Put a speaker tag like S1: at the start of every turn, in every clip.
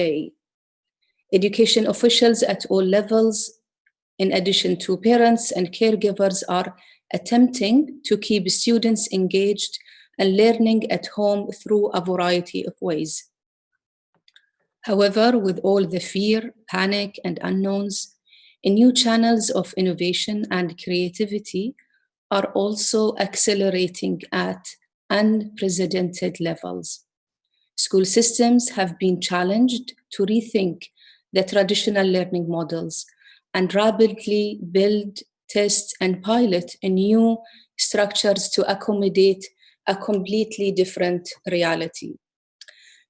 S1: day. Education officials at all levels, in addition to parents and caregivers, are attempting to keep students engaged and learning at home through a variety of ways. However, with all the fear, panic, and unknowns, new channels of innovation and creativity are also accelerating at unprecedented levels. School systems have been challenged to rethink the traditional learning models and rapidly build, test, and pilot new structures to accommodate a completely different reality.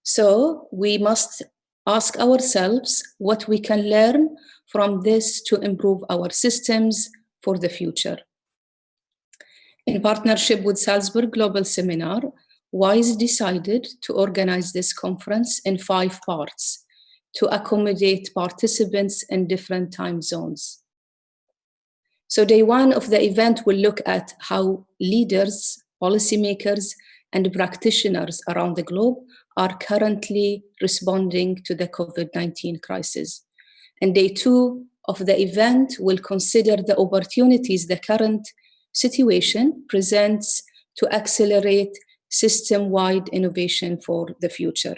S1: So we must ask ourselves what we can learn from this to improve our systems for the future. In partnership with Salzburg Global Seminar, WISE decided to organize this conference in 5 parts to accommodate participants in different time zones. So day 1 of the event will look at how leaders, policymakers, and practitioners around the globe are currently responding to the COVID-19 crisis. And day 2 of the event will consider the opportunities the current situation presents to accelerate system-wide innovation for the future.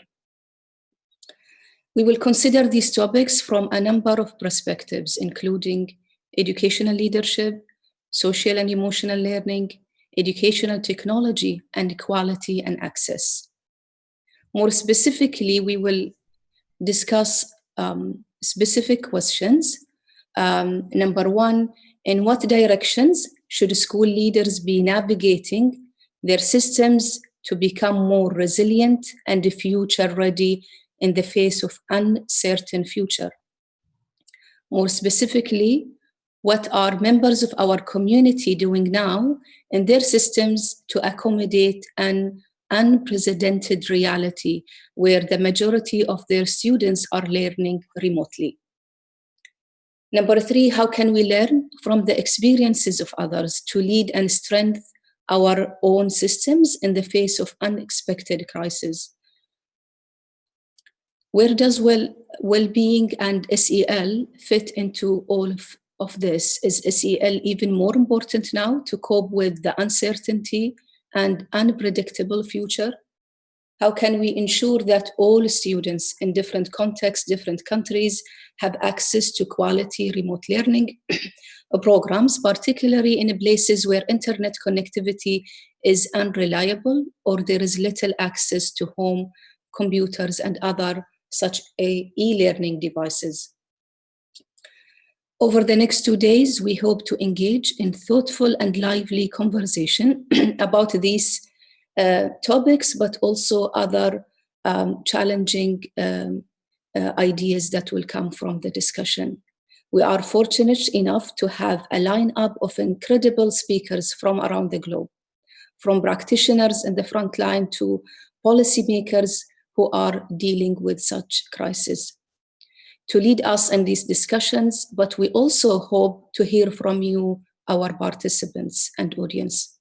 S1: We will consider these topics from a number of perspectives, including educational leadership, social and emotional learning, educational technology, and equality and access. More specifically, we will discuss specific questions. Number 1, in what directions should school leaders be navigating their systems to become more resilient and future ready in the face of uncertain future? More specifically, what are members of our community doing now in their systems to accommodate an unprecedented reality where the majority of their students are learning remotely? Number 3, how can we learn from the experiences of others to lead and strengthen our own systems in the face of unexpected crises? Where does well-being and SEL fit into all of this? Is SEL even more important now to cope with the uncertainty and unpredictable future? How can we ensure that all students in different contexts, different countries, have access to quality remote learning programs, particularly in places where internet connectivity is unreliable or there is little access to home computers and other such e-learning devices? Over the next 2 days, we hope to engage in thoughtful and lively conversation about these topics, but also other challenging ideas that will come from the discussion. We are fortunate enough to have a lineup of incredible speakers from around the globe, from practitioners in the front line to policymakers who are dealing with such crises, to lead us in these discussions, but we also hope to hear from you, our participants and audience.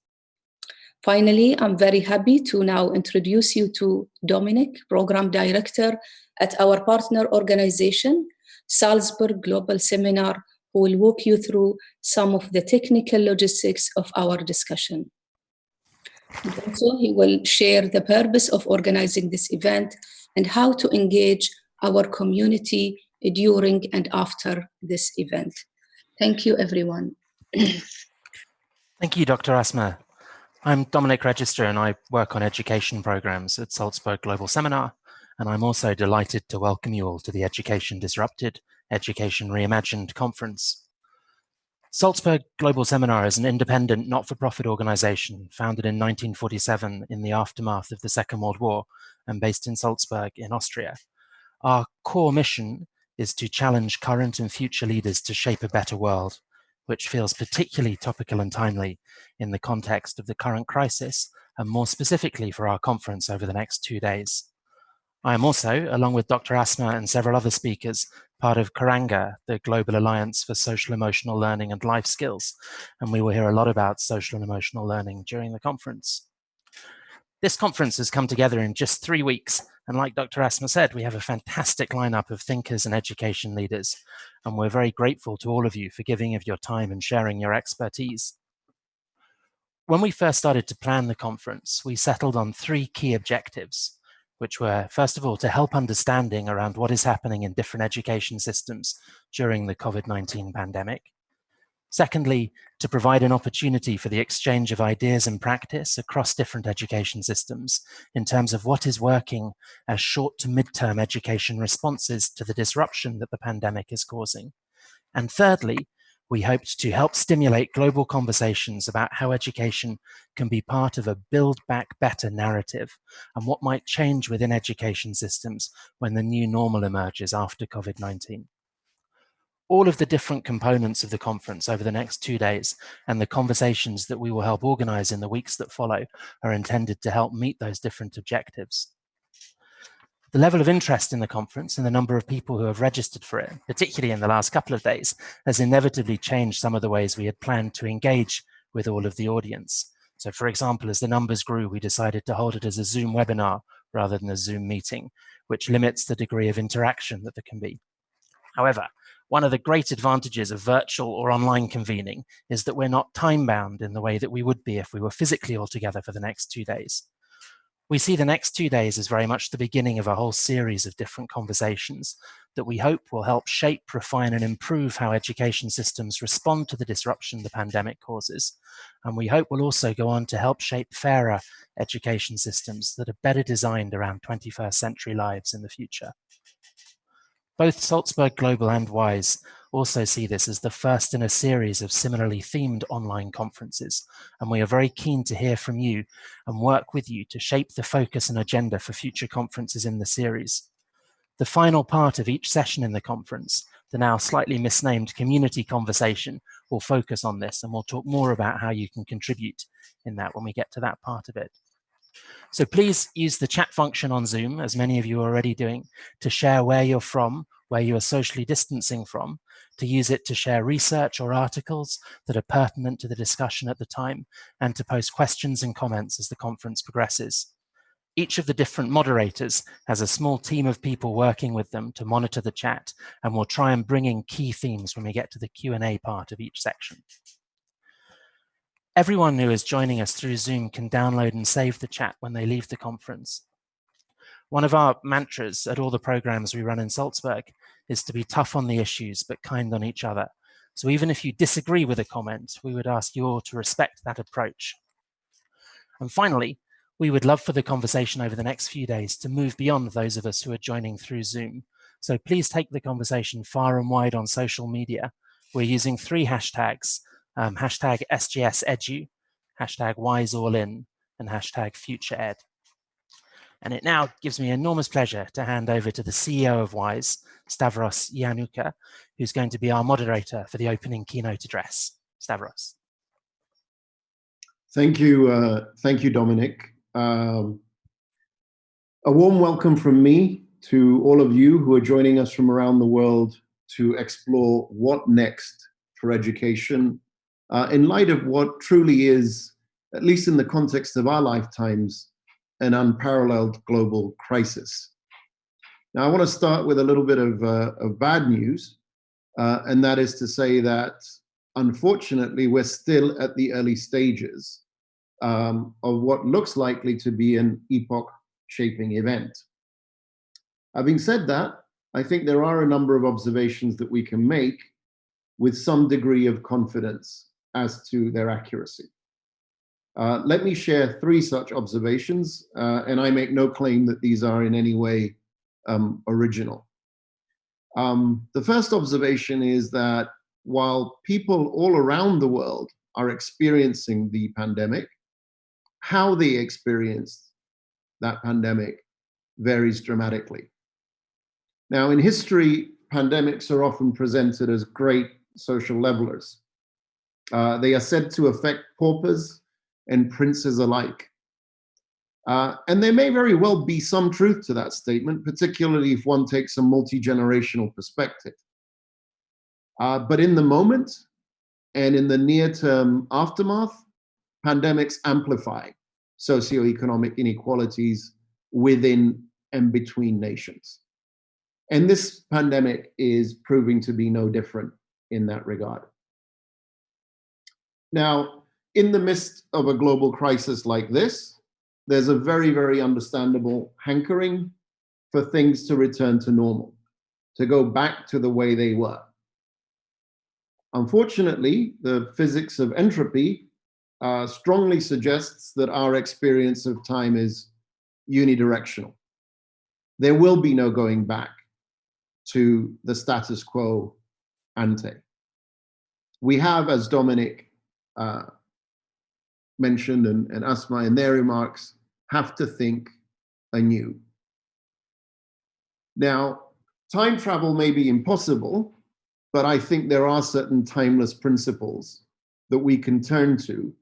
S1: Finally, I'm very happy to now introduce you to Dominic, Program Director at our partner organization, Salzburg Global Seminar, who will walk you through some of the technical logistics of our discussion. And also, he will share the purpose of organizing this event and how to engage our community during and after this event. Thank you, everyone.
S2: Thank you, Dr. Asma. I'm Dominic Register and I work on education programs at Salzburg Global Seminar, and I'm also delighted to welcome you all to the Education Disrupted, Education Reimagined conference. Salzburg Global Seminar is an independent, not-for-profit organization founded in 1947 in the aftermath of the Second World War and based in Salzburg in Austria. Our core mission is to challenge current and future leaders to shape a better world, which feels particularly topical and timely in the context of the current crisis, and more specifically for our conference over the next 2 days. I am also, along with Dr. Asma and several other speakers, part of Karanga, the Global Alliance for Social Emotional Learning and Life Skills, and we will hear a lot about social and emotional learning during the conference. This conference has come together in just 3 weeks And like Dr. Asma said, we have a fantastic lineup of thinkers and education leaders, and we're very grateful to all of you for giving of your time and sharing your expertise. When we first started to plan the conference, we settled on 3 key objectives, which were, first of all, to help understanding around what is happening in different education systems during the COVID-19 pandemic. Secondly, to provide an opportunity for the exchange of ideas and practice across different education systems in terms of what is working as short to mid-term education responses to the disruption that the pandemic is causing. And thirdly, we hoped to help stimulate global conversations about how education can be part of a Build Back Better narrative and what might change within education systems when the new normal emerges after COVID-19. All of the different components of the conference over the next 2 days and the conversations that we will help organize in the weeks that follow are intended to help meet those different objectives. The level of interest in the conference and the number of people who have registered for it, particularly in the last couple of days, has inevitably changed some of the ways we had planned to engage with all of the audience. So for example, as the numbers grew, we decided to hold it as a Zoom webinar rather than a Zoom meeting, which limits the degree of interaction that there can be. However, one of the great advantages of virtual or online convening is that we're not time-bound in the way that we would be if we were physically all together for the next 2 days. We see the next 2 days as very much the beginning of a whole series of different conversations that we hope will help shape, refine, and improve how education systems respond to the disruption the pandemic causes. And we hope will also go on to help shape fairer education systems that are better designed around 21st century lives in the future. Both Salzburg Global and WISE also see this as the first in a series of similarly themed online conferences, and we are very keen to hear from you and work with you to shape the focus and agenda for future conferences in the series. The final part of each session in the conference, the now slightly misnamed community conversation, will focus on this, and we'll talk more about how you can contribute in that when we get to that part of it. So please use the chat function on Zoom, as many of you are already doing, to share where you're from, where you are socially distancing from, to use it to share research or articles that are pertinent to the discussion at the time, and to post questions and comments as the conference progresses. Each of the different moderators has a small team of people working with them to monitor the chat, and we'll try and bring in key themes when we get to the Q&A part of each section. Everyone who is joining us through Zoom can download and save the chat when they leave the conference. One of our mantras at all the programs we run in Salzburg is to be tough on the issues, but kind on each other. So even if you disagree with a comment, we would ask you all to respect that approach. And finally, we would love for the conversation over the next few days to move beyond those of us who are joining through Zoom. So please take the conversation far and wide on social media. We're using 3 hashtags. Hashtag SGSEdu, hashtag WiseAllIn, and hashtag FutureEd. And it now gives me enormous pleasure to hand over to the CEO of WISE, Stavros Iannouka, who's going to be our moderator for the opening keynote address. Stavros.
S3: Thank you, Dominic. A warm welcome from me to all of you who are joining us from around the world to explore what next for education in light of what truly is, at least in the context of our lifetimes, an unparalleled global crisis. Now, I want to start with a little bit of bad news, and that is to say that, unfortunately, we're still at the early stages of what looks likely to be an epoch-shaping event. Having said that, I think there are a number of observations that we can make with some degree of confidence as to their accuracy. Let me share 3 such observations, and I make no claim that these are in any way original. The first observation is that while people all around the world are experiencing the pandemic, how they experienced that pandemic varies dramatically. Now, in history, pandemics are often presented as great social levelers. They are said to affect paupers and princes alike. And there may very well be some truth to that statement, particularly if one takes a multi-generational perspective. But in the moment and in the near-term aftermath, pandemics amplify socioeconomic inequalities within and between nations. And this pandemic is proving to be no different in that regard. Now, in the midst of a global crisis like this, there's a very, very understandable hankering for things to return to normal, to go back to the way they were. Unfortunately, the physics of entropy strongly suggests that our experience of time is unidirectional. There will be no going back to the status quo ante. We have, as Dominic mentioned and Asma in their remarks, have to think anew. Now, time travel may be impossible, but I think there are certain timeless principles that we can turn to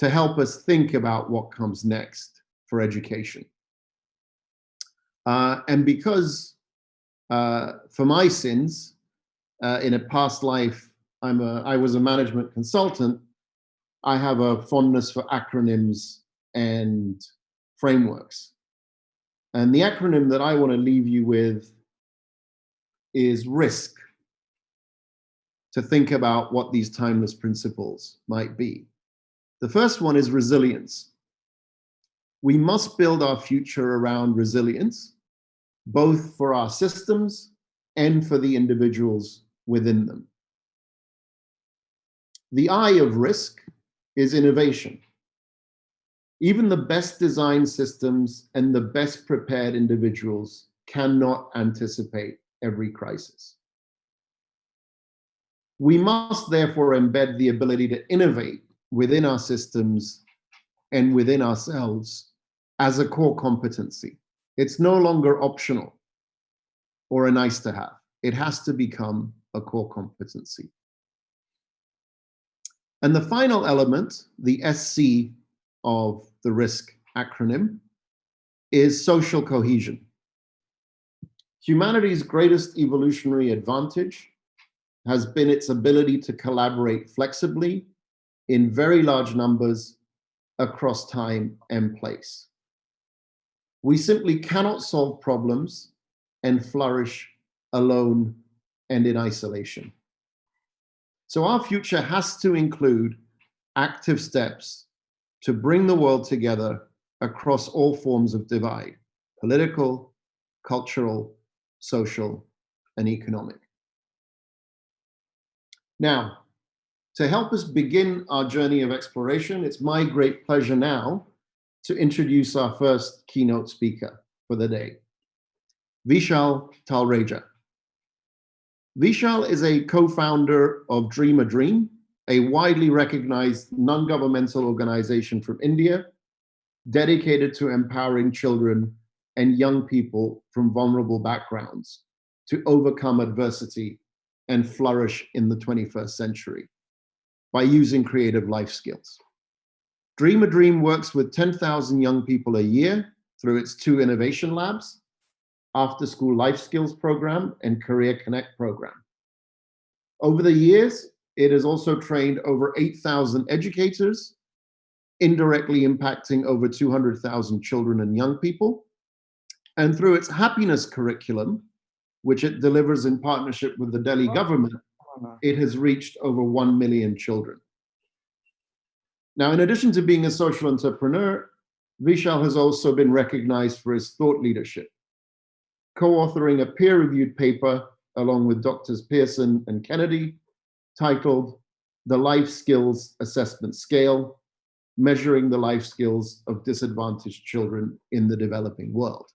S3: help us think about what comes next for education. And because for my sins, in a past life, I was a management consultant, I have a fondness for acronyms and frameworks. And the acronym that I want to leave you with is RISK, to think about what these timeless principles might be. The first one is resilience. We must build our future around resilience, both for our systems and for the individuals within them. The I of risk is innovation. Even the best designed systems and the best prepared individuals cannot anticipate every crisis. We must therefore embed the ability to innovate within our systems and within ourselves as a core competency. It's no longer optional or a nice to have. It has to become a core competency. And the final element, the SC of the RISK acronym, is social cohesion. Humanity's greatest evolutionary advantage has been its ability to collaborate flexibly in very large numbers across time and place. We simply cannot solve problems and flourish alone and in isolation. So our future has to include active steps to bring the world together across all forms of divide: political, cultural, social, and economic. Now, to help us begin our journey of exploration, it's my great pleasure now to introduce our first keynote speaker for the day, Vishal Talreja. Vishal is a co-founder of Dream a Dream, a widely recognized non-governmental organization from India dedicated to empowering children and young people from vulnerable backgrounds to overcome adversity and flourish in the 21st century by using creative life skills. Dream a Dream works with 10,000 young people a year through its 2 innovation labs, After School Life Skills Program and Career Connect Program. Over the years, it has also trained over 8,000 educators, indirectly impacting over 200,000 children and young people. And through its happiness curriculum, which it delivers in partnership with the Delhi government, it has reached over 1 million children. Now, in addition to being a social entrepreneur, Vishal has also been recognized for his thought leadership, co-authoring a peer-reviewed paper along with Drs. Pearson and Kennedy, titled The Life Skills Assessment Scale, Measuring the Life Skills of Disadvantaged Children in the Developing World.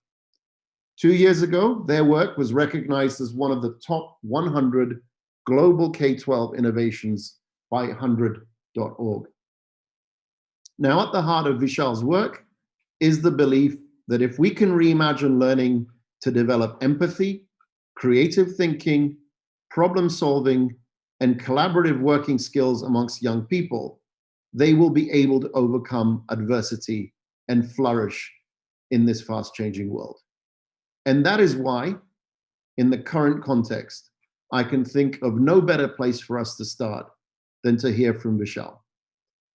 S3: 2 years ago, their work was recognized as one of the top 100 global K-12 innovations by 100.org. Now, at the heart of Vishal's work is the belief that if we can reimagine learning to develop empathy, creative thinking, problem solving, and collaborative working skills amongst young people, they will be able to overcome adversity and flourish in this fast-changing world. And that is why, in the current context, I can think of no better place for us to start than to hear from Vishal.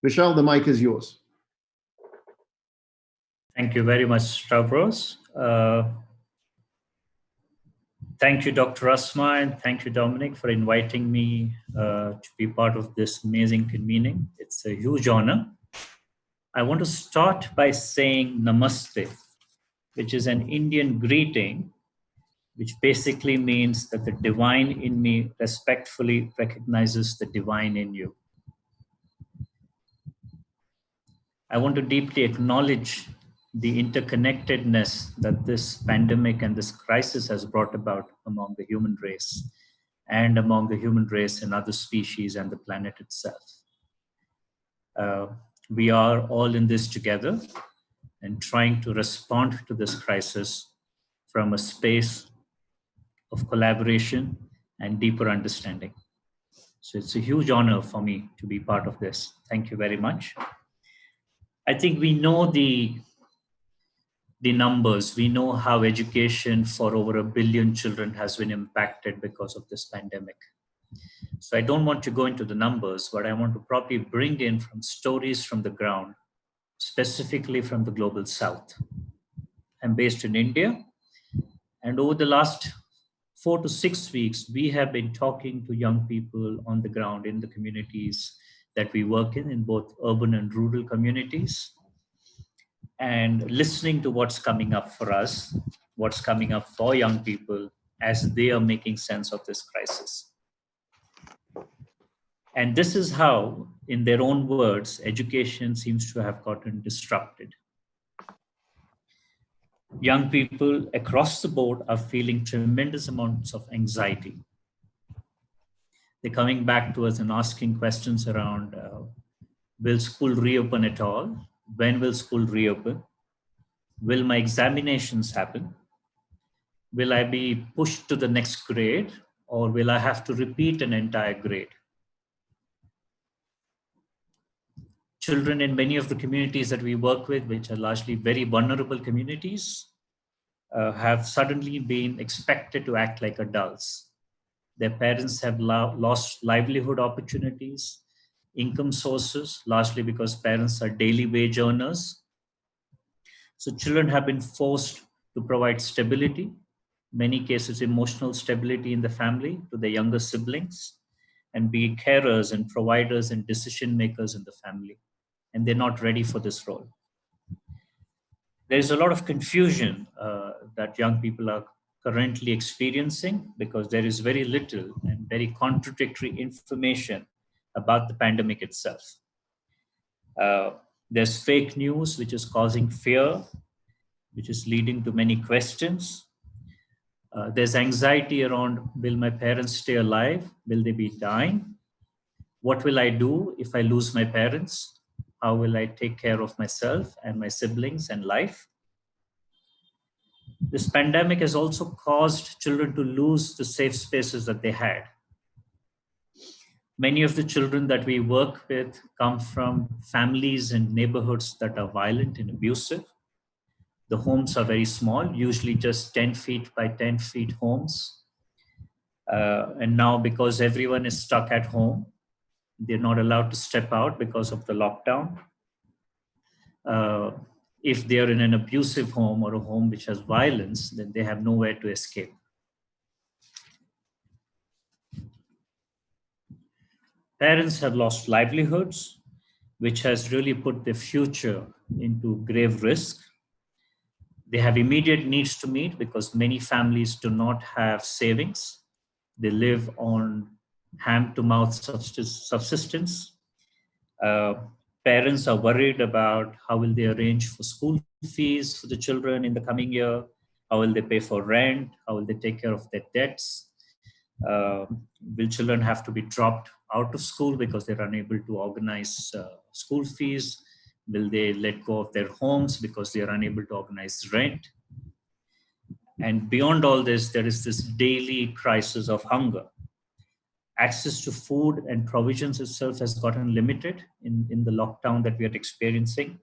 S3: Vishal, the mic is yours.
S4: Thank you very much, Stavros. Thank you, Dr. Asma, and thank you, Dominic, for inviting me to be part of this amazing convening. It's a huge honor. I want to start by saying Namaste, which is an Indian greeting, which basically means that the divine in me respectfully recognizes the divine in you. I want to deeply acknowledge the interconnectedness that this pandemic and this crisis has brought about among the human race and among the human race and other species and the planet itself. We are all in this together and trying to respond to this crisis from a space of collaboration and deeper understanding. So it's a huge honor for me to be part of this. Thank you very much. I think we know the numbers. We know how education for over 1 billion children has been impacted because of this pandemic. So I don't want to go into the numbers, but I want to probably bring in from stories from the ground, specifically from the global south. I'm based in India, and over the last 4 to 6 weeks, we have been talking to young people on the ground in the communities that we work in both urban and rural communities, and listening to what's coming up for us, what's coming up for young people as they are making sense of this crisis. And this is how, in their own words, education seems to have gotten disrupted. Young people across the board are feeling tremendous amounts of anxiety. They're coming back to us and asking questions around, will school reopen at all? When will school reopen? Will my examinations happen? Will I be pushed to the next grade, or will I have to repeat an entire grade? Children in many of the communities that we work with, which are largely very vulnerable communities, have suddenly been expected to act like adults. Their parents have lost livelihood opportunities, income sources, largely because parents are daily wage earners. So children have been forced to provide stability, many cases emotional stability in the family to their younger siblings, and be carers and providers and decision makers in the family. And they're not ready for this role. There's a lot of confusion that young people are currently experiencing because there is very little and very contradictory information about the pandemic itself. There's fake news, which is causing fear, which is leading to many questions. There's anxiety around, will my parents stay alive? Will they be dying? What will I do if I lose my parents? How will I take care of myself and my siblings and life? This pandemic has also caused children to lose the safe spaces that they had. Many of the children that we work with come from families and neighborhoods that are violent and abusive. The homes are very small, usually just 10 feet by 10 feet homes. And now, because everyone is stuck at home, they're not allowed to step out because of the lockdown. If they're in an abusive home or a home which has violence, then they have nowhere to escape. Parents have lost livelihoods, which has really put their future into grave risk. They have immediate needs to meet because many families do not have savings. They live on hand-to-mouth subsistence. Parents are worried about how will they arrange for school fees for the children in the coming year, how will they pay for rent, how will they take care of their debts. Will children have to be dropped out of school because they're unable to organize school fees? Will they let go of their homes because they are unable to organize rent? And beyond all this, there is this daily crisis of hunger. Access to food and provisions itself has gotten limited in the lockdown that we are experiencing.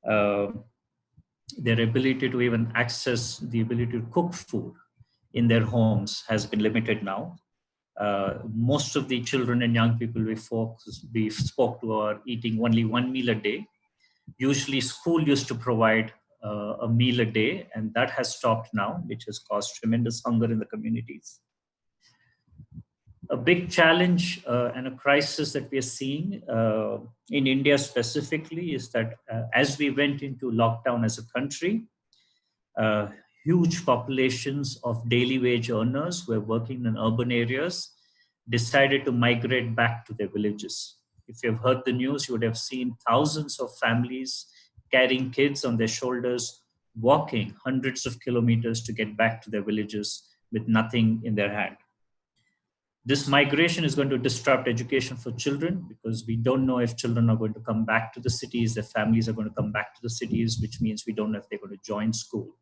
S4: Their ability to even access the ability to cook food in their homes has been limited now. Most of the children and young people we spoke to are eating only one meal a day. Usually school used to provide a meal a day, and that has stopped now, which has caused tremendous hunger in the communities. A big challenge and a crisis that we are seeing in India specifically is that as we went into lockdown as a country, huge populations of daily wage earners who are working in urban areas decided to migrate back to their villages. If you've heard the news, you would have seen thousands of families carrying kids on their shoulders, walking hundreds of kilometers to get back to their villages with nothing in their hand. This migration is going to disrupt education for children because we don't know if children are going to come back to the cities, their families are going to come back to the cities, which means we don't know if they're going to join school.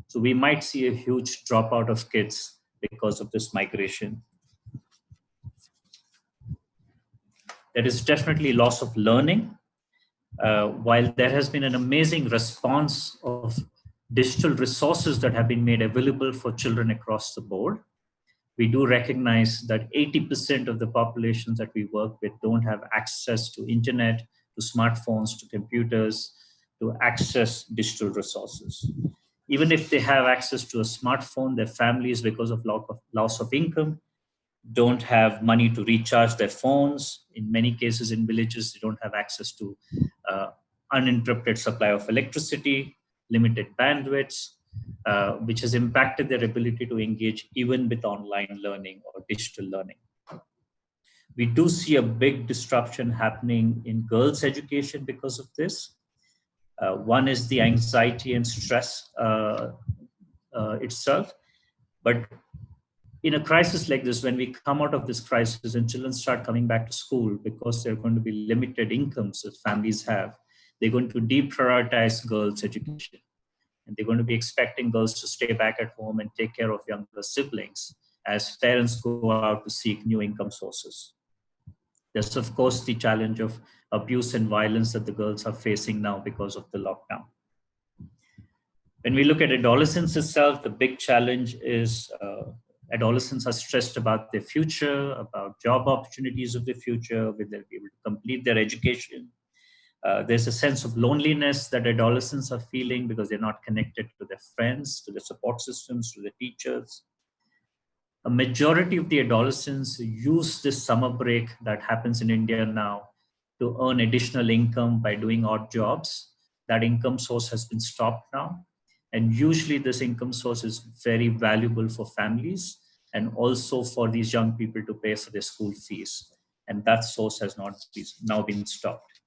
S4: So we might see a huge dropout of kids because of this migration. There is definitely loss of learning. While there has been an amazing response of digital resources that have been made available for children across the board, we do recognize that 80% of the populations that we work with don't have access to internet, to smartphones, to computers, to access digital resources. Even if they have access to a smartphone, their families, because of loss of income, don't have money to recharge their phones. In many cases in villages, they don't have access to uninterrupted supply of electricity, limited bandwidths, which has impacted their ability to engage even with online learning or digital learning. We do see a big disruption happening in girls' education because of this. One is the anxiety and stress itself. But in a crisis like this, when we come out of this crisis and children start coming back to school because there are going to be limited incomes that families have, they're going to deprioritize girls' education. And they're going to be expecting girls to stay back at home and take care of younger siblings as parents go out to seek new income sources. There's, of course, the challenge of abuse and violence that the girls are facing now because of the lockdown. When we look at adolescence itself, the big challenge is adolescents are stressed about their future, about job opportunities of the future, whether they'll be able to complete their education. There's a sense of loneliness that adolescents are feeling because they're not connected to their friends, to their support systems, to their teachers. A majority of the adolescents use this summer break that happens in India now to earn additional income by doing odd jobs. That income source has been stopped now. And usually this income source is very valuable for families and also for these young people to pay for their school fees. And that source has now been stopped.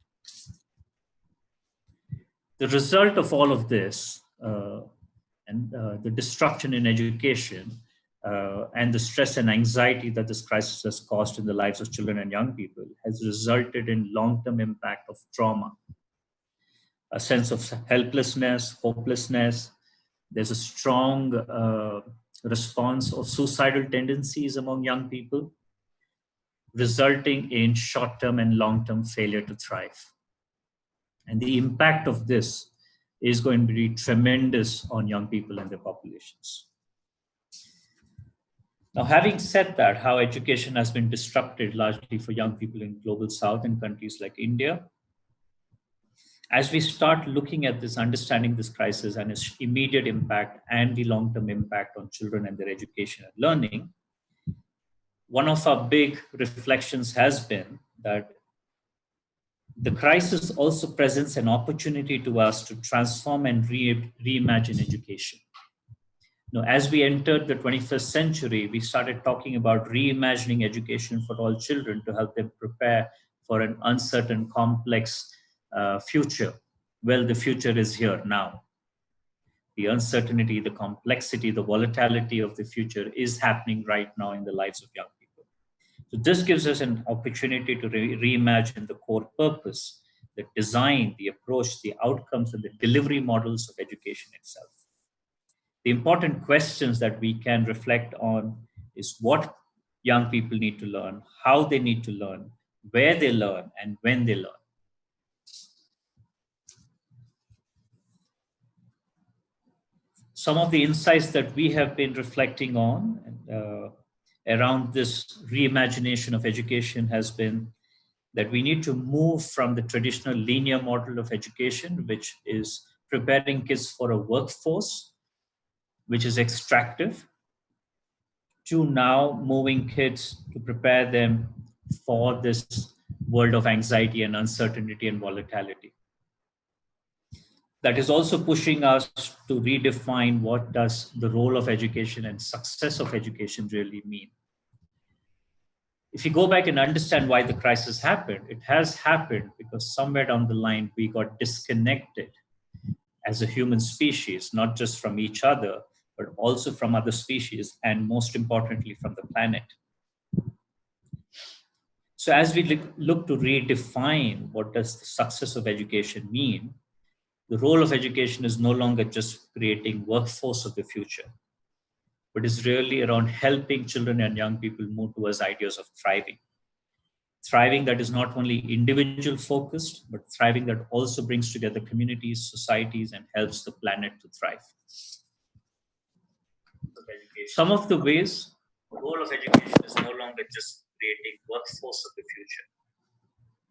S4: The result of all of this and the disruption in education and the stress and anxiety that this crisis has caused in the lives of children and young people has resulted in long-term impact of trauma, a sense of helplessness, hopelessness. There's a strong response of suicidal tendencies among young people, resulting in short-term and long-term failure to thrive. And the impact of this is going to be tremendous on young people and their populations. Now, having said that, how education has been disrupted largely for young people in Global South and countries like India, as we start looking at this, understanding this crisis and its immediate impact and the long-term impact on children and their education and learning, one of our big reflections has been that the crisis also presents an opportunity to us to transform and reimagine education. Now, as we entered the 21st century, we started talking about reimagining education for all children to help them prepare for an uncertain, complex future. Well, the future is here now. The uncertainty, the complexity, the volatility of the future is happening right now in the lives of young people. So this gives us an opportunity to reimagine the core purpose, the design, the approach, the outcomes, and the delivery models of education itself. The important questions that we can reflect on is what young people need to learn, how they need to learn, where they learn, and when they learn. Some of the insights that we have been reflecting on around this reimagination of education has been that we need to move from the traditional linear model of education, which is preparing kids for a workforce, which is extractive, to now moving kids to prepare them for this world of anxiety and uncertainty and volatility. That is also pushing us to redefine what does the role of education and success of education really mean. If you go back and understand why the crisis happened, it has happened because somewhere down the line we got disconnected as a human species, not just from each other, but also from other species, and most importantly from the planet. So as we look to redefine what does the success of education mean, the role of education is no longer just creating workforce of the future, but is really around helping children and young people move towards ideas of thriving. Thriving that is not only individual focused, but thriving that also brings together communities, societies, and helps the planet to thrive. Some of the ways the role of education is no longer just creating workforce of the future,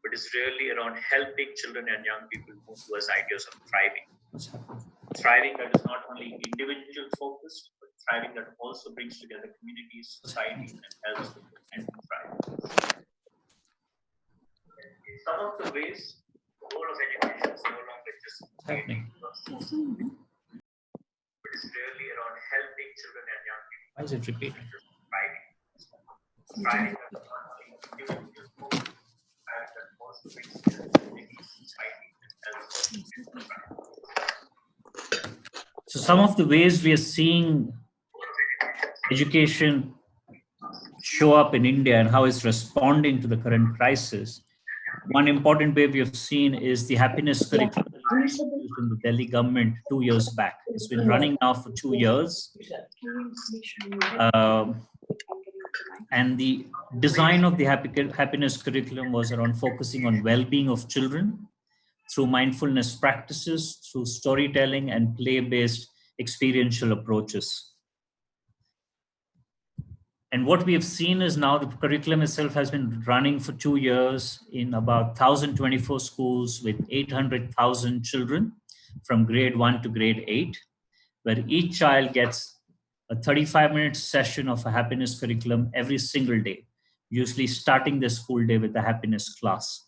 S4: but is really around helping children and young people move towards ideas of thriving. Thriving that is not only individual focused, but thriving that also brings together communities, societies, and helps the planet to thrive. Some of the ways the role of education is no longer just creating workforce, but is really around helping children and young people. Why is it repeating? Thriving. Thriving that is not only individual focused, thriving that also brings together communities, society, and helps the planet to thrive. So some of the ways we are seeing education show up in India and how it's responding to the current crisis. One important way we have seen is the happiness curriculum used in the Delhi government 2 years back. It's been running now for 2 years. And the design of the happiness curriculum was around focusing on well-being of children through mindfulness practices, through storytelling and play-based experiential approaches. And what we have seen is now the curriculum itself has been running for 2 years in about 1,024 schools with 800,000 children from grade 1 to grade 8, where each child gets a 35-minute session of a happiness curriculum every single day, usually starting the school day with a happiness class.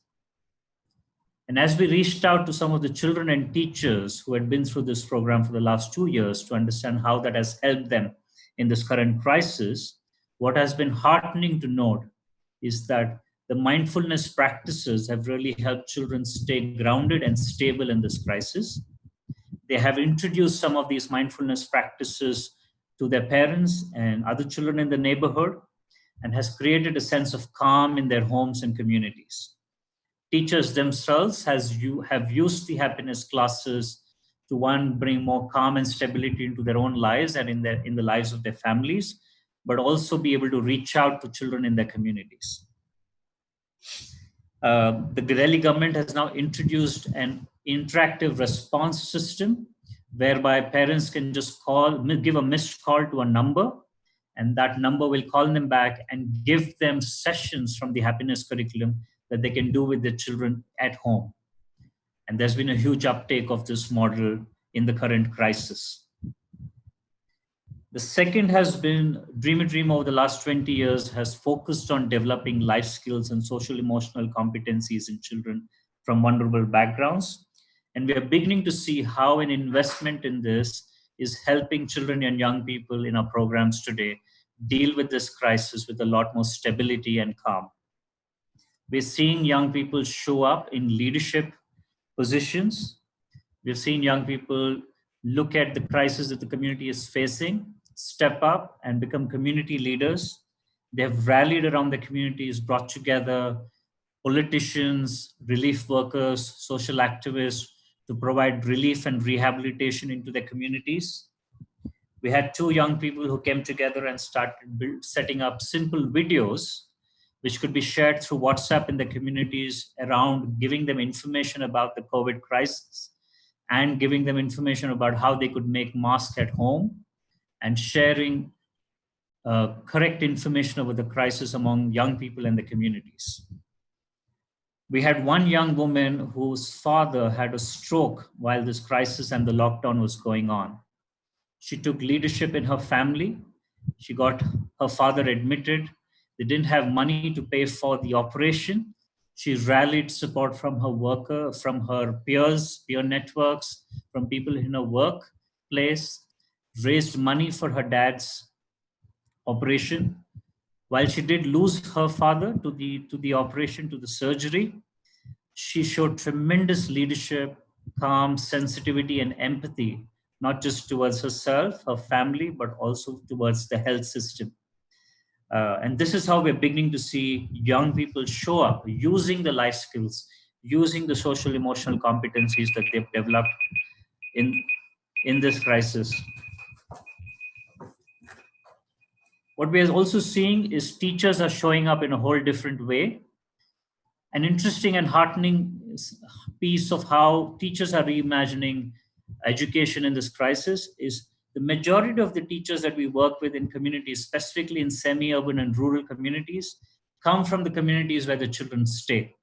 S4: And as we reached out to some of the children and teachers who had been through this program for the last 2 years to understand how that has helped them in this current crisis, what has been heartening to note is that the mindfulness practices have really helped children stay grounded and stable in this crisis. They have introduced some of these mindfulness practices to their parents and other children in the neighborhood, and has created a sense of calm in their homes and communities. Teachers themselves have used the happiness classes to, one, bring more calm and stability into their own lives and in the lives of their families, but also be able to reach out to children in their communities. The Delhi government has now introduced an interactive response system whereby parents can just give a missed call to a number, and that number will call them back and give them sessions from the happiness curriculum that they can do with their children at home. And there's been a huge uptake of this model in the current crisis. The second has been Dream a Dream over the last 20 years has focused on developing life skills and social emotional competencies in children from vulnerable backgrounds. And we are beginning to see how an investment in this is helping children and young people in our programs today deal with this crisis with a lot more stability and calm. We're seeing young people show up in leadership positions. We've seen young people look at the crisis that the community is facing, step up and become community leaders. They have rallied around the communities, brought together politicians, relief workers, social activists to provide relief and rehabilitation into their communities. We had 2 young people who came together and started setting up simple videos which could be shared through WhatsApp in the communities around giving them information about the COVID crisis and giving them information about how they could make masks at home and sharing correct information about the crisis among young people in the communities. We had one young woman whose father had a stroke while this crisis and the lockdown was going on. She took leadership in her family. She got her father admitted. They didn't have money to pay for the operation. She rallied support from from her peers, peer networks, from people in her workplace, raised money for her dad's operation. While she did lose her father to the operation, to the surgery, she showed tremendous leadership, calm, sensitivity, and empathy, not just towards herself, her family, but also towards the health system. And this is how we're beginning to see young people show up using the life skills, using the social emotional competencies that they've developed in, in this crisis. What we are also seeing is teachers are showing up in a whole different way. An interesting and heartening piece of how teachers are reimagining education in this crisis is the majority of the teachers that we work with in communities, specifically in semi-urban and rural communities, come from the communities where the children stay.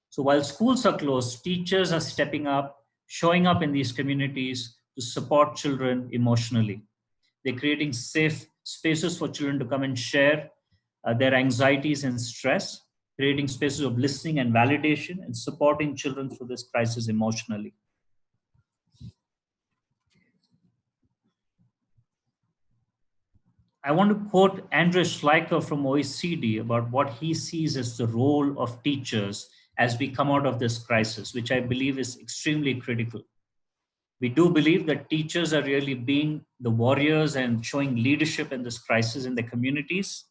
S4: So while schools are closed, teachers are stepping up, showing up in these communities to support children emotionally. They're creating safe spaces for children to come and share their anxieties and stress, creating spaces of listening and validation, and supporting children through this crisis emotionally. I want to quote Andres Schleicher from OECD about what he sees as the role of teachers as we come out of this crisis, which I believe is extremely critical. We do believe that teachers are really being the warriors and showing leadership in this crisis in the communities.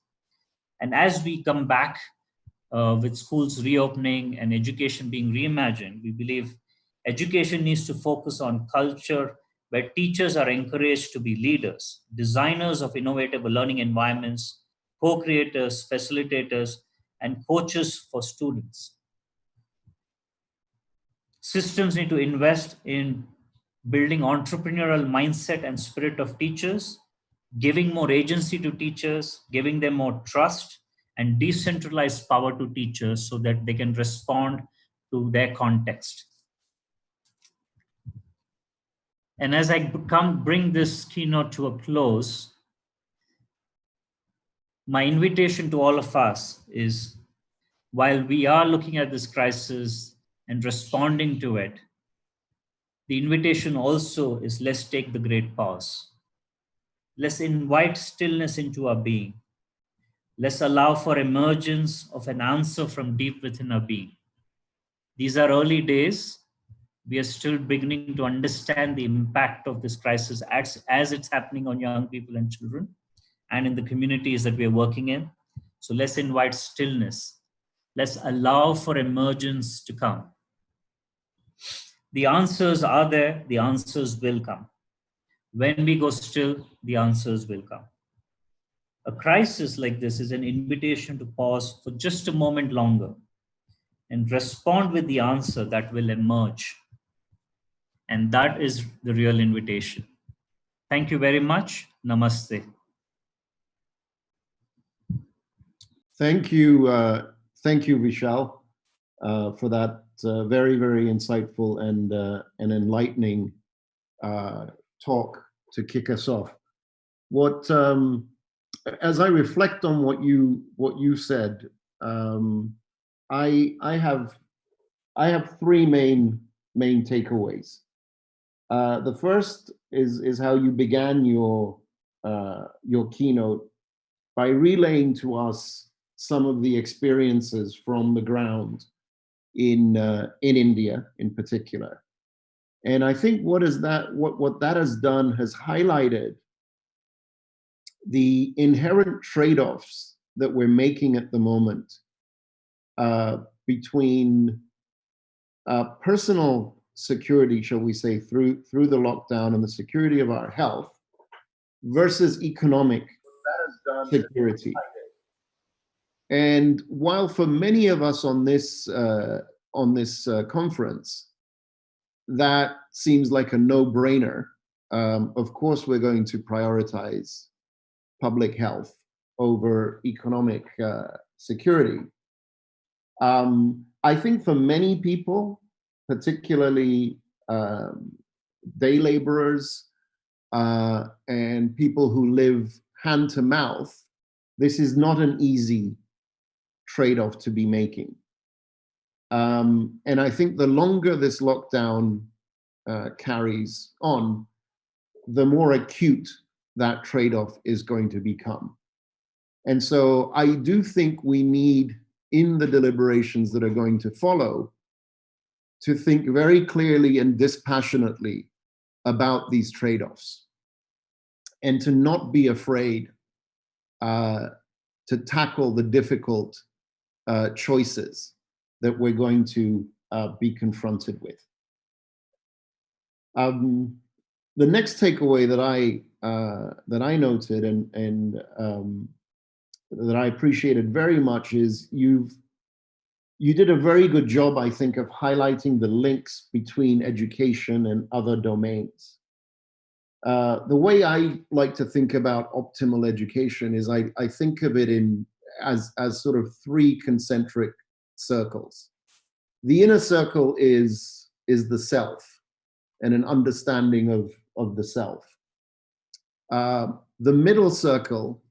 S4: And as we come back with schools reopening and education being reimagined, we believe education needs to focus on culture where teachers are encouraged to be leaders, designers of innovative learning environments, co-creators, facilitators, and coaches for students. Systems need to invest in building entrepreneurial mindset and spirit of teachers, giving more agency to teachers, giving them more trust, and decentralized power to teachers so that they can respond to their context. And as I bring this keynote to a close, my invitation to all of us is, while we are looking at this crisis and responding to it, the invitation also is, let's take the great pause. Let's invite stillness into our being. Let's allow for emergence of an answer from deep within our being. These are early days. We are still beginning to understand the impact of this crisis as it's happening on young people and children and in the communities that we are working in. So let's invite stillness. Let's allow for emergence to come. The answers are there. The answers will come. When we go still, the answers will come. A crisis like this is an invitation to pause for just a moment longer and respond with the answer that will emerge. And that is the real invitation. Thank you very much. Namaste.
S3: Thank you, Vishal, for that very, very insightful and enlightening talk to kick us off. What, as I reflect on what you said, I have three main takeaways. The first is how you began your keynote by relaying to us some of the experiences from the ground in India in particular. And I think what that has done has highlighted the inherent trade-offs that we're making at the moment between personal security, shall we say, through the lockdown and the security of our health versus economic security. And while for many of us on this conference, that seems like a no-brainer, of course we're going to prioritize public health over economic security. I think for many people, particularly day laborers and people who live hand to mouth, this is not an easy trade-off to be making. And I think the longer this lockdown carries on, the more acute that trade-off is going to become. And so I do think we need, in the deliberations that are going to follow, to think very clearly and dispassionately about these trade-offs, and to not be afraid to tackle the difficult choices that we're going to be confronted with. The next takeaway that I noted and that I appreciated very much is you did a very good job, I think, of highlighting the links between education and other domains. The way I like to think about optimal education is I think of it as sort of three concentric circles. The inner circle is the self and an understanding of the self. The middle circle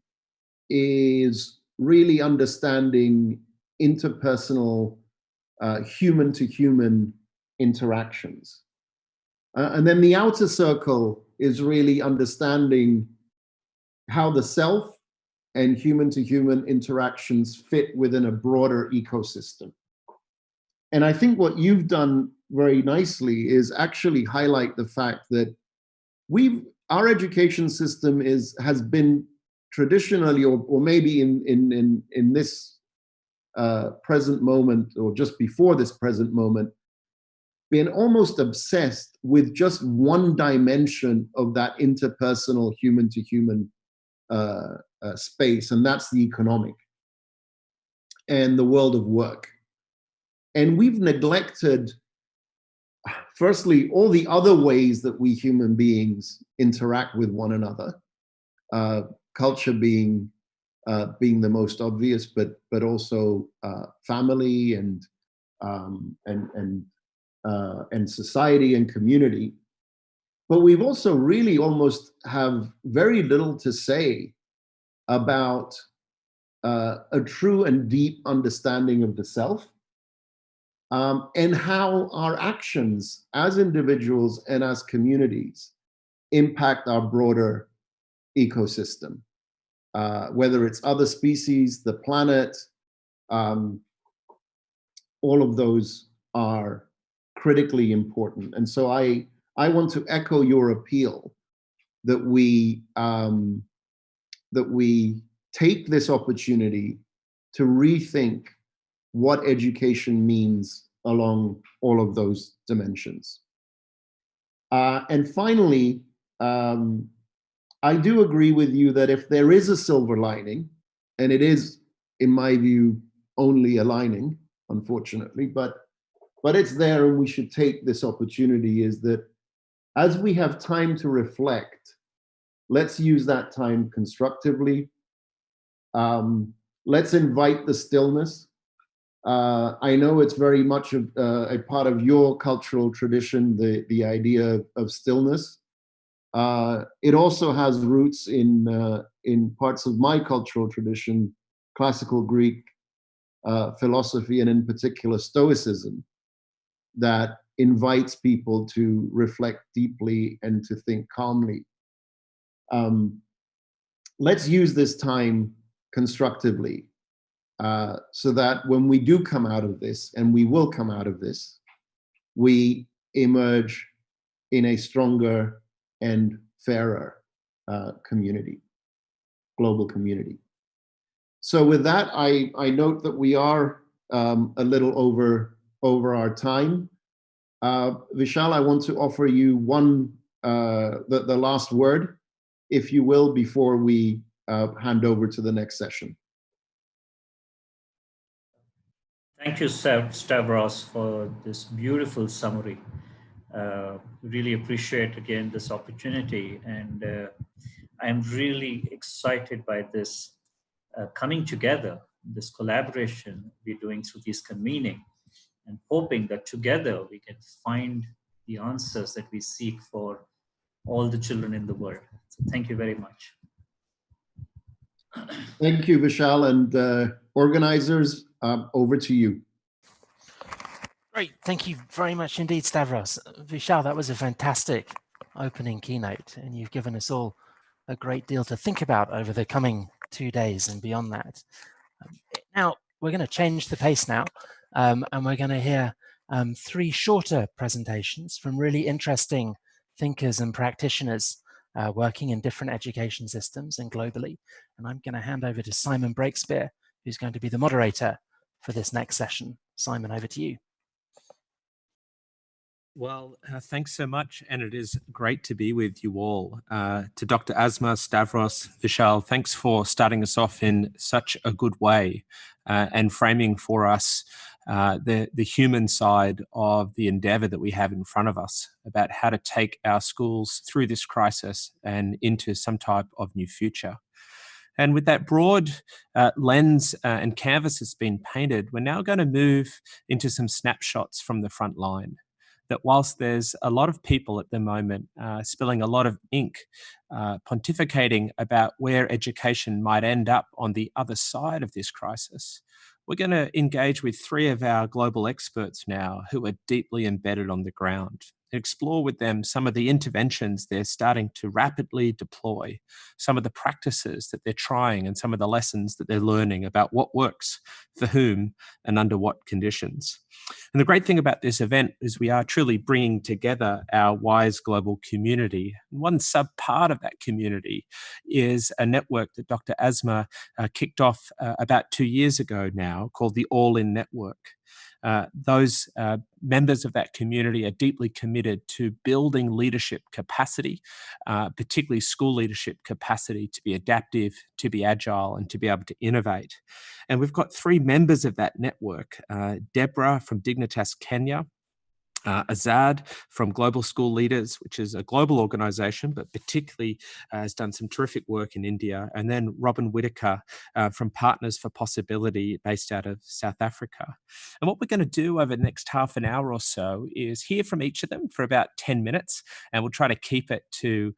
S3: is really understanding interpersonal, human-to-human interactions. And then the outer circle is really understanding how the self and human-to-human interactions fit within a broader ecosystem. And I think what you've done very nicely is actually highlight the fact that our education system has been traditionally, or maybe in this present moment, or just before this present moment, been almost obsessed with just one dimension of that interpersonal human-to-human space, and that's the economic and the world of work. And we've neglected, firstly, all the other ways that we human beings interact with one another, culture being the most obvious, but also family and society and community. But we've also really almost have very little to say about a true and deep understanding of the self, and how our actions as individuals and as communities impact our broader ecosystem, whether it's other species, the planet. All of those are critically important. And so I want to echo your appeal that we take this opportunity to rethink what education means along all of those dimensions. And finally, I do agree with you that if there is a silver lining, and it is, in my view, only a lining, unfortunately, but it's there, and we should take this opportunity, is that as we have time to reflect, let's use that time constructively. Let's invite the stillness. I know it's very much a part of your cultural tradition, the idea of stillness. It also has roots in parts of my cultural tradition, classical Greek philosophy, and in particular Stoicism, that invites people to reflect deeply and to think calmly. Let's use this time constructively, so that when we do come out of this, and we will come out of this, we emerge in a stronger and fairer community, global community. So with that, I note that we are a little over our time. Vishal, I want to offer you the last word, if you will, before we hand over to the next session.
S4: Thank you, Stavros, for this beautiful summary. Really appreciate, again, this opportunity. And I'm really excited by this coming together this collaboration we're doing through these convening, and hoping that together we can find the answers that we seek for all the children in the world. So thank you very much.
S3: Thank you, Vishal, and organizers, over to you.
S2: Great, thank you very much indeed, Stavros. Vishal, that was a fantastic opening keynote, and you've given us all a great deal to think about over the coming 2 days and beyond that. Now, we're going to change the pace now, and we're going to hear 3 shorter presentations from really interesting thinkers and practitioners working in different education systems and globally. And I'm going to hand over to Simon Breakspear, who's going to be the moderator for this next session. Simon, over to you.
S5: Well, thanks so much. And it is great to be with you all. To Dr. Asma, Stavros, Vishal, thanks for starting us off in such a good way and framing for us the human side of the endeavor that we have in front of us about how to take our schools through this crisis and into some type of new future. And with that broad lens and canvas that's been painted, we're now going to move into some snapshots from the front line. That whilst there's a lot of people at the moment spilling a lot of ink, pontificating about where education might end up on the other side of this crisis, we're going to engage with 3 of our global experts now who are deeply embedded on the ground. Explore with them some of the interventions they're starting to rapidly deploy, some of the practices that they're trying, and some of the lessons that they're learning about what works for whom and under what conditions. And the great thing about this event is we are truly bringing together our WISE global community. And one sub-part of that community is a network that Dr. Asma kicked off about 2 years ago now called the All In Network. Those members of that community are deeply committed to building leadership capacity, particularly school leadership capacity to be adaptive, to be agile, and to be able to innovate. And we've got 3 members of that network, Deborah from Dignitas Kenya, Azad from Global School Leaders, which is a global organization, but particularly has done some terrific work in India. And then Robin Whitaker from Partners for Possibility, based out of South Africa. And what we're going to do over the next half an hour or so is hear from each of them for about 10 minutes. And we'll try to keep it to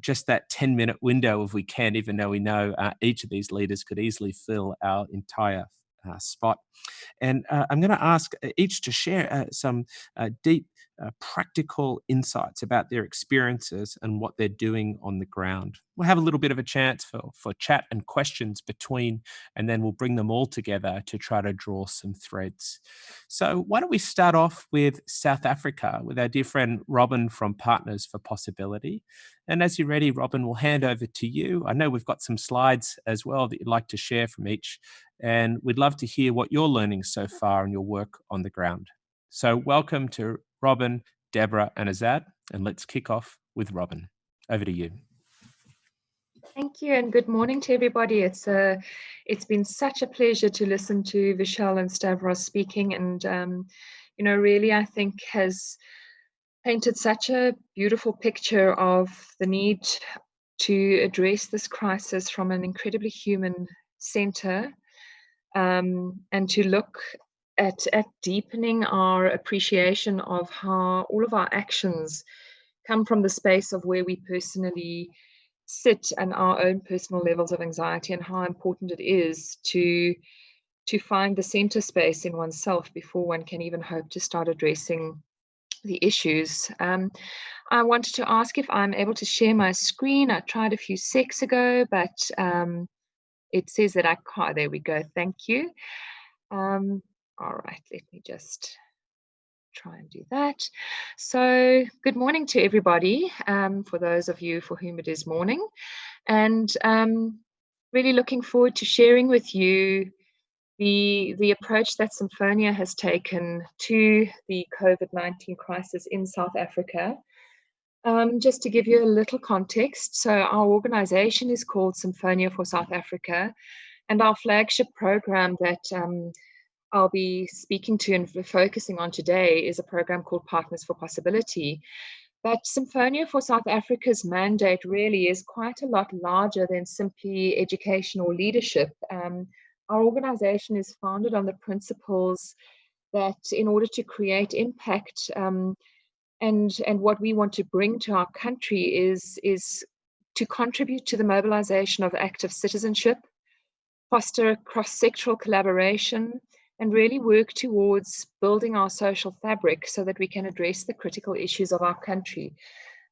S5: just that 10-minute window if we can, even though we know each of these leaders could easily fill our entire spot. And I'm going to ask each to share some deep practical insights about their experiences and what they're doing on the ground. We'll have a little bit of a chance for chat and questions between, and then we'll bring them all together to try to draw some threads. So why don't we start off with South Africa with our dear friend Robin from Partners for Possibility. And as you're ready, Robin, we'll hand over to you. I know we've got some slides as well that you'd like to share from each, and we'd love to hear what you're learning so far in your work on the ground. So welcome to Robin, Deborah, and Azad, and let's kick off with Robin. Over to you.
S6: Thank you, and good morning to everybody. It's been such a pleasure to listen to Vishal and Stavros speaking, and really I think has painted such a beautiful picture of the need to address this crisis from an incredibly human center, and to look at deepening our appreciation of how all of our actions come from the space of where we personally sit and our own personal levels of anxiety, and how important it is to find the center space in oneself before one can even hope to start addressing the issues. I wanted to ask if I'm able to share my screen. I tried a few seconds ago, but it says that I can't. There we go. Thank you. All right, let me just try and do that. So good morning to everybody, for those of you for whom it is morning, and really looking forward to sharing with you the approach that Symphonia has taken to the COVID-19 crisis in South Africa. Just to give you a little context, so our organization is called Symphonia for South Africa, and our flagship program that I'll be speaking to and focusing on today is a program called Partners for Possibility. But Symphonia for South Africa's mandate really is quite a lot larger than simply education or leadership. our organization is founded on the principles that in order to create impact, and what we want to bring to our country is to contribute to the mobilization of active citizenship, foster cross-sectoral collaboration, and really work towards building our social fabric so that we can address the critical issues of our country.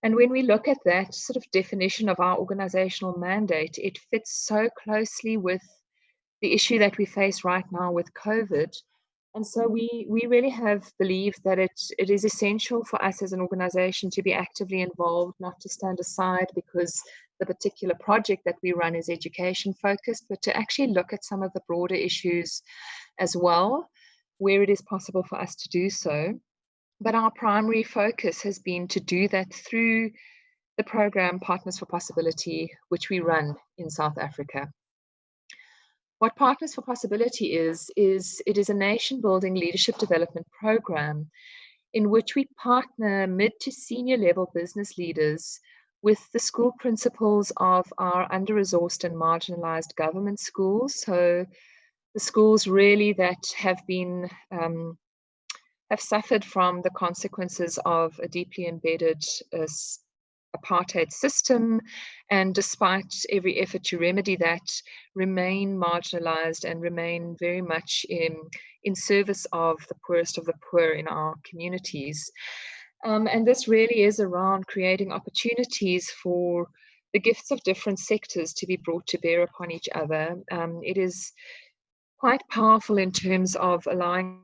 S6: And when we look at that sort of definition of our organizational mandate, it fits so closely with the issue that we face right now with COVID. And so we really have believed that it is essential for us as an organization to be actively involved, not to stand aside because the particular project that we run is education focused, but to actually look at some of the broader issues as well, where it is possible for us to do so. But our primary focus has been to do that through the program Partners for Possibility, which we run in South Africa. What Partners for Possibility is it is a nation-building leadership development program in which we partner mid to senior level business leaders with the school principals of our under-resourced and marginalized government schools. So the schools really that have been have suffered from the consequences of a deeply embedded apartheid system, and despite every effort to remedy that, remain marginalized and remain very much in service of the poorest of the poor in our communities. And this really is around creating opportunities for the gifts of different sectors to be brought to bear upon each other. It is quite powerful in terms of allowing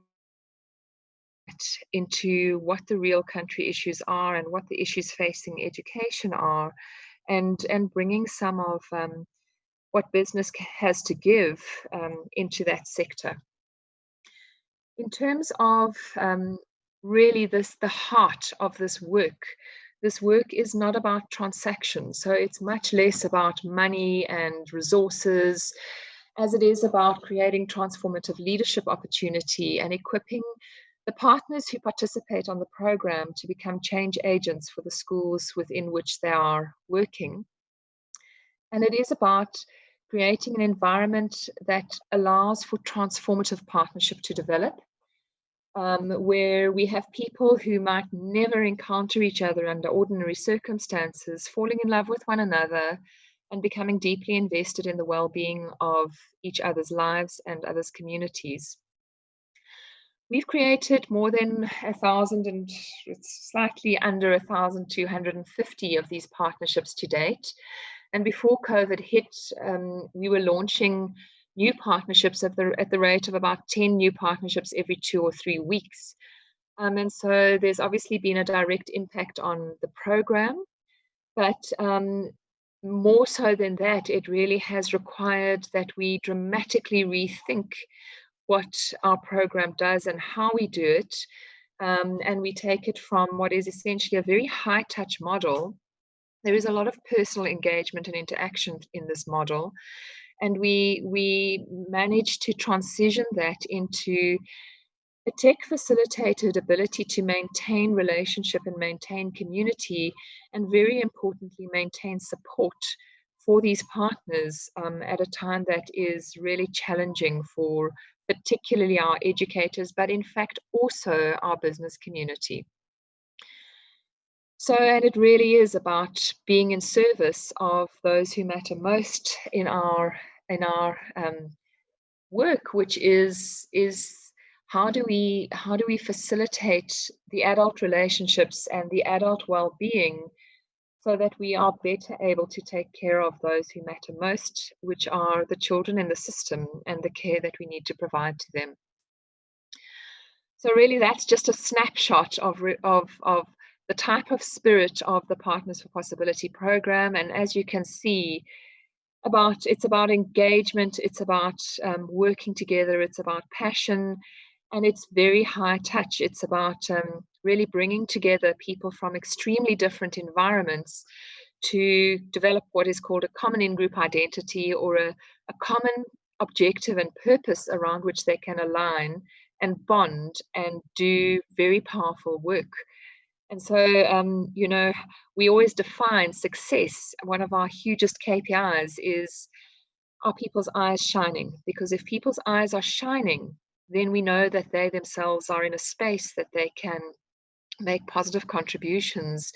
S6: into what the real country issues are and what the issues facing education are, and bringing some of what business has to give into that sector. In terms of really the heart of this work is not about transactions. So it's much less about money and resources as it is about creating transformative leadership opportunity and equipping the partners who participate on the program to become change agents for the schools within which they are working. And it is about creating an environment that allows for transformative partnership to develop, where we have people who might never encounter each other under ordinary circumstances, falling in love with one another and becoming deeply invested in the well-being of each other's lives and others' communities. We've created more than 1,000 and slightly under 1,250 of these partnerships to date. And before COVID hit, we were launching new partnerships at the rate of about 10 new partnerships every 2 or 3 weeks. And so there's obviously been a direct impact on the program, but more so than that, it really has required that we dramatically rethink what our program does and how we do it. And we take it from what is essentially a very high touch model. There is a lot of personal engagement and interaction in this model. And we managed to transition that into a tech facilitated ability to maintain relationship and maintain community, and very importantly, maintain support for these partners at a time that is really challenging for particularly our educators, but in fact also our business community. So, and it really is about being in service of those who matter most in our work, which is how do we facilitate the adult relationships and the adult well-being so that we are better able to take care of those who matter most, which are the children in the system and the care that we need to provide to them. So really that's just a snapshot of the type of spirit of the Partners for Possibility program. And as you can see, it's about engagement, it's about working together, it's about passion, and it's very high touch. It's about really bringing together people from extremely different environments to develop what is called a common in-group identity, or a common objective and purpose around which they can align and bond and do very powerful work. And so, you know, we always define success. One of our hugest KPIs is are people's eyes shining? Because if people's eyes are shining, then we know that they themselves are in a space that they can make positive contributions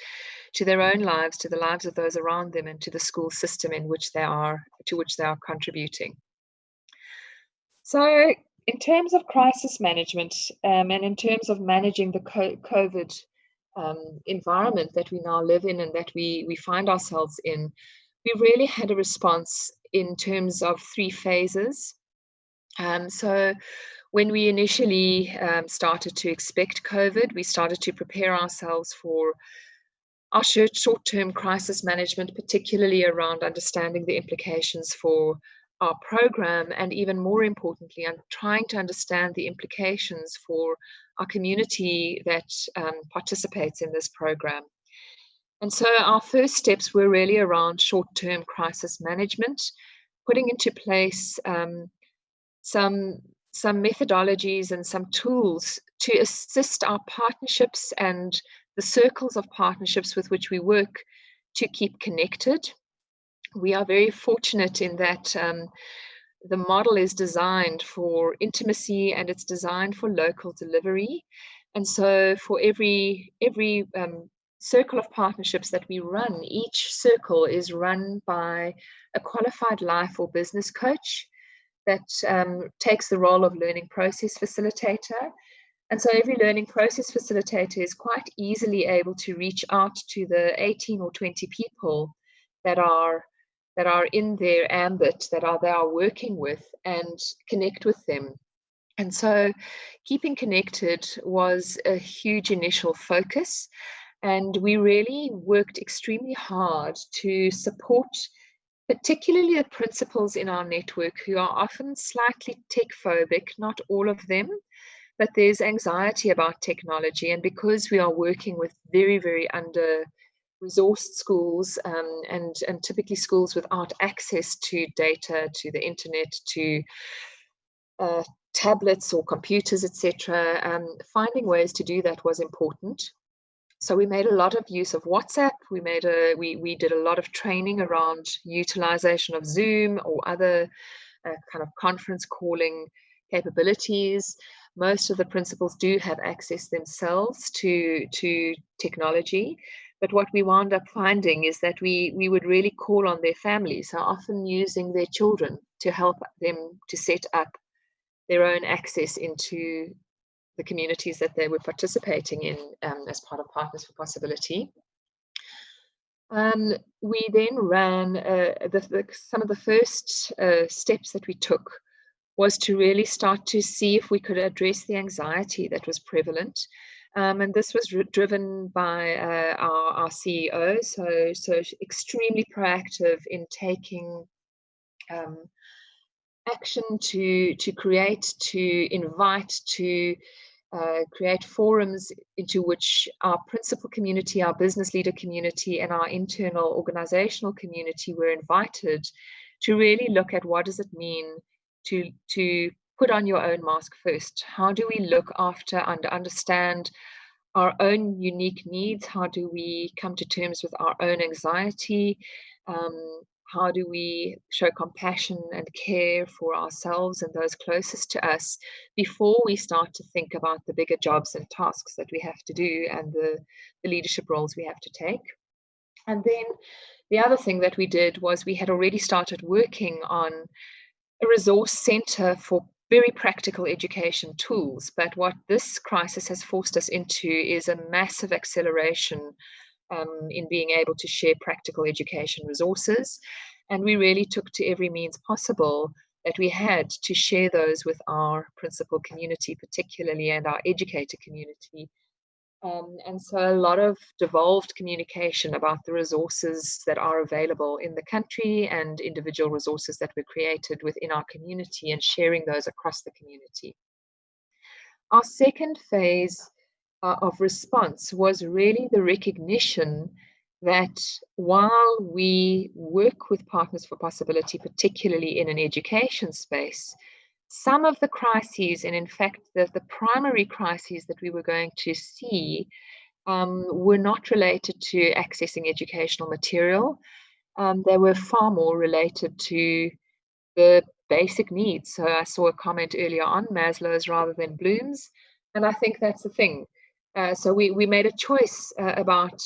S6: to their own lives, to the lives of those around them, and to the school system to which they are contributing. So in terms of crisis management, and in terms of managing the COVID environment that we now live in and that we find ourselves in, we really had a response in terms of 3 phases. So when we initially started to expect COVID, we started to prepare ourselves for our short-term crisis management, particularly around understanding the implications for our program, and even more importantly, trying to understand the implications for our community that participates in this program. And so our first steps were really around short-term crisis management, putting into place some methodologies and some tools to assist our partnerships and the circles of partnerships with which we work to keep connected. We are very fortunate in that the model is designed for intimacy and it's designed for local delivery. And so for every circle of partnerships that we run, each circle is run by a qualified life or business coach that takes the role of learning process facilitator. And so every learning process facilitator is quite easily able to reach out to the 18 or 20 people that are in their ambit, that they are working with, and connect with them. And so keeping connected was a huge initial focus. And we really worked extremely hard to support particularly the principals in our network who are often slightly tech phobic, not all of them, but there's anxiety about technology. And because we are working with very, very under-resourced schools and typically schools without access to data, to the internet, to tablets or computers, etc., finding ways to do that was important. So we made a lot of use of WhatsApp. We did a lot of training around utilization of Zoom or other kind of conference calling capabilities. Most of the principals do have access themselves to technology. But what we wound up finding is that we would really call on their families, so often using their children to help them to set up their own access into the communities that they were participating in as part of Partners for Possibility. We then ran some of the first steps that we took was to really start to see if we could address the anxiety that was prevalent. And this was driven by our CEO, so extremely proactive in taking action to create, to invite, to create forums into which our principal community, our business leader community, and our internal organizational community were invited to really look at what does it mean to put on your own mask first. How do we look after and understand our own unique needs? How do we come to terms with our own anxiety? How do we show compassion and care for ourselves and those closest to us before we start to think about the bigger jobs and tasks that we have to do and the leadership roles we have to take? And then the other thing that we did was we had already started working on a resource center for very practical education tools. But what this crisis has forced us into is a massive acceleration in being able to share practical education resources. And we really took to every means possible that we had to share those with our principal community, particularly, and our educator community. And so a lot of devolved communication about the resources that are available in the country and individual resources that were created within our community and sharing those across the community. Our second phase of response was really the recognition that while we work with Partners for Possibility, particularly in an education space, some of the crises, and in fact the primary crises that we were going to see were not related to accessing educational material. They were far more related to the basic needs. So I saw a comment earlier on Maslow's rather than Bloom's, and I think that's the thing. So we made a choice about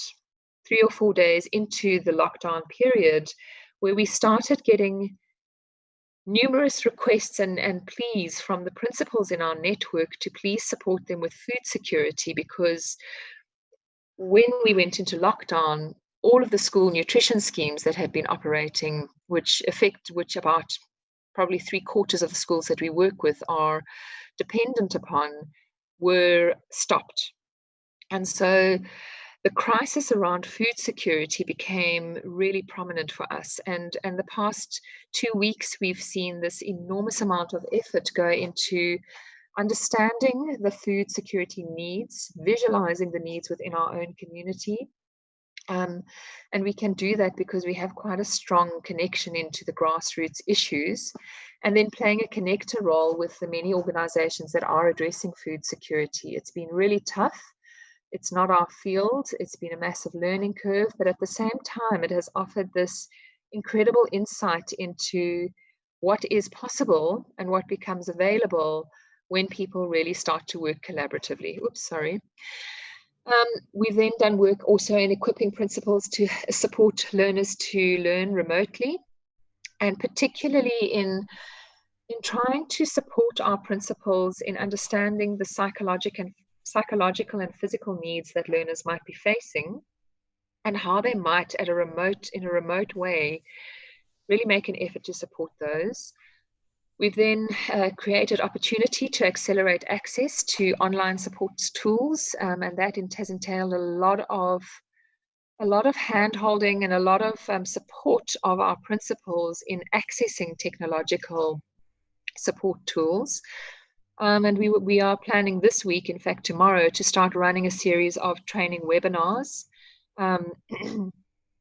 S6: 3 or 4 days into the lockdown period where we started getting numerous requests and pleas from the principals in our network to please support them with food security, because when we went into lockdown, all of the school nutrition schemes that had been operating, which about probably 3/4 of the schools that we work with are dependent upon, were stopped. And so the crisis around food security became really prominent for us. And the past 2 weeks, we've seen this enormous amount of effort go into understanding the food security needs, visualizing the needs within our own community. And we can do that because we have quite a strong connection into the grassroots issues, and then playing a connector role with the many organizations that are addressing food security. It's been really tough. It's not our field. It's been a massive learning curve, but at the same time, it has offered this incredible insight into what is possible and what becomes available when people really start to work collaboratively. Oops, sorry. We've then done work also in equipping principals to support learners to learn remotely, and particularly in trying to support our principals in understanding the psychological and physical needs that learners might be facing, and how they might in a remote way really make an effort to support those. We've then created opportunity to accelerate access to online support tools, and that has entailed a lot of hand-holding and a lot of support of our principals in accessing technological support tools. And we are planning this week, in fact tomorrow, to start running a series of training webinars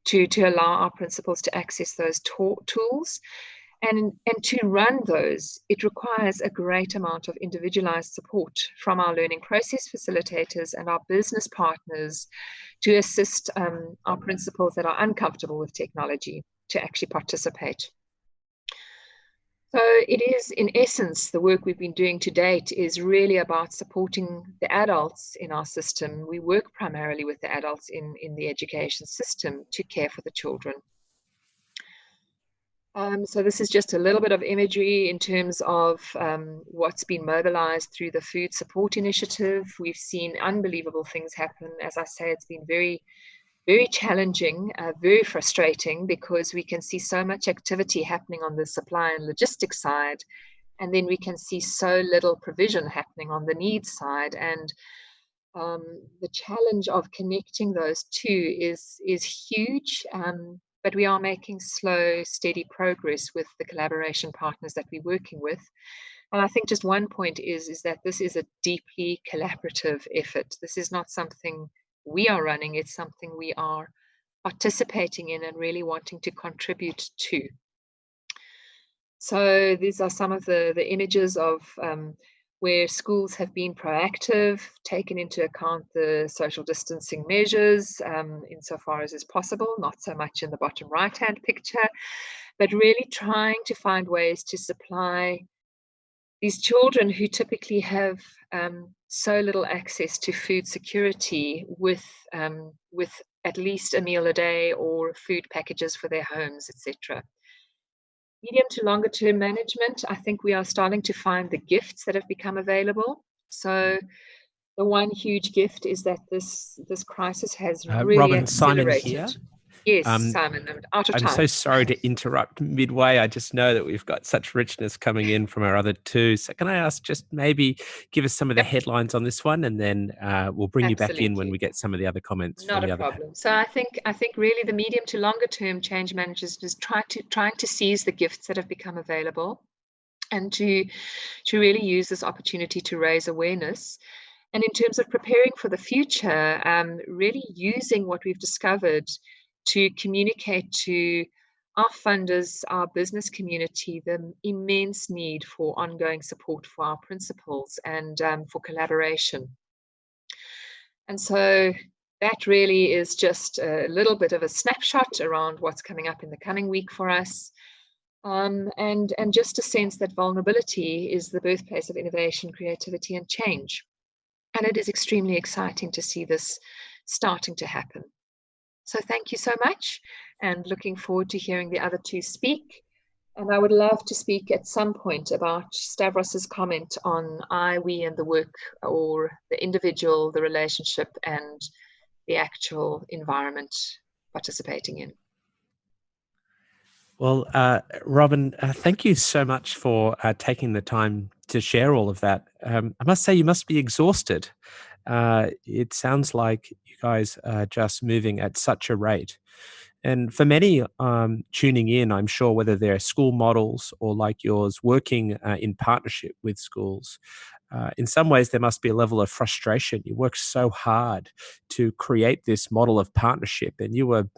S6: to allow our principals to access those tools. And to run those, it requires a great amount of individualized support from our learning process facilitators and our business partners to assist our principals that are uncomfortable with technology to actually participate. So it is, in essence, the work we've been doing to date is really about supporting the adults in our system. We work primarily with the adults in the education system to care for the children. So this is just a little bit of imagery in terms of what's been mobilized through the Food Support Initiative. We've seen unbelievable things happen. As I say, it's been very, very challenging, very frustrating, because we can see so much activity happening on the supply and logistics side, and then we can see so little provision happening on the needs side. And the challenge of connecting those two is huge. But we are making slow, steady progress with the collaboration partners that we're working with. And I think just one point is that this is a deeply collaborative effort. This is not something we are running, it's something we are participating in and really wanting to contribute to. So these are some of the images of where schools have been proactive, taken into account the social distancing measures insofar as is possible, not so much in the bottom right-hand picture, but really trying to find ways to supply these children who typically have so little access to food security with at least a meal a day or food packages for their homes, etc. Medium to longer term management, I think we are starting to find the gifts that have become available. So the one huge gift is that this crisis has really
S5: Robin,
S6: accelerated.
S5: Simon here.
S6: Yes, Simon, I'm out of time.
S5: I'm so sorry to interrupt midway. I just know that we've got such richness coming in from our other two. So can I ask, just maybe give us some of the headlines on this one, and then we'll bring you back in when we get some of the other comments.
S6: Not a problem. So I think really the medium to longer term change managers is trying to seize the gifts that have become available, and to really use this opportunity to raise awareness. And in terms of preparing for the future, really using what we've discovered to communicate to our funders, our business community, the immense need for ongoing support for our principals and for collaboration. And so that really is just a little bit of a snapshot around what's coming up in the coming week for us. and just a sense that vulnerability is the birthplace of innovation, creativity, and change. And it is extremely exciting to see this starting to happen. So thank you so much, and looking forward to hearing the other two speak. And I would love to speak at some point about Stavros's comment on I, we, and the work, or the individual, the relationship, and the actual environment participating in.
S5: Well, Robin, thank you so much for taking the time to share all of that. I must say you must be exhausted. It sounds like you guys are just moving at such a rate. And for many tuning in, I'm sure whether they're school models or like yours, working in partnership with schools, in some ways there must be a level of frustration. You work so hard to create this model of partnership, and you were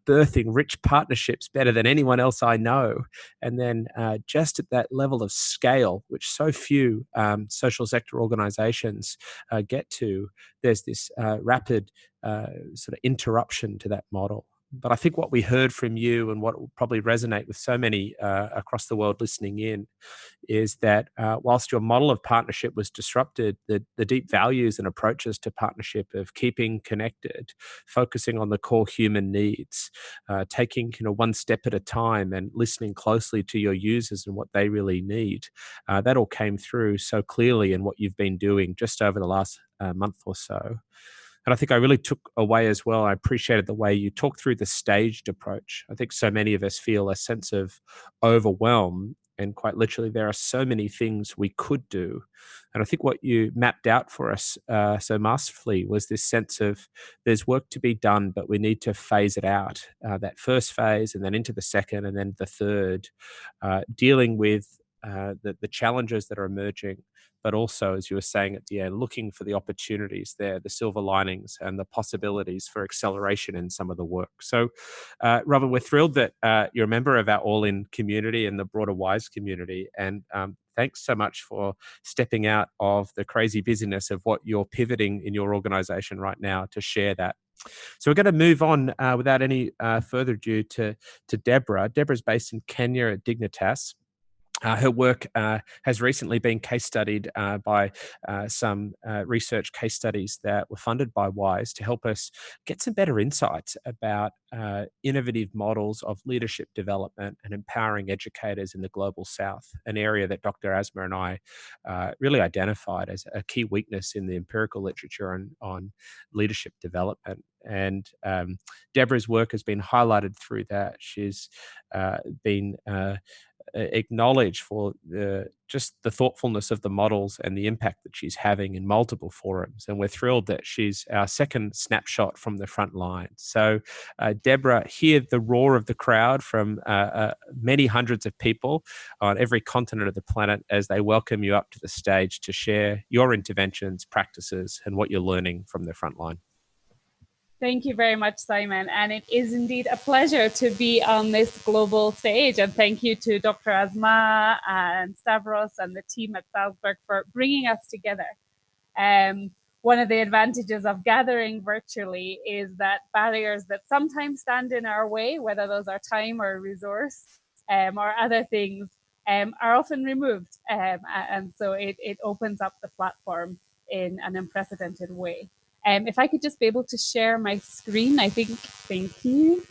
S5: birthing rich partnerships better than anyone else I know. And then just at that level of scale, which so few social sector organizations get to, there's this rapid sort of interruption to that model. But I think what we heard from you, and what will probably resonate with so many across the world listening in, is that whilst your model of partnership was disrupted, the deep values and approaches to partnership of keeping connected, focusing on the core human needs, taking one step at a time and listening closely to your users and what they really need, that all came through so clearly in what you've been doing just over the last month or so. And I think I really took away as well, I appreciated the way you talked through the staged approach. I think so many of us feel a sense of overwhelm, and quite literally there are so many things we could do. And I think what you mapped out for us so masterfully was this sense of there's work to be done, but we need to phase it out. That first phase, and then into the second, and then the third, dealing with the challenges that are emerging, but also, as you were saying at the end, looking for the opportunities there, the silver linings and the possibilities for acceleration in some of the work. So, Robin, we're thrilled that you're a member of our All-In community and the broader WISE community. And thanks so much for stepping out of the crazy busyness of what you're pivoting in your organization right now to share that. So we're going to move on without any further ado to Deborah. Deborah's based in Kenya at Dignitas. Her work has recently been case studied by some research case studies that were funded by WISE to help us get some better insights about innovative models of leadership development and empowering educators in the Global South, an area that Dr. Asma and I really identified as a key weakness in the empirical literature on leadership development. And Deborah's work has been highlighted through that. She's been acknowledged for just the thoughtfulness of the models and the impact that she's having in multiple forums. And we're thrilled that she's our second snapshot from the front line. So Deborah, hear the roar of the crowd from many hundreds of people on every continent of the planet as they welcome you up to the stage to share your interventions, practices, and what you're learning from the front line.
S7: Thank you very much, Simon. And it is indeed a pleasure to be on this global stage. And thank you to Dr. Asma and Stavros and the team at Salzburg for bringing us together. One of the advantages of gathering virtually is that barriers that sometimes stand in our way, whether those are time or resource or other things, are often removed. And so it opens up the platform in an unprecedented way. If I could just be able to share my screen, I think, thank you.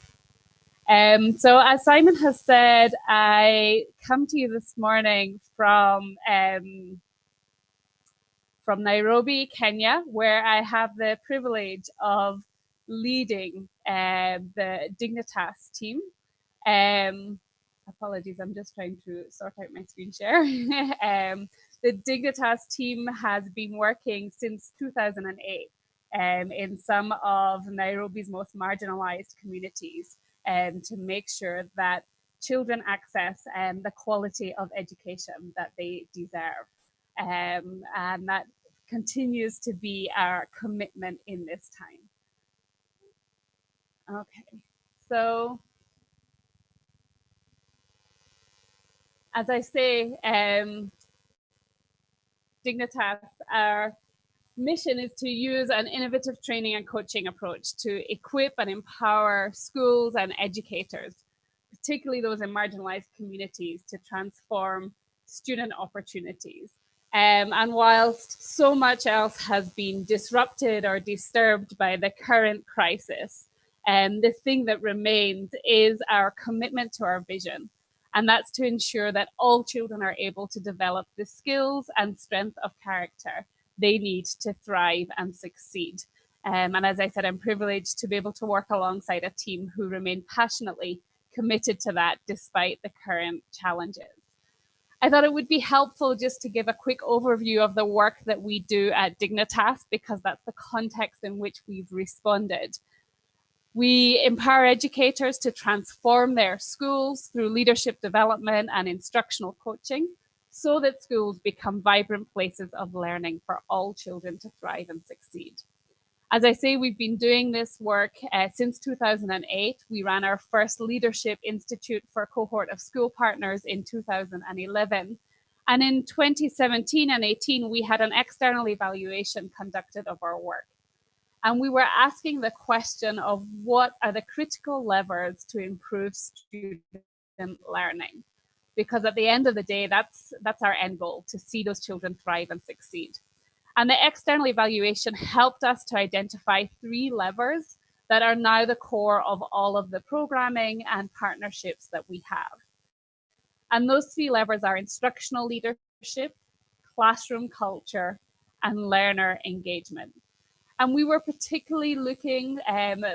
S7: So as Simon has said, I come to you this morning from Nairobi, Kenya, where I have the privilege of leading the Dignitas team. Apologies, I'm just trying to sort out my screen share. The Dignitas team has been working since 2008. In some of Nairobi's most marginalized communities to make sure that children access the quality of education that they deserve. And that continues to be our commitment in this time. Okay, so as I say, Dignitas, our mission is to use an innovative training and coaching approach to equip and empower schools and educators, particularly those in marginalized communities, to transform student opportunities. And whilst so much else has been disrupted or disturbed by the current crisis, the thing that remains is our commitment to our vision. And that's to ensure that all children are able to develop the skills and strength of character they need to thrive and succeed. And as I said, I'm privileged to be able to work alongside a team who remain passionately committed to that despite the current challenges. I thought it would be helpful just to give a quick overview of the work that we do at Dignitas, because that's the context in which we've responded. We empower educators to transform their schools through leadership development and instructional coaching so that schools become vibrant places of learning for all children to thrive and succeed. As I say, we've been doing this work since 2008. We ran our first Leadership Institute for a cohort of school partners in 2011. And in 2017 and 18, we had an external evaluation conducted of our work. And we were asking the question of what are the critical levers to improve student learning? Because at the end of the day, that's our end goal, to see those children thrive and succeed. And the external evaluation helped us to identify 3 levers that are now the core of all of the programming and partnerships that we have. And those 3 levers are instructional leadership, classroom culture, and learner engagement. And we were particularly looking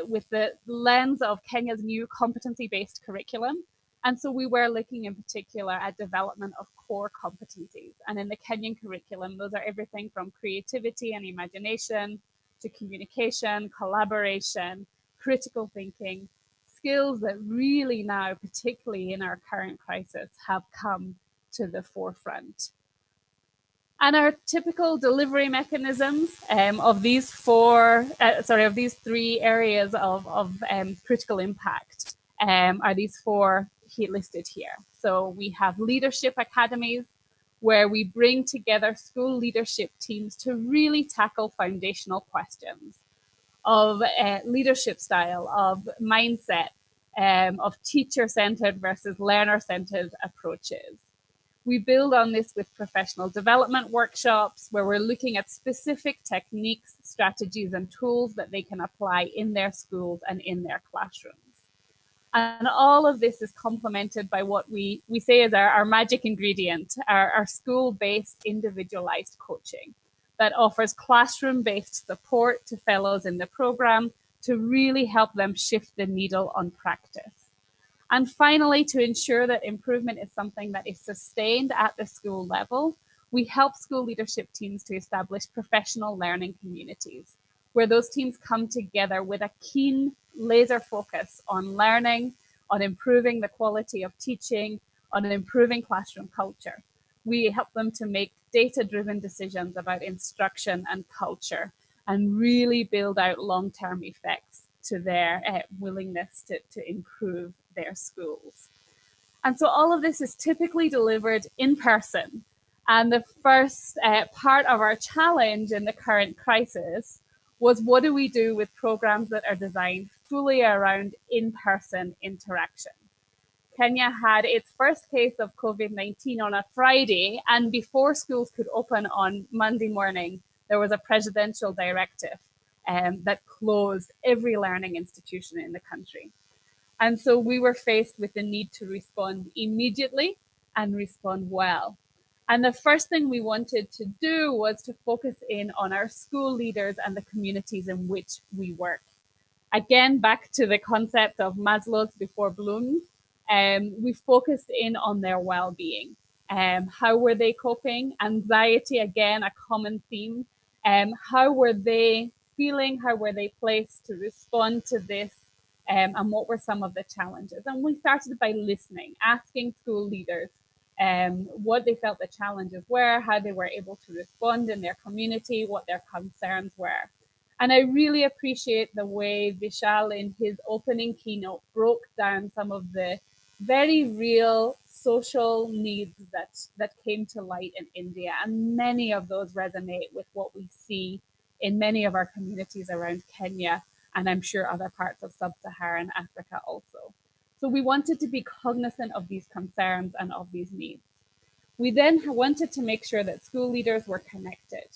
S7: with the lens of Kenya's new competency-based curriculum. And so we were looking in particular at development of core competencies. And in the Kenyan curriculum, those are everything from creativity and imagination to communication, collaboration, critical thinking, skills that really now, particularly in our current crisis, have come to the forefront. And our typical delivery mechanisms of these 3 areas of critical impact are these 4 listed here. So we have leadership academies, where we bring together school leadership teams to really tackle foundational questions of leadership style, of mindset, of teacher-centered versus learner-centered approaches. We build on this with professional development workshops, where we're looking at specific techniques, strategies, and tools that they can apply in their schools and in their classrooms. And all of this is complemented by what we say is our magic ingredient, our school-based individualized coaching that offers classroom-based support to fellows in the program to really help them shift the needle on practice. And finally, to ensure that improvement is something that is sustained at the school level, we help school leadership teams to establish professional learning communities, where those teams come together with a keen laser focus on learning, on improving the quality of teaching, on improving classroom culture. We help them to make data-driven decisions about instruction and culture and really build out long-term effects to their willingness to improve their schools. And so all of this is typically delivered in person. And the first part of our challenge in the current crisis was, what do we do with programs that are designed fully around in-person interaction? Kenya had its first case of COVID-19 on a Friday, and before schools could open on Monday morning, there was a presidential directive that closed every learning institution in the country. And so we were faced with the need to respond immediately and respond well. And the first thing we wanted to do was to focus in on our school leaders and the communities in which we work. Again, back to the concept of Maslow's before Bloom's, we focused in on their well-being. How were they coping? Anxiety, again, a common theme. How were they feeling? How were they placed to respond to this? And what were some of the challenges? And we started by listening, asking school leaders what they felt the challenges were, how they were able to respond in their community, what their concerns were. And I really appreciate the way Vishal in his opening keynote broke down some of the very real social needs that came to light in India. And many of those resonate with what we see in many of our communities around Kenya, and I'm sure other parts of sub-Saharan Africa also. So we wanted to be cognizant of these concerns and of these needs. We then wanted to make sure that school leaders were connected.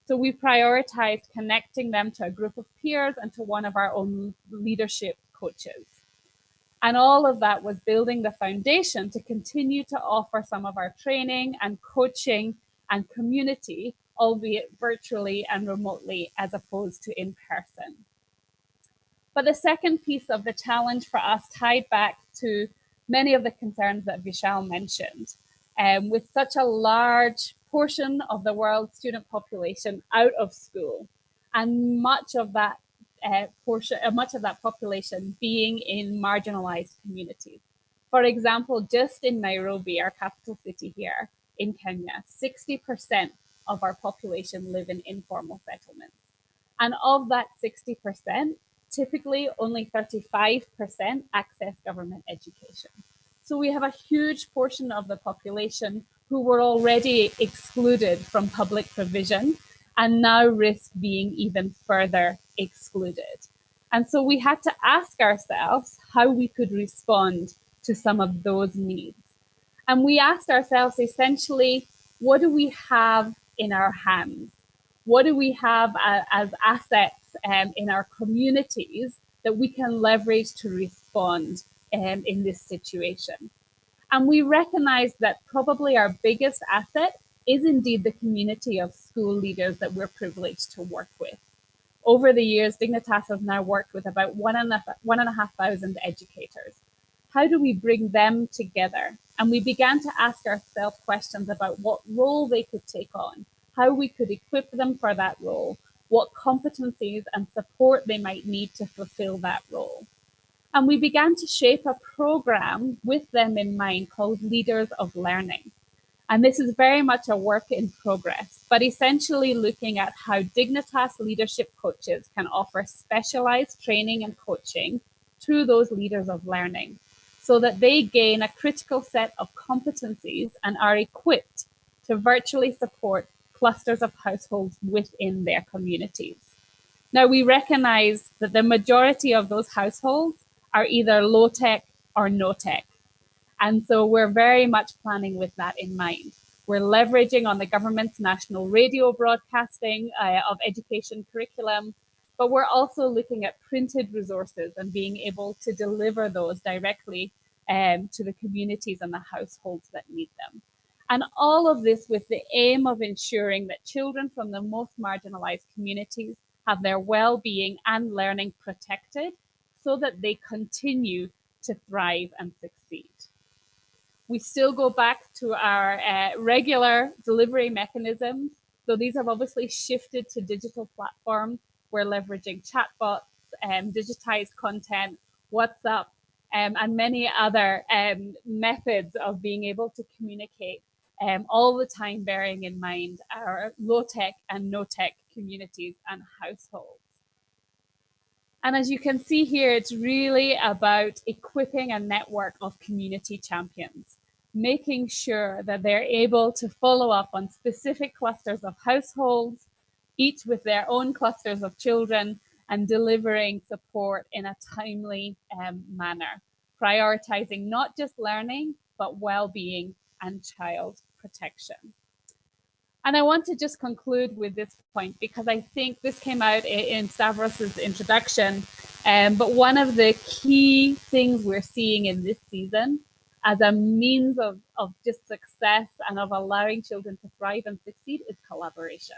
S7: So we prioritized connecting them to a group of peers and to one of our own leadership coaches. And all of that was building the foundation to continue to offer some of our training and coaching and community, albeit virtually and remotely, as opposed to in person. But the second piece of the challenge for us tied back to many of the concerns that Vishal mentioned. With such a large portion of the world's student population out of school, and much of that population being in marginalized communities. For example, just in Nairobi, our capital city here in Kenya, 60% of our population live in informal settlements. And of that 60%, typically only 35% access government education. So we have a huge portion of the population who were already excluded from public provision and now risk being even further excluded. And so we had to ask ourselves how we could respond to some of those needs. And we asked ourselves essentially, what do we have in our hands? What do we have as assets in our communities that we can leverage to respond in this situation? And we recognize that probably our biggest asset is indeed the community of school leaders that we're privileged to work with. Over the years, Dignitas has now worked with about 1,500 educators. How do we bring them together? And we began to ask ourselves questions about what role they could take on, how we could equip them for that role, what competencies and support they might need to fulfill that role. And we began to shape a program with them in mind called Leaders of Learning. And this is very much a work in progress, but essentially looking at how Dignitas leadership coaches can offer specialized training and coaching to those leaders of learning so that they gain a critical set of competencies and are equipped to virtually support clusters of households within their communities. Now, we recognize that the majority of those households are either low tech or no tech. And so we're very much planning with that in mind. We're leveraging on the government's national radio broadcasting of education curriculum, but we're also looking at printed resources and being able to deliver those directly to the communities and the households that need them. And all of this with the aim of ensuring that children from the most marginalized communities have their well-being and learning protected so that they continue to thrive and succeed. We still go back to our regular delivery mechanisms. So these have obviously shifted to digital platforms. We're leveraging chatbots, digitized content, WhatsApp, and many other methods of being able to communicate all the time, bearing in mind our low-tech and no-tech communities and households. And as you can see here, it's really about equipping a network of community champions, making sure that they're able to follow up on specific clusters of households, each with their own clusters of children, and delivering support in a timely manner, prioritizing not just learning, but well-being and child protection. And I want to just conclude with this point because I think this came out in Stavros's introduction. But one of the key things we're seeing in this season as a means of just success and of allowing children to thrive and succeed is collaboration.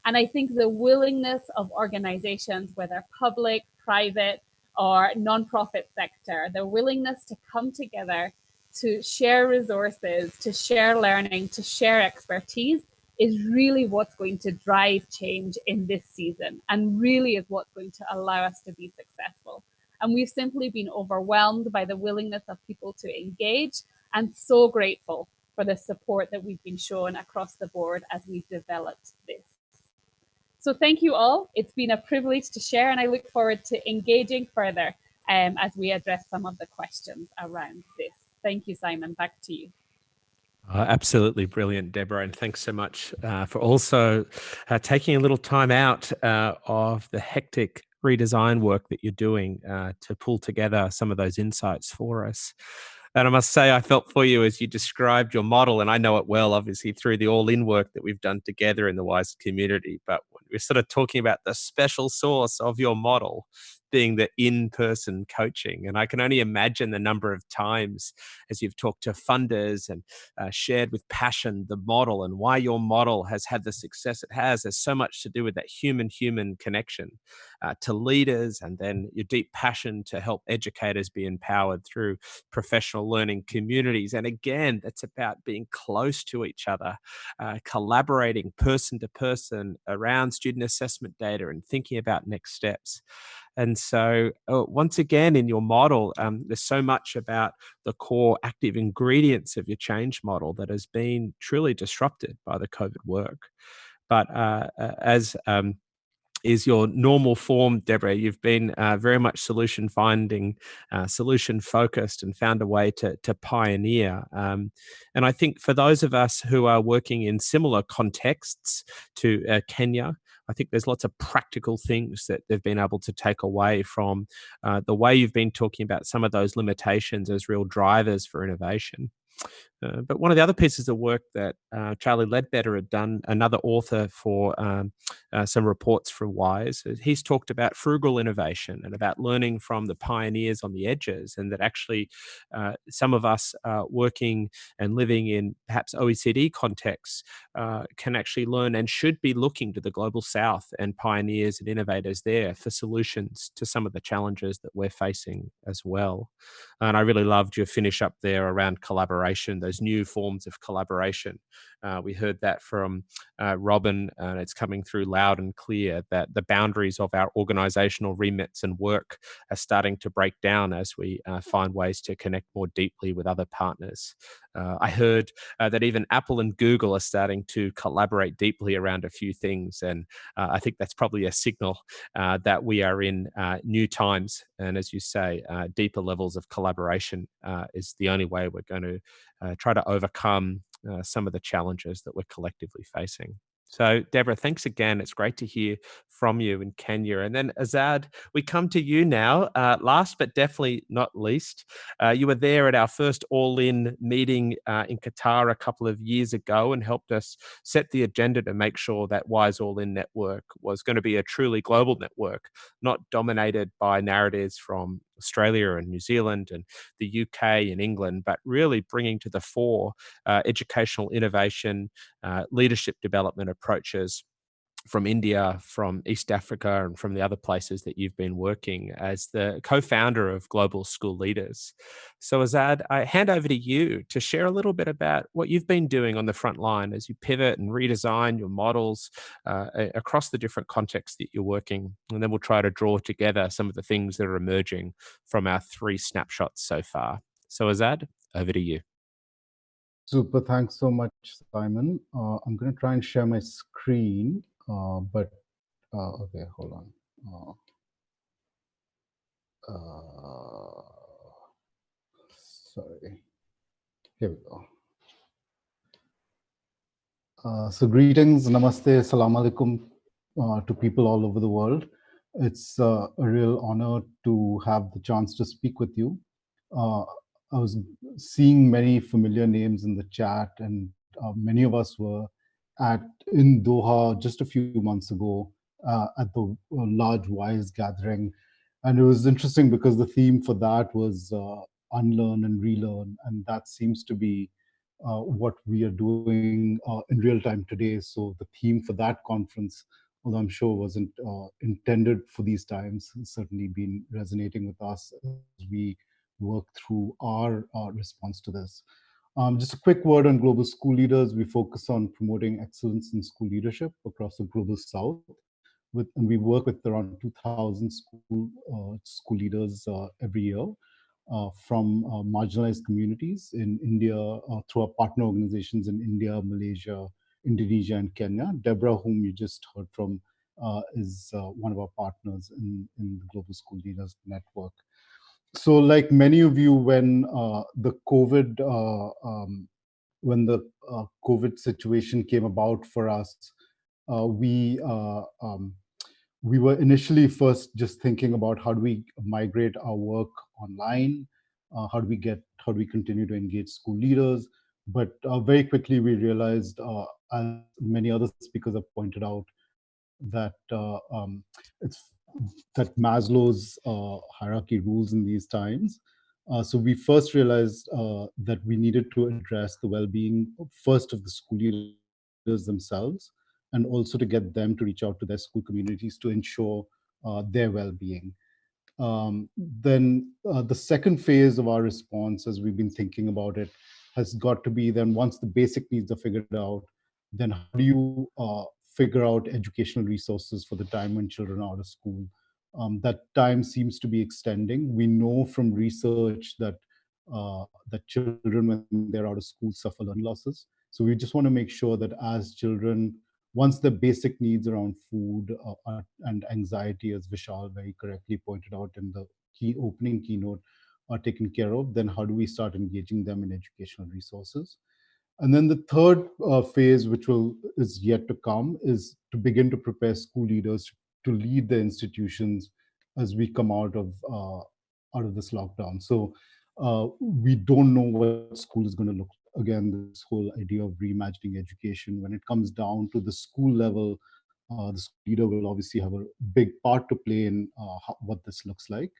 S7: And I think the willingness of organizations, whether public, private, or nonprofit sector, the willingness to come together to share resources, to share learning, to share expertise is really what's going to drive change in this season and really is what's going to allow us to be successful. And we've simply been overwhelmed by the willingness of people to engage and so grateful for the support that we've been shown across the board as we've developed this. So thank you all. It's been a privilege to share and I look forward to engaging further as we address some of the questions around this. Thank you, Simon. Back to you.
S5: Absolutely brilliant, Deborah, and thanks so much for also taking a little time out of the hectic redesign work that you're doing to pull together some of those insights for us. And I must say, I felt for you as you described your model, and I know it well, obviously, through the all-in work that we've done together in the WISE community. But when we're sort of talking about the special source of your model being the in-person coaching. And I can only imagine the number of times as you've talked to funders and shared with passion the model and why your model has had the success it has. There's so much to do with that human-human connection to leaders, and then your deep passion to help educators be empowered through professional learning communities. And again, that's about being close to each other, collaborating person to person around student assessment data and thinking about next steps. And so once again, in your model, there's so much about the core active ingredients of your change model that has been truly disrupted by the COVID work. But as is your normal form, Deborah, you've been very much solution finding, solution focused, and found a way to pioneer. And I think for those of us who are working in similar contexts to Kenya, I think there's lots of practical things that they've been able to take away from the way you've been talking about some of those limitations as real drivers for innovation. But one of the other pieces of work that Charlie Ledbetter had done, another author for some reports for WISE, he's talked about frugal innovation and about learning from the pioneers on the edges, and that actually some of us working and living in perhaps OECD contexts can actually learn and should be looking to the global south and pioneers and innovators there for solutions to some of the challenges that we're facing as well. And I really loved your finish up there around collaboration, those new forms of collaboration. We heard that from Robin, and it's coming through loud and clear that the boundaries of our organizational remits and work are starting to break down as we find ways to connect more deeply with other partners. I heard that even Apple and Google are starting to collaborate deeply around a few things. And I think that's probably a signal that we are in new times. And as you say, deeper levels of collaboration is the only way we're going to try to overcome some of the challenges that we're collectively facing. So, Deborah, thanks again. It's great to hear from you in Kenya. And then, Azad, we come to you now. Last but definitely not least, you were there at our first all-in meeting in Qatar a couple of years ago and helped us set the agenda to make sure that WISE All-In Network was going to be a truly global network, not dominated by narratives from Australia and New Zealand and the UK and England, but really bringing to the fore educational innovation, leadership development approaches from India, from East Africa, and from the other places that you've been working as the co-founder of Global School Leaders. So Azad, I hand over to you to share a little bit about what you've been doing on the front line as you pivot and redesign your models across the different contexts that you're working. And then we'll try to draw together some of the things that are emerging from our 3 snapshots so far. So Azad, over to you.
S8: Super, thanks so much, Simon. I'm going to try and share my screen, but okay, hold on. Sorry, here we go. So greetings, namaste, salam alaikum to people all over the world. It's a real honor to have the chance to speak with you. I was seeing many familiar names in the chat, and many of us were in Doha just a few months ago at the large WISE gathering. And it was interesting because the theme for that was unlearn and relearn. And that seems to be what we are doing in real time today. So the theme for that conference, although I'm sure wasn't intended for these times, has certainly been resonating with us as we work through our response to this. Just a quick word on Global School Leaders. We focus on promoting excellence in school leadership across the Global South. And we work with around 2,000 school leaders every year from marginalized communities in India, through our partner organizations in India, Malaysia, Indonesia, and Kenya. Deborah, whom you just heard from, is one of our partners in the Global School Leaders Network. So, like many of you, when the COVID situation came about for us, we we were initially first just thinking about how do we migrate our work online, how do we continue to engage school leaders. But very quickly we realized, as many other speakers have pointed out, that it's that Maslow's hierarchy rules in these times. So we first realized that we needed to address the well-being first of the school leaders themselves, and also to get them to reach out to their school communities to ensure their well-being. Then the second phase of our response, as we've been thinking about it, has got to be then once the basic needs are figured out, then how do you figure out educational resources for the time when children are out of school? That time seems to be extending. We know from research that that children, when they're out of school, suffer learning losses. So we just want to make sure that as children, once the basic needs around food and anxiety, as Vishal very correctly pointed out in the opening keynote, are taken care of, then how do we start engaging them in educational resources? And then the third phase, which is yet to come, is to begin to prepare school leaders to lead the institutions as we come out of this lockdown. So we don't know what school is going to look like. Again, this whole idea of reimagining education, when it comes down to the school level, the school leader will obviously have a big part to play in what this looks like.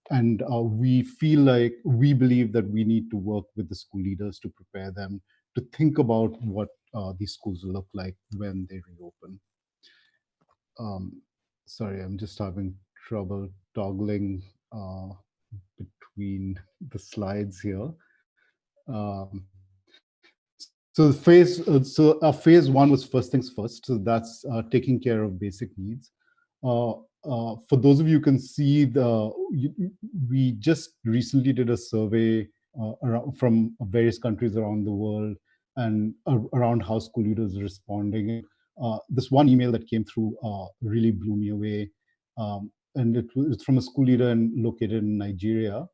S8: And we believe that we need to work with the school leaders to prepare them to think about what these schools will look like when they reopen. Sorry, I'm just having trouble toggling between the slides here. So phase one was first things first. So that's taking care of basic needs. For those of you who can see, we just recently did a survey from various countries around the world and around how school leaders are responding. This one email that came through really blew me away. And it's from a school leader located in Nigeria.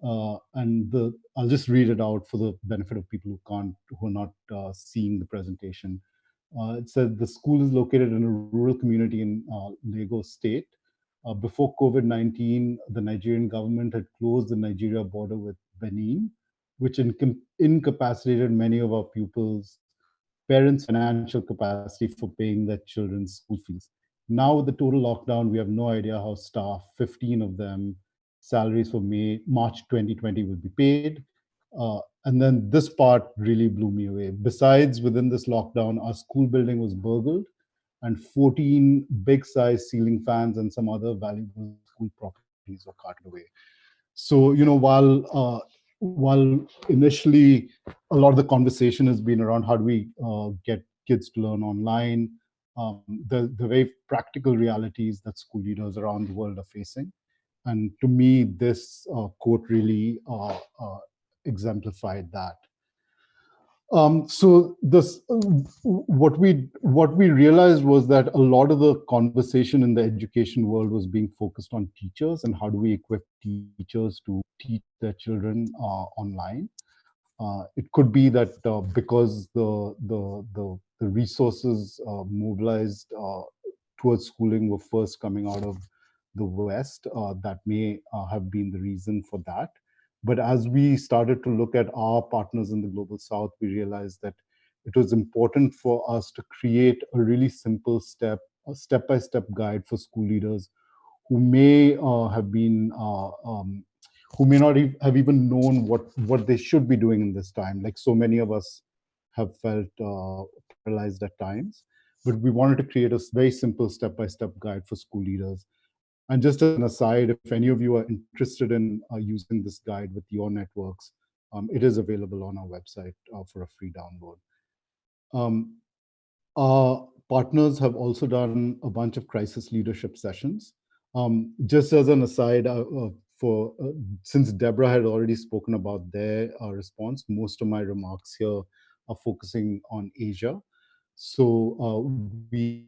S8: I'll just read it out for the benefit of people who are not seeing the presentation. It said the school is located in a rural community in Lagos State. Before COVID-19, the Nigerian government had closed the Nigeria border with Benin, which incapacitated many of our pupils' parents' financial capacity for paying their children's school fees. Now, with the total lockdown, we have no idea how staff, 15 of them, salaries for March 2020 will be paid. And then this part really blew me away. Besides, within this lockdown, our school building was burgled and 14 big size ceiling fans and some other valuable school properties were carted away. So, while initially a lot of the conversation has been around how do we get kids to learn online, the very practical realities that school leaders around the world are facing. And to me, this quote really exemplified that. So what we realized was that a lot of the conversation in the education world was being focused on teachers and how do we equip teachers to teach their children online. It could be that because the resources mobilized towards schooling were first coming out of the West, that may have been the reason for that. But as we started to look at our partners in the Global South, we realized that it was important for us to create a really simple step-by-step guide for school leaders who may have been, who may not have even known what they should be doing in this time. Like so many of us have felt paralyzed at times. But we wanted to create a very simple step-by-step guide for school leaders. And just as an aside, if any of you are interested in using this guide with your networks, it is available on our website for a free download. Our partners have also done a bunch of crisis leadership sessions. Just as an aside, since Deborah had already spoken about their response, most of my remarks here are focusing on Asia. So we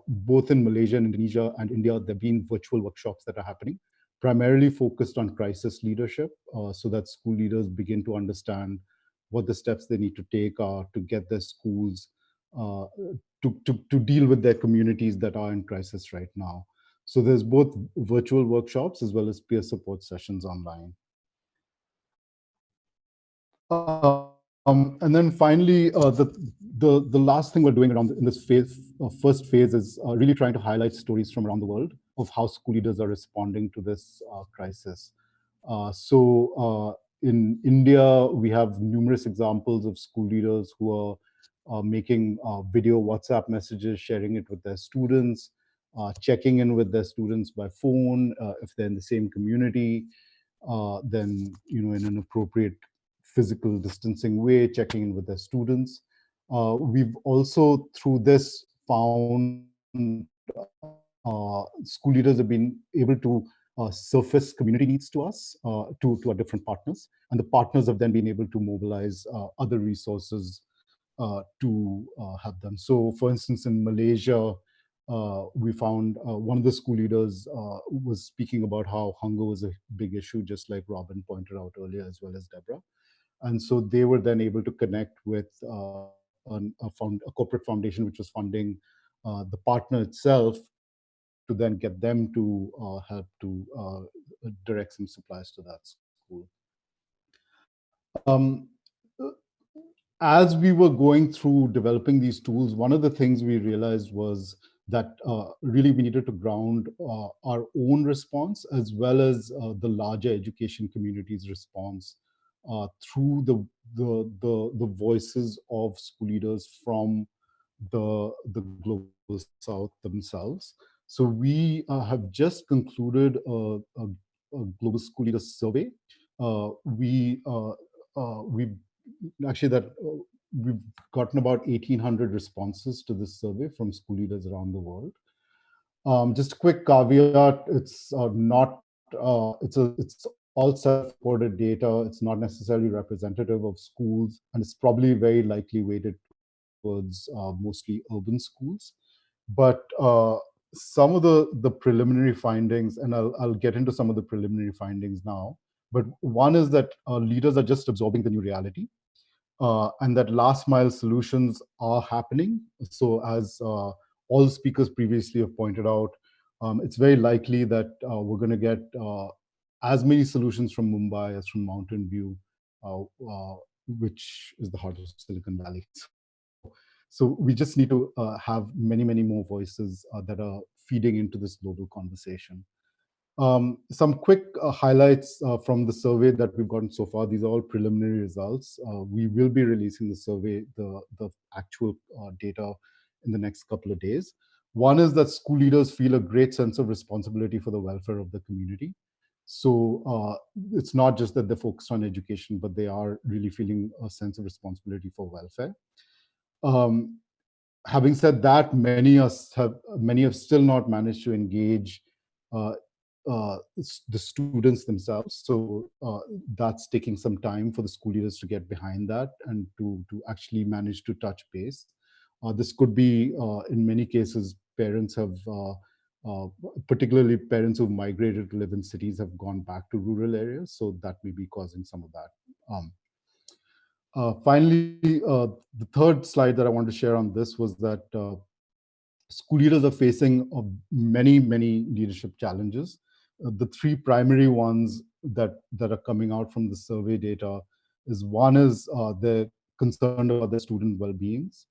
S8: both in Malaysia and Indonesia and India, there have been virtual workshops that are happening, primarily focused on crisis leadership, so that school leaders begin to understand what the steps they need to take are to get their schools to deal with their communities that are in crisis right now. So there's both virtual workshops as well as peer support sessions online. And then finally, the last thing we're doing around in this first phase is really trying to highlight stories from around the world of how school leaders are responding to this crisis. In India, we have numerous examples of school leaders who are making video WhatsApp messages, sharing it with their students, checking in with their students by phone if they're in the same community, then in an appropriate physical distancing way, checking in with their students. We've also, through this, found school leaders have been able to surface community needs to us, to our different partners. And the partners have then been able to mobilize other resources to have them. So for instance, in Malaysia, we found one of the school leaders was speaking about how hunger was a big issue, just like Robin pointed out earlier, as well as Deborah. And so they were then able to connect with a corporate foundation which was funding the partner itself to then get them to help to direct some supplies to that school. As we were going through developing these tools, one of the things we realized was that really we needed to ground our own response as well as the larger education community's response through the voices of school leaders from the global south themselves. So we have just concluded a global school leaders survey. We've actually we've gotten about 1,800 responses to this survey from school leaders around the world. Just a quick caveat: it's not it's all self-reported data. It's not necessarily representative of schools, and it's probably very likely weighted towards mostly urban schools. But some of the preliminary findings, and I'll get into some of the preliminary findings now. But one is that leaders are just absorbing the new reality. And that last mile solutions are happening. So as all speakers previously have pointed out, it's very likely that we're going to get as many solutions from Mumbai as from Mountain View, which is the heart of Silicon Valley. So we just need to have many, many more voices that are feeding into this global conversation. Some quick highlights from the survey that we've gotten so far. These are all preliminary results. We will be releasing the survey, the actual data in the next couple of days. One is that school leaders feel a great sense of responsibility for the welfare of the community. So it's not just that they're focused on education, but they are really feeling a sense of responsibility for welfare. Having said that, many have still not managed to engage the students themselves. So that's taking some time for the school leaders to get behind that and to actually manage to touch base. This could be, in many cases, parents have, particularly parents who've migrated to live in cities, have gone back to rural areas. So that may be causing some of that. Finally, the third slide that I want to share on this was that school leaders are facing many, many leadership challenges. The three primary ones that are coming out from the survey data is one is they're concerned about their student well-beings.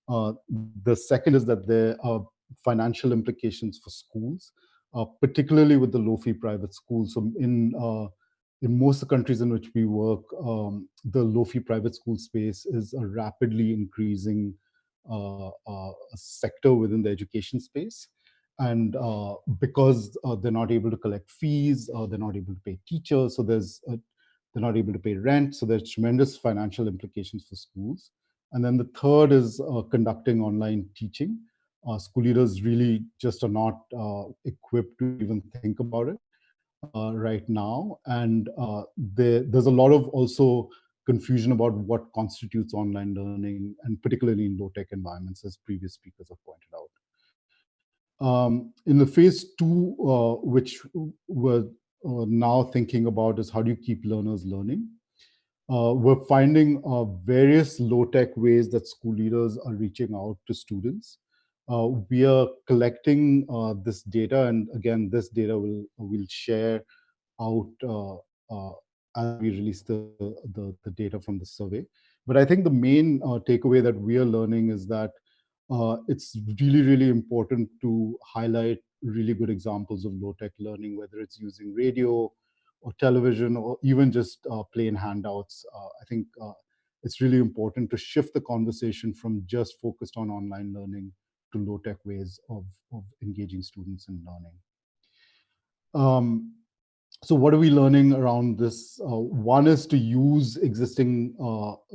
S8: The second is that there are financial implications for schools, particularly with the low-fee private schools. So in most of the countries in which we work, the low-fee private school space is a rapidly increasing sector within the education space. And because they're not able to collect fees, they're not able to pay teachers, so they're not able to pay rent, so there's tremendous financial implications for schools. And then the third is conducting online teaching. School leaders really just are not equipped to even think about it right now. And there's a lot of also confusion about what constitutes online learning, and particularly in low-tech environments, as previous speakers have pointed out. In the phase two, which we're now thinking about, is how do you keep learners learning? we're finding various low-tech ways that school leaders are reaching out to students. We are collecting this data, and again, this data will share out as we release the data from the survey. But I think the main takeaway that we are learning is that it's really, really important to highlight really good examples of low-tech learning, whether it's using radio or television or even just plain handouts. I think it's really important to shift the conversation from just focused on online learning to low-tech ways of engaging students in learning. So what are we learning around this? One is to use existing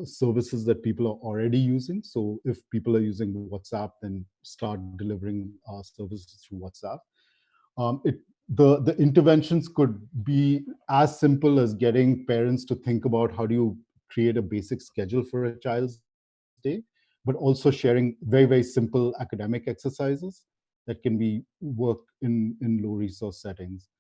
S8: services that people are already using. So if people are using WhatsApp, then start delivering services through WhatsApp. The interventions could be as simple as getting parents to think about how do you create a basic schedule for a child's day, but also sharing very, very simple academic exercises that can be worked in low resource settings.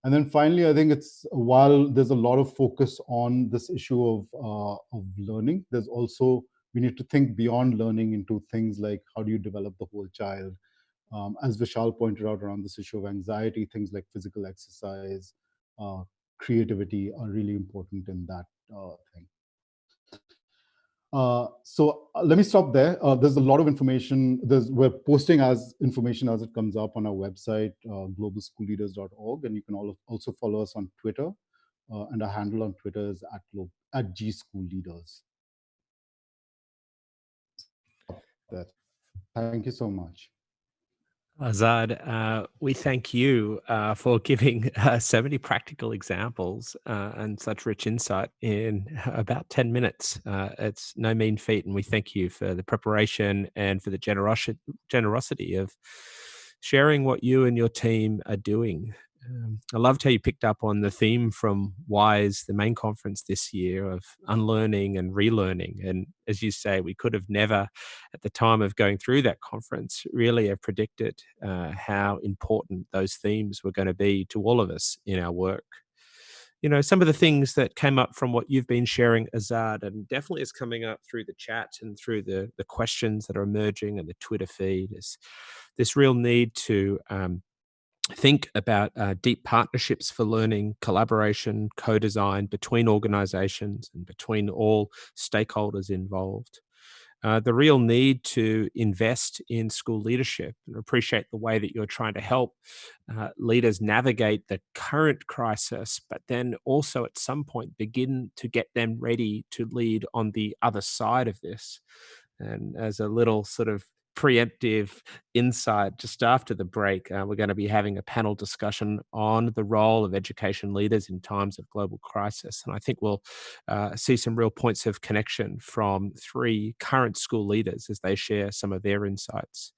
S8: And then finally, I think it's, while there's a lot of focus on this issue of learning, there's also, we need to think beyond learning into things like how do you develop the whole child? As Vishal pointed out around this issue of anxiety, things like physical exercise, creativity are really important in that thing. So let me stop there. There's a lot of information. We're posting as information as it comes up on our website, globalschoolleaders.org, and you can also follow us on Twitter. And our handle on Twitter is at @gschoolleaders. Thank you so much.
S5: Azad, we thank you for giving so many practical examples and such rich insight in about 10 minutes. It's no mean feat, and we thank you for the preparation and for the generosity of sharing what you and your team are doing. I loved how you picked up on the theme from WISE, the main conference this year, of unlearning and relearning. And as you say, we could have never, at the time of going through that conference, really have predicted how important those themes were going to be to all of us in our work. You know, some of the things that came up from what you've been sharing, Azad, and definitely is coming up through the chat and through the questions that are emerging and the Twitter feed, is this real need to think about deep partnerships for learning, collaboration, co-design between organizations and between all stakeholders involved. The real need to invest in school leadership, and appreciate the way that you're trying to help leaders navigate the current crisis, but then also at some point begin to get them ready to lead on the other side of this. And as a little sort of preemptive insight, just after the break, we're going to be having a panel discussion on the role of education leaders in times of global crisis. And I think we'll see some real points of connection from 3 current school leaders as they share some of their insights.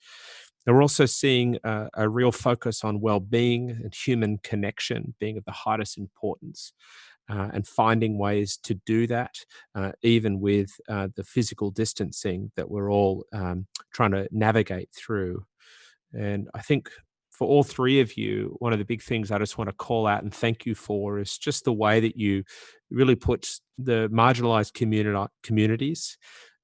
S5: And we're also seeing a real focus on well-being and human connection being of the highest importance. And finding ways to do that, even with the physical distancing that we're all trying to navigate through. And I think for all 3 of you, one of the big things I just want to call out and thank you for is just the way that you really put the marginalized communities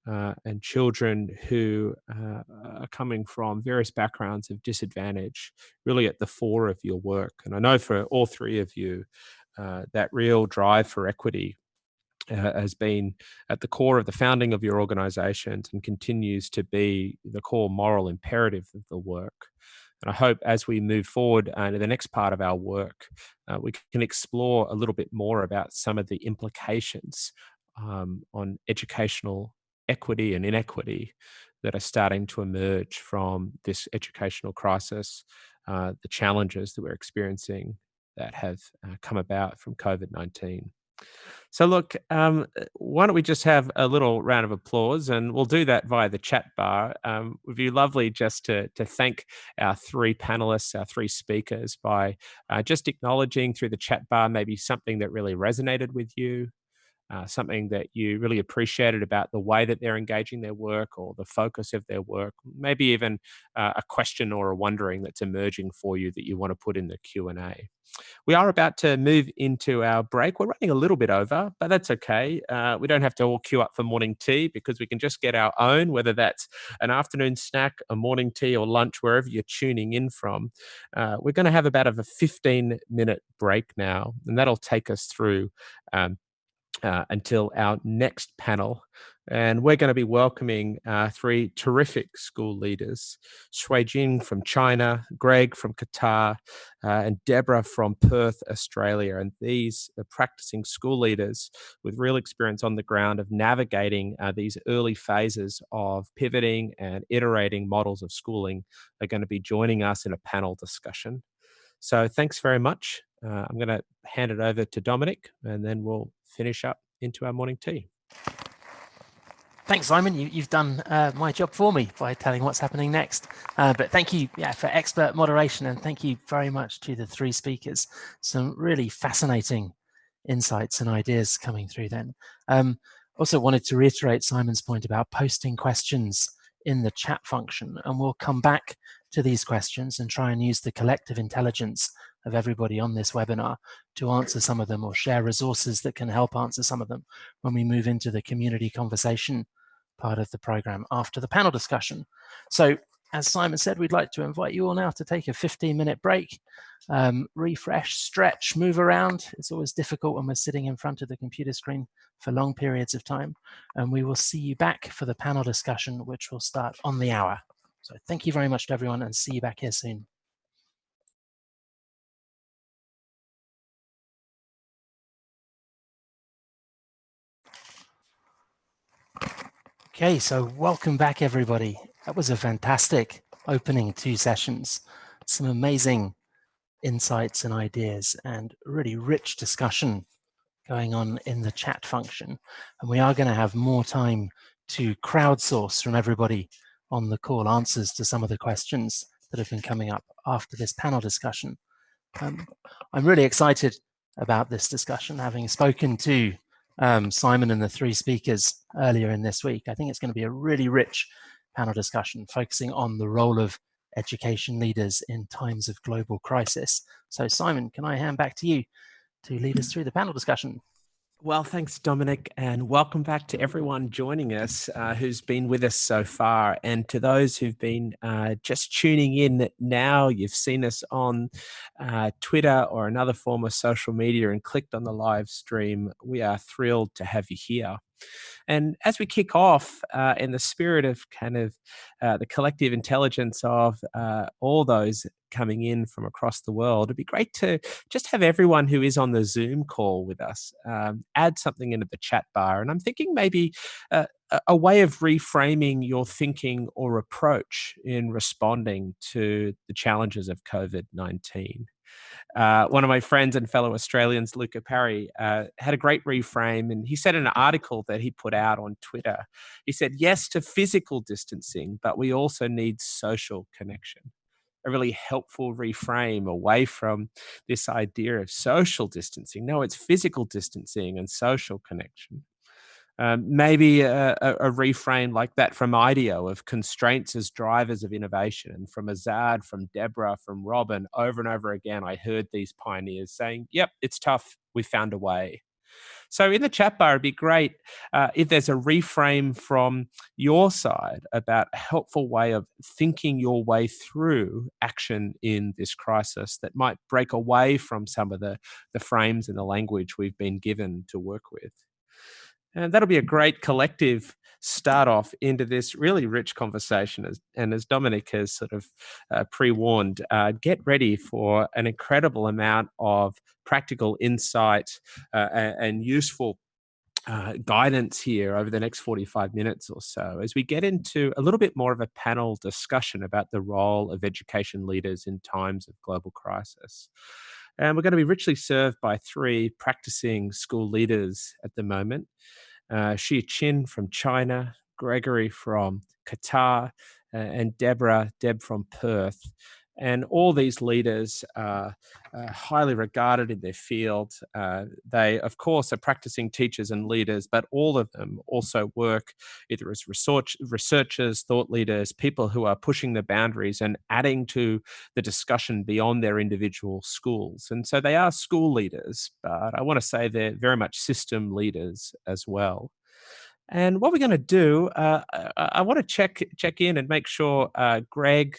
S5: and children who are coming from various backgrounds of disadvantage really at the fore of your work. And I know for all 3 of you, that real drive for equity has been at the core of the founding of your organizations and continues to be the core moral imperative of the work. And I hope as we move forward to the next part of our work, we can explore a little bit more about some of the implications on educational equity and inequity that are starting to emerge from this educational crisis, the challenges that we're experiencing that have come about from COVID-19. So look, why don't we just have a little round of applause, and we'll do that via the chat bar. It would be lovely just to thank our 3 panelists, our 3 speakers, by just acknowledging through the chat bar maybe something that really resonated with you, something that you really appreciated about the way that they're engaging their work or the focus of their work, maybe even a question or a wondering that's emerging for you that you want to put in the Q&A. We are about to move into our break. We're running a little bit over, but that's okay. We don't have to all queue up for morning tea because we can just get our own, whether that's an afternoon snack, a morning tea or lunch, wherever you're tuning in from. We're going to have about a 15-minute break now, and that'll take us through until our next panel. And we're going to be welcoming three terrific school leaders, Shui Jing from China, Greg from Qatar, and Deborah from Perth, Australia. And these are practicing school leaders with real experience on the ground of navigating these early phases of pivoting and iterating models of schooling are going to be joining us in a panel discussion. So thanks very much. I'm going to hand it over to Dominic, and then we'll finish up into our morning tea.
S2: Thanks, Simon. You've done my job for me by telling what's happening next. But thank you for expert moderation, and thank you very much to the three speakers. Some really fascinating insights and ideas coming through then. Also wanted to reiterate Simon's point about posting questions in the chat function, and we'll come back to these questions and try and use the collective intelligence of everybody on this webinar to answer some of them or share resources that can help answer some of them when we move into the community conversation part of the program after the panel discussion. So as Simon said, we'd like to invite you all now to take a 15-minute break, refresh, stretch, move around. It's always difficult when we're sitting in front of the computer screen for long periods of time. And we will see you back for the panel discussion, which will start on the hour. So thank you very much to everyone, and see you back here soon. Okay, so welcome back, everybody. That was a fantastic opening 2 sessions. Some amazing insights and ideas and really rich discussion going on in the chat function. And we are going to have more time to crowdsource from everybody on the call answers to some of the questions that have been coming up after this panel discussion. I'm really excited about this discussion, having spoken to Simon and the 3 speakers earlier in this week. I think it's going to be a really rich panel discussion focusing on the role of education leaders in times of global crisis. So Simon, can I hand back to you to lead us through the panel discussion?
S5: Well, thanks, Dominic, and welcome back to everyone joining us who's been with us so far. And to those who've been just tuning in now, you've seen us on Twitter or another form of social media and clicked on the live stream. We are thrilled to have you here. And as we kick off in the spirit of kind of the collective intelligence of all those coming in from across the world, it'd be great to just have everyone who is on the Zoom call with us add something into the chat bar. And I'm thinking maybe a way of reframing your thinking or approach in responding to the challenges of COVID-19. One of my friends and fellow Australians, Luca Parry, had a great reframe, and he said in an article that he put out on Twitter, he said, yes to physical distancing, but we also need social connection. A really helpful reframe away from this idea of social distancing. No, it's physical distancing and social connection. Maybe a reframe like that from IDEO of constraints as drivers of innovation, and from Azad, from Deborah, from Robin, over and over again, I heard these pioneers saying, yep, it's tough, we found a way. So in the chat bar, it'd be great if there's a reframe from your side about a helpful way of thinking your way through action in this crisis that might break away from some of the frames and the language we've been given to work with. And that'll be a great collective start off into this really rich conversation. And as Dominic has sort of pre-warned, get ready for an incredible amount of practical insight and useful guidance here over the next 45 minutes or so as we get into a little bit more of a panel discussion about the role of education leaders in times of global crisis. And we're going to be richly served by 3 practicing school leaders at the moment. Xi Qin from China, Gregory from Qatar, and Deb from Perth. And all these leaders are highly regarded in their field. They, of course, are practicing teachers and leaders, but all of them also work either as researchers, thought leaders, people who are pushing the boundaries and adding to the discussion beyond their individual schools. And so they are school leaders, but I want to say they're very much system leaders as well. And what we're going to do, I want to check in and make sure Greg,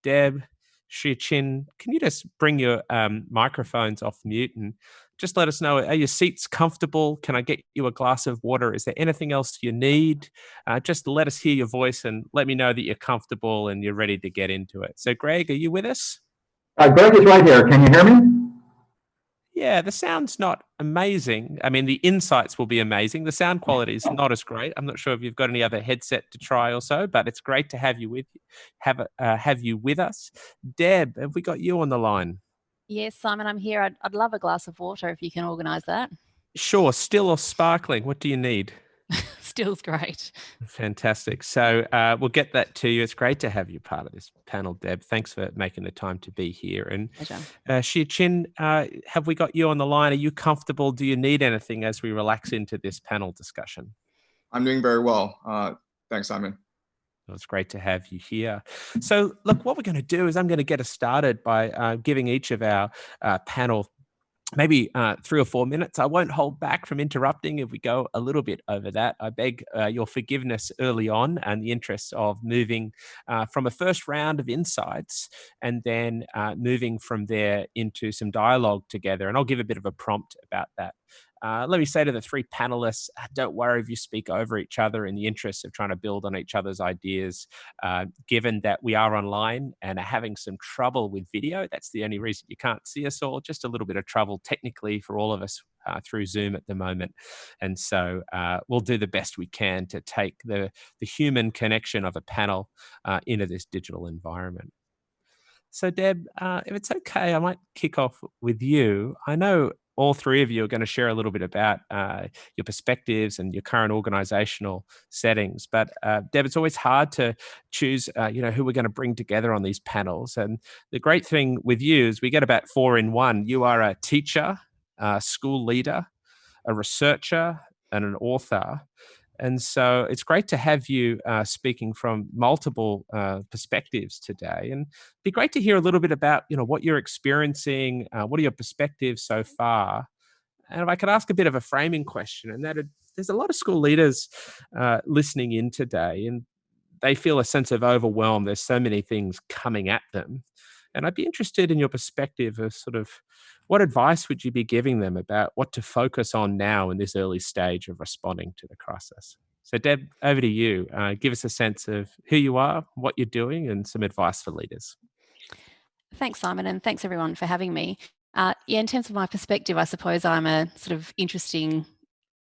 S5: Deb, Shichin, can you just bring your microphones off mute and just let us know, are your seats comfortable? Can I get you a glass of water? Is there anything else you need? Just let us hear your voice and let me know that you're comfortable and you're ready to get into it. So Greg, are you with us?
S9: Greg is right here. Can you hear me?
S5: Yeah, the sound's not amazing. I mean, the insights will be amazing. The sound quality is not as great. I'm not sure if you've got any other headset to try or so, but it's great to have you with us. Deb, have we got you on the line?
S10: Yes, Simon, I'm here. I'd love a glass of water if you can organise that.
S5: Sure, still or sparkling. What do you need?
S10: Still's great.
S5: Fantastic. So we'll get that to you. It's great to have you part of this panel, Deb. Thanks for making the time to be here. And Shichin, have we got you on the line? Are you comfortable? Do you need anything as we relax into this panel discussion?
S11: I'm doing very well. Thanks, Simon.
S5: Well, it's great to have you here. So look, what we're going to do is I'm going to get us started by giving each of our panel maybe 3 or 4 minutes. I won't hold back from interrupting if we go a little bit over that. I beg your forgiveness early on in the interest of moving from a first round of insights and then moving from there into some dialogue together. And I'll give a bit of a prompt about that. Let me say to the 3 panelists, don't worry if you speak over each other in the interest of trying to build on each other's ideas. Given that we are online and are having some trouble with video, that's the only reason you can't see us all, just a little bit of trouble technically for all of us through Zoom at the moment. And so we'll do the best we can to take the human connection of a panel into this digital environment. So Deb, if it's okay, I might kick off with you. I know all 3 of you are going to share a little bit about your perspectives and your current organizational settings. But Deb, it's always hard to choose, who we're going to bring together on these panels. And the great thing with you is we get about 4 in 1. You are a teacher, a school leader, a researcher, and an author. And so it's great to have you speaking from multiple perspectives today. And it'd be great to hear a little bit about, what you're experiencing, what are your perspectives so far? And if I could ask a bit of a framing question, and that there's a lot of school leaders listening in today, and they feel a sense of overwhelm. There's so many things coming at them. And I'd be interested in your perspective of sort of what advice would you be giving them about what to focus on now in this early stage of responding to the crisis? So Deb, over to you. Give us a sense of who you are, what you're doing, and some advice for leaders.
S10: Thanks, Simon, and thanks everyone for having me. In terms of my perspective, I suppose I'm a sort of interesting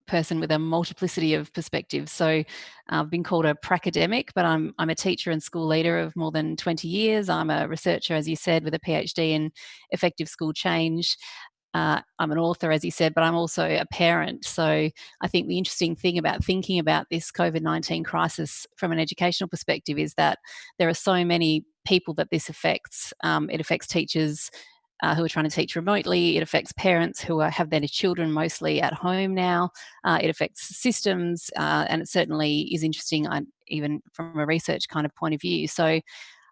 S10: person with a multiplicity of perspectives. So I've been called a pracademic, but I'm a teacher and school leader of more than 20 years. I'm a researcher, as you said, with a PhD in effective school change. I'm an author, as you said, but I'm also a parent. So I think the interesting thing about thinking about this COVID-19 crisis from an educational perspective is that there are so many people that this affects. It affects teachers who are trying to teach remotely. It affects parents who have their children mostly at home now. It affects systems, and it certainly is interesting, even from a research kind of point of view. So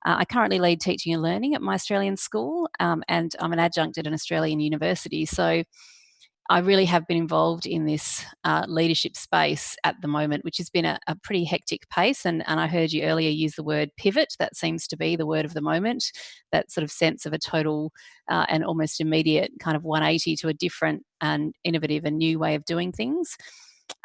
S10: I currently lead teaching and learning at my Australian school, and I'm an adjunct at an Australian university. So I really have been involved in this leadership space at the moment, which has been a pretty hectic pace. And I heard you earlier use the word pivot. That seems to be the word of the moment, that sort of sense of a total and almost immediate kind of 180 to a different and innovative and new way of doing things.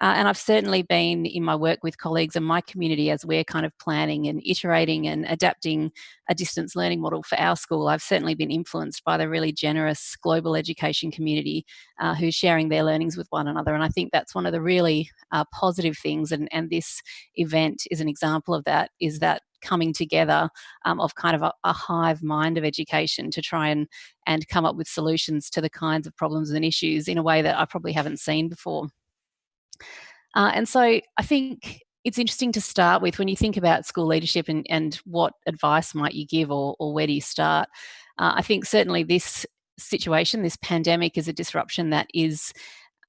S10: And I've certainly been in my work with colleagues and my community as we're kind of planning and iterating and adapting a distance learning model for our school. I've certainly been influenced by the really generous global education community who's sharing their learnings with one another. And I think that's one of the really positive things. And this event is an example of that, is that coming together of kind of a hive mind of education to try and come up with solutions to the kinds of problems and issues in a way that I probably haven't seen before. And so I think it's interesting to start with when you think about school leadership and what advice might you give, or where do you start? I think certainly this situation, this pandemic, is a disruption that is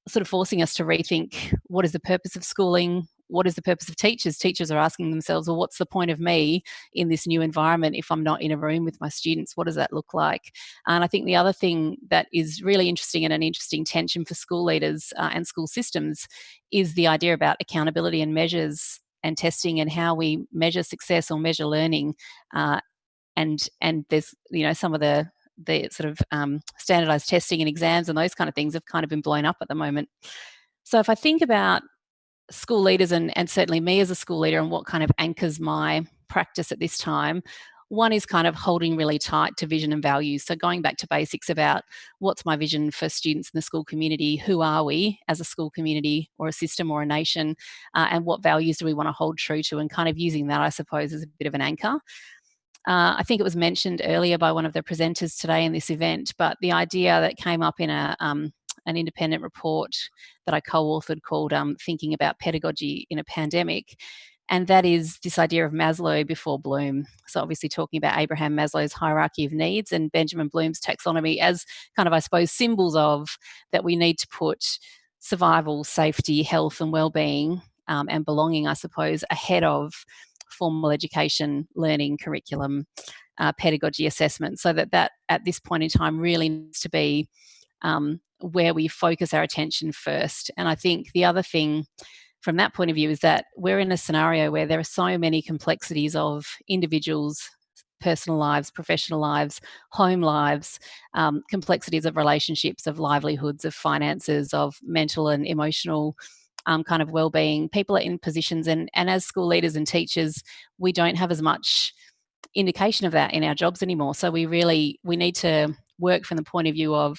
S10: sort of forcing us to rethink what is the purpose of schooling, what is the purpose of teachers. Teachers are asking themselves, well, what's the point of me in this new environment if I'm not in a room with my students? What does that look like? And I think the other thing that is really interesting and an interesting tension for school leaders and school systems is the idea about accountability and measures and testing, and how we measure success or measure learning. And there's, some of the sort of standardized testing and exams and those kind of things have kind of been blown up at the moment. So if I think about school leaders and certainly me as a school leader and what kind of anchors my practice at this time, one is kind of holding really tight to vision and values. So going back to basics about what's my vision for students in the school community, who are we as a school community or a system or a nation, and what values do we want to hold true to, and kind of using that, I suppose, as a bit of an anchor. I think it was mentioned earlier by one of the presenters today in this event, but the idea that came up in an independent report that I co-authored called Thinking About Pedagogy in a Pandemic, and that is this idea of Maslow before Bloom. So obviously talking about Abraham Maslow's hierarchy of needs and Benjamin Bloom's taxonomy as kind of, I suppose, symbols of that we need to put survival, safety, health and well-being and belonging, I suppose, ahead of formal education, learning, curriculum, pedagogy, assessment, so that at this point in time really needs to be where we focus our attention first. And I think the other thing from that point of view is that we're in a scenario where there are so many complexities of individuals' personal lives, professional lives, home lives, complexities of relationships, of livelihoods, of finances, of mental and emotional kind of well-being. People are in positions, and as school leaders and teachers, we don't have as much indication of that in our jobs anymore. So we need to work from the point of view of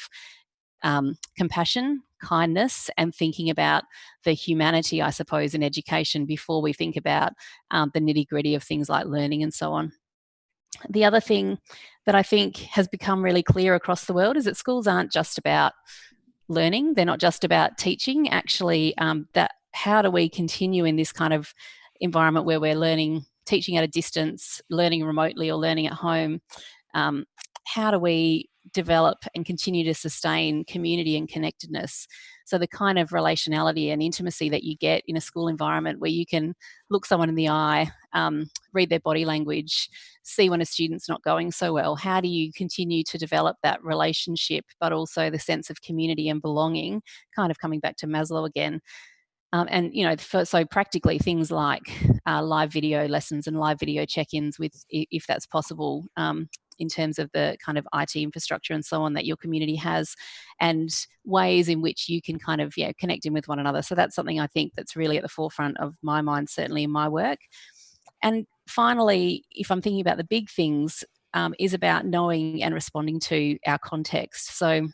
S10: compassion, kindness, and thinking about the humanity, I suppose, in education before we think about the nitty-gritty of things like learning and so on. The other thing that I think has become really clear across the world is that schools aren't just about learning. They're not just about teaching. Actually, that how do we continue in this kind of environment where we're learning, teaching at a distance, learning remotely or learning at home? How do we develop and continue to sustain community and connectedness? So the kind of relationality and intimacy that you get in a school environment where you can look someone in the eye, read their body language, see when a student's not going so well. How do you continue to develop that relationship, but also the sense of community and belonging, kind of coming back to Maslow again? And, so practically things like live video lessons and live video check-ins with, if that's possible, in terms of the kind of IT infrastructure and so on that your community has, and ways in which you can kind of connect in with one another. So that's something I think that's really at the forefront of my mind, certainly in my work. And finally, if I'm thinking about the big things, is about knowing and responding to our context. So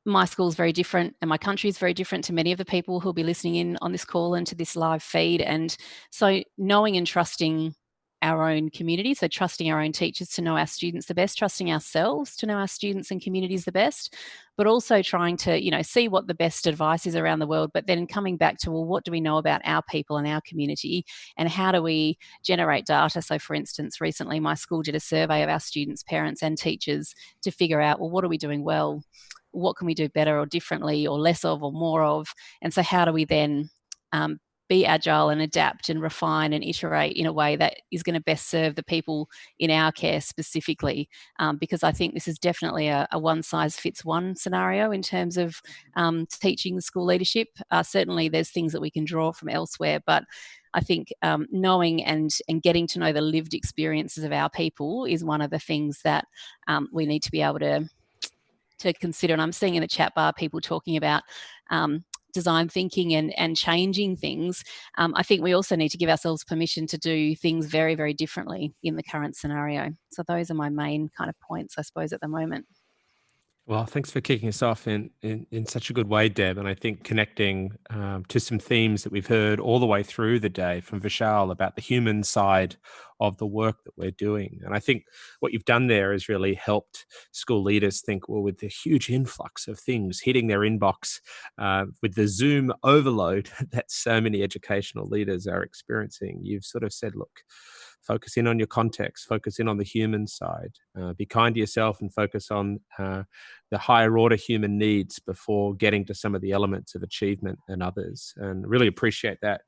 S10: my school is very different and my country is very different to many of the people who'll be listening in on this call and to this live feed. And so knowing and trusting our own community, so trusting our own teachers to know our students the best, trusting ourselves to know our students and communities the best, but also trying to, see what the best advice is around the world, but then coming back to, well, what do we know about our people and our community, and how do we generate data? So for instance, recently my school did a survey of our students, parents and teachers to figure out, well, what are we doing well? What can we do better or differently or less of or more of? And so how do we then be agile and adapt and refine and iterate in a way that is going to best serve the people in our care specifically? Because I think this is definitely a one-size-fits-one scenario in terms of teaching school leadership. Certainly there's things that we can draw from elsewhere, but I think knowing and getting to know the lived experiences of our people is one of the things that we need to be able to consider. And I'm seeing in the chat bar people talking about design thinking and changing things. I think we also need to give ourselves permission to do things very, very differently in the current scenario. So those are my main kind of points, I suppose, at the moment.
S5: Well, thanks for kicking us off in such a good way, Deb. And I think connecting to some themes that we've heard all the way through the day from Vishal about the human side of the work that we're doing. And I think what you've done there is really helped school leaders think, well, with the huge influx of things hitting their inbox, with the Zoom overload that so many educational leaders are experiencing, you've sort of said, look, focus in on your context, focus in on the human side, be kind to yourself and focus on the higher order human needs before getting to some of the elements of achievement and others. And really appreciate that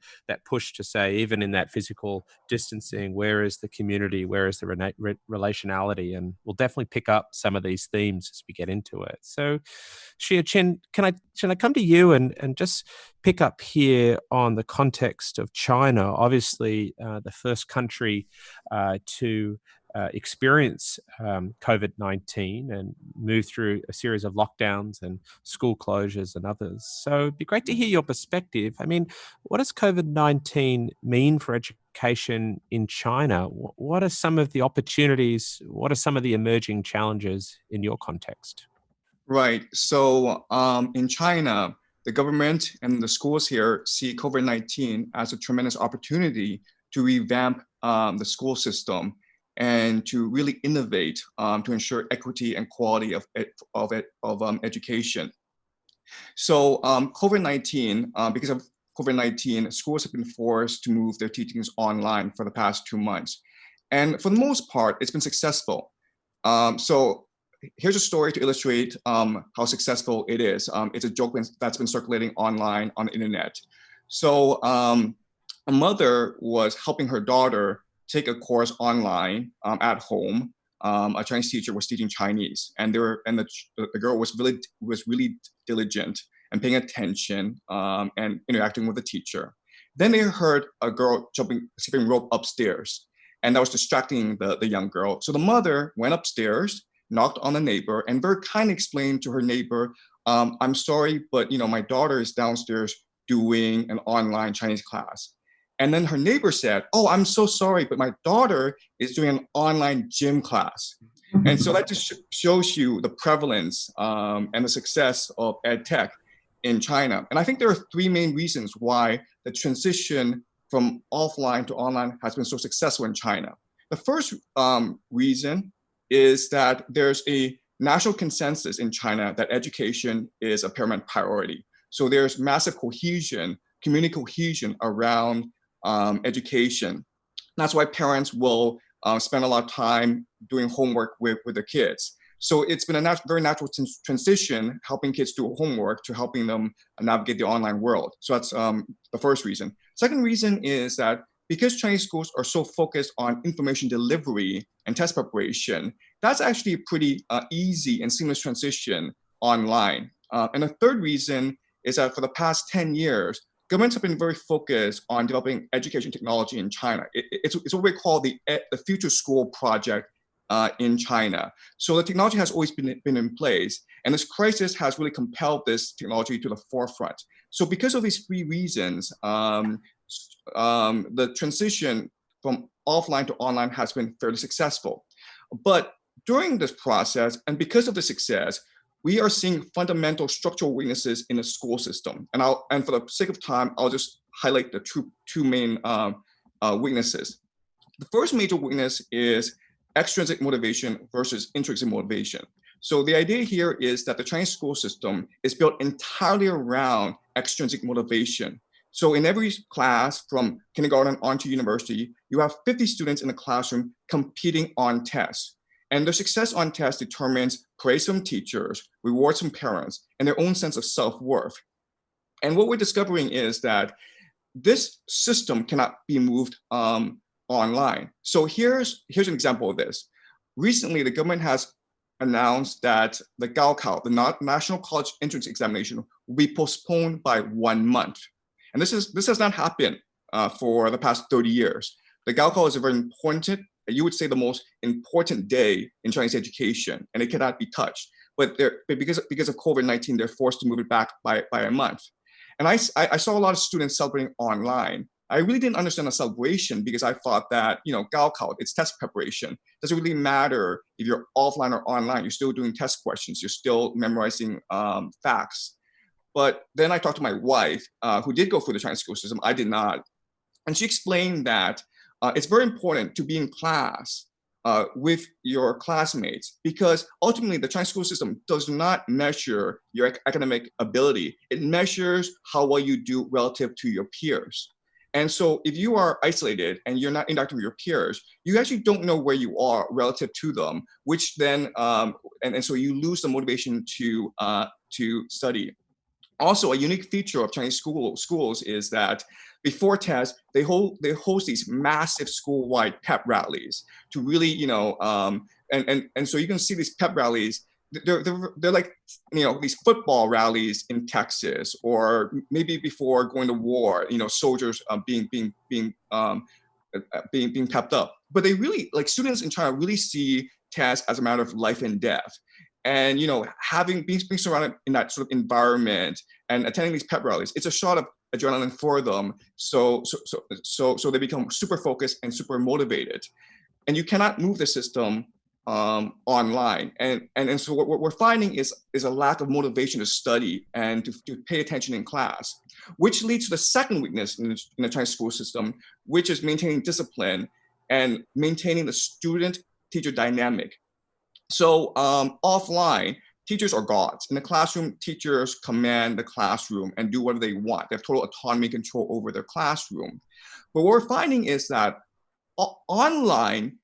S5: push to say, even in that physical distancing, where is the community, where is the relationality? And we'll definitely pick up some of these themes as we get into it. So Shia Chen, can I come to you and just pick up here on the context of China, obviously the first country to experience COVID-19 and move through a series of lockdowns and school closures and others. So it'd be great to hear your perspective. I mean, what does COVID-19 mean for education in China? What are some of the opportunities? What are some of the emerging challenges in your context?
S11: Right. So in China, the government and the schools here see COVID-19 as a tremendous opportunity to revamp the school system and to really innovate to ensure equity and quality of education. So COVID-19, because of COVID-19, schools have been forced to move their teachings online for the past 2 months. And for the most part, it's been successful. So here's a story to illustrate how successful it is. It's a joke that's been circulating online on the internet. So a mother was helping her daughter take a course online at home. A Chinese teacher was teaching Chinese, and the girl was really diligent and paying attention and interacting with the teacher. Then they heard a girl skipping rope upstairs, and that was distracting the young girl. So the mother went upstairs, knocked on the neighbor, and very kindly explained to her neighbor, "I'm sorry, but my daughter is downstairs doing an online Chinese class." And then her neighbor said, "Oh, I'm so sorry, but my daughter is doing an online gym class." And so that just shows you the prevalence and the success of ed tech in China. And I think there are 3 main reasons why the transition from offline to online has been so successful in China. The first reason is that there's a national consensus in China that education is a paramount priority. So there's massive cohesion, community cohesion around education. That's why parents will spend a lot of time doing homework with their kids. So it's been a very natural transition, helping kids do homework to helping them navigate the online world. So that's the first reason. Second reason is that because Chinese schools are so focused on information delivery and test preparation, that's actually a pretty easy and seamless transition online. And the third reason is that for the past 10 years, governments have been very focused on developing education technology in China. It's what we call the Future School Project in China. So the technology has always been in place, and this crisis has really compelled this technology to the forefront. So because of these 3 reasons, the transition from offline to online has been fairly successful. But during this process, and because of the success, we are seeing fundamental structural weaknesses in the school system. And for the sake of time, I'll just highlight the two main weaknesses. The first major weakness is extrinsic motivation versus intrinsic motivation. So the idea here is that the Chinese school system is built entirely around extrinsic motivation. So in every class, from kindergarten on to university, you have 50 students in the classroom competing on tests. And their success on tests determines praise from teachers, rewards from parents, and their own sense of self-worth. And what we're discovering is that this system cannot be moved online. So here's an example of this. Recently, the government has announced that the Gaokao, the National College Entrance Examination, will be postponed by 1 month. And this has not happened for the past 30 years. The Gaokao is a very important, you would say the most important day in Chinese education, and it cannot be touched. But because of COVID-19, they're forced to move it back by a month. And I saw a lot of students celebrating online. I really didn't understand the celebration because I thought that, Gaokao, it's test preparation. Doesn't really matter if you're offline or online. You're still doing test questions. You're still memorizing facts. But then I talked to my wife, who did go through the Chinese school system. I did not. And she explained that it's very important to be in class with your classmates, because ultimately the Chinese school system does not measure your academic ability. It measures how well you do relative to your peers. And so if you are isolated and you're not interacting with your peers, you actually don't know where you are relative to them, which then, and so you lose the motivation to study. Also, a unique feature of Chinese schools is that before tests, they host these massive school-wide pep rallies to really, and so you can see these pep rallies. They're like, these football rallies in Texas, or maybe before going to war, soldiers being pepped up. But they really, like, students in China really see tests as a matter of life and death. And being surrounded in that sort of environment and attending these pep rallies, it's a shot of adrenaline for them. So they become super focused and super motivated. And you cannot move the system online. And so what we're finding is a lack of motivation to study and to pay attention in class, which leads to the second weakness in the Chinese school system, which is maintaining discipline and maintaining the student-teacher dynamic. So offline, teachers are gods. In the classroom, teachers command the classroom and do whatever they want. They have total autonomy and control over their classroom. But what we're finding is that online,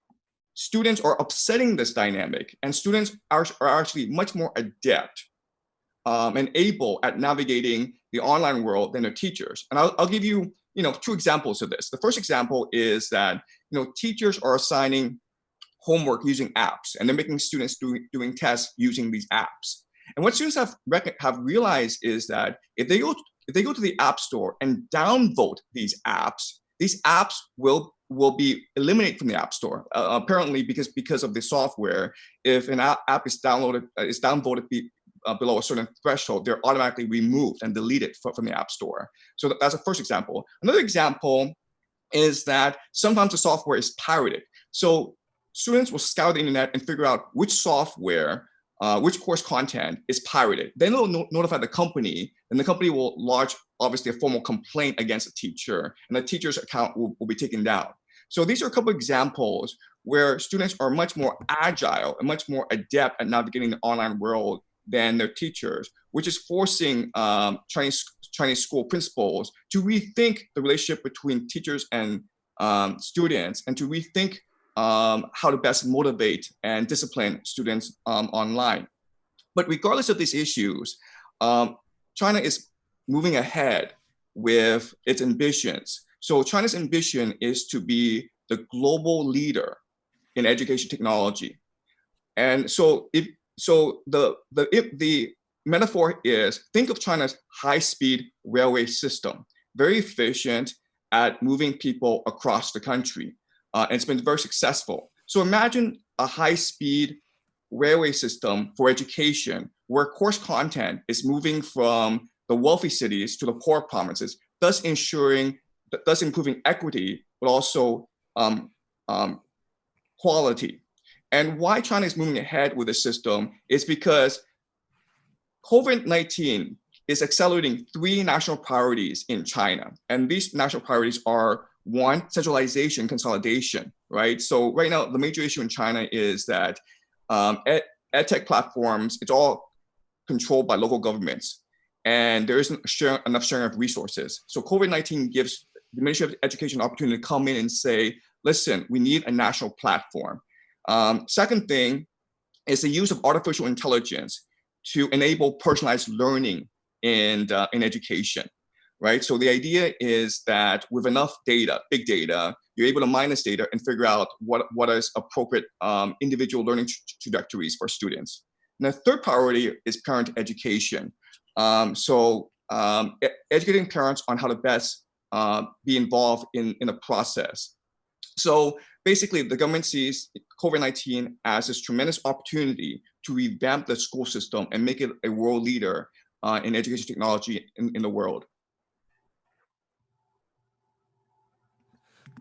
S11: students are upsetting this dynamic, and students are actually much more adept and able at navigating the online world than their teachers. And I'll give you, two examples of this. The first example is that, teachers are assigning homework using apps, and they're making students doing tests using these apps. And what students have realized is that if they go to the App Store and downvote these apps will be eliminated from the App Store. Apparently, because of the software, if an app is downvoted below a certain threshold, they're automatically removed and deleted from the App Store. So that's the first example. Another example is that sometimes the software is pirated. So students will scour the internet and figure out which software, which course content is pirated. Then they'll notify the company, and the company will lodge, obviously, a formal complaint against the teacher, and the teacher's account will be taken down. So these are a couple of examples where students are much more agile and much more adept at navigating the online world than their teachers, which is forcing Chinese school principals to rethink the relationship between teachers and students, and to rethink how to best motivate and discipline students online. But regardless of these issues, China is moving ahead with its ambitions. So China's ambition is to be the global leader in education technology. And so the metaphor is, think of China's high-speed railway system, very efficient at moving people across the country. And it's been very successful. So imagine a high-speed railway system for education, where course content is moving from the wealthy cities to the poor provinces, thus improving equity, but also quality. And why China is moving ahead with this system is because COVID-19 is accelerating 3 national priorities in China. And these national priorities are: 1, centralization, consolidation, right? So right now, the major issue in China is that edtech platforms, it's all controlled by local governments, and there isn't enough sharing of resources. So COVID-19 gives the Ministry of Education an opportunity to come in and say, listen, we need a national platform. Second thing is the use of artificial intelligence to enable personalized learning in education. Right. So the idea is that with enough data, big data, you're able to mine this data and figure out what is appropriate individual learning trajectories for students. And the third priority is parent education. Educating parents on how to best be involved in the process. So basically, the government sees COVID-19 as this tremendous opportunity to revamp the school system and make it a world leader in education technology in the world.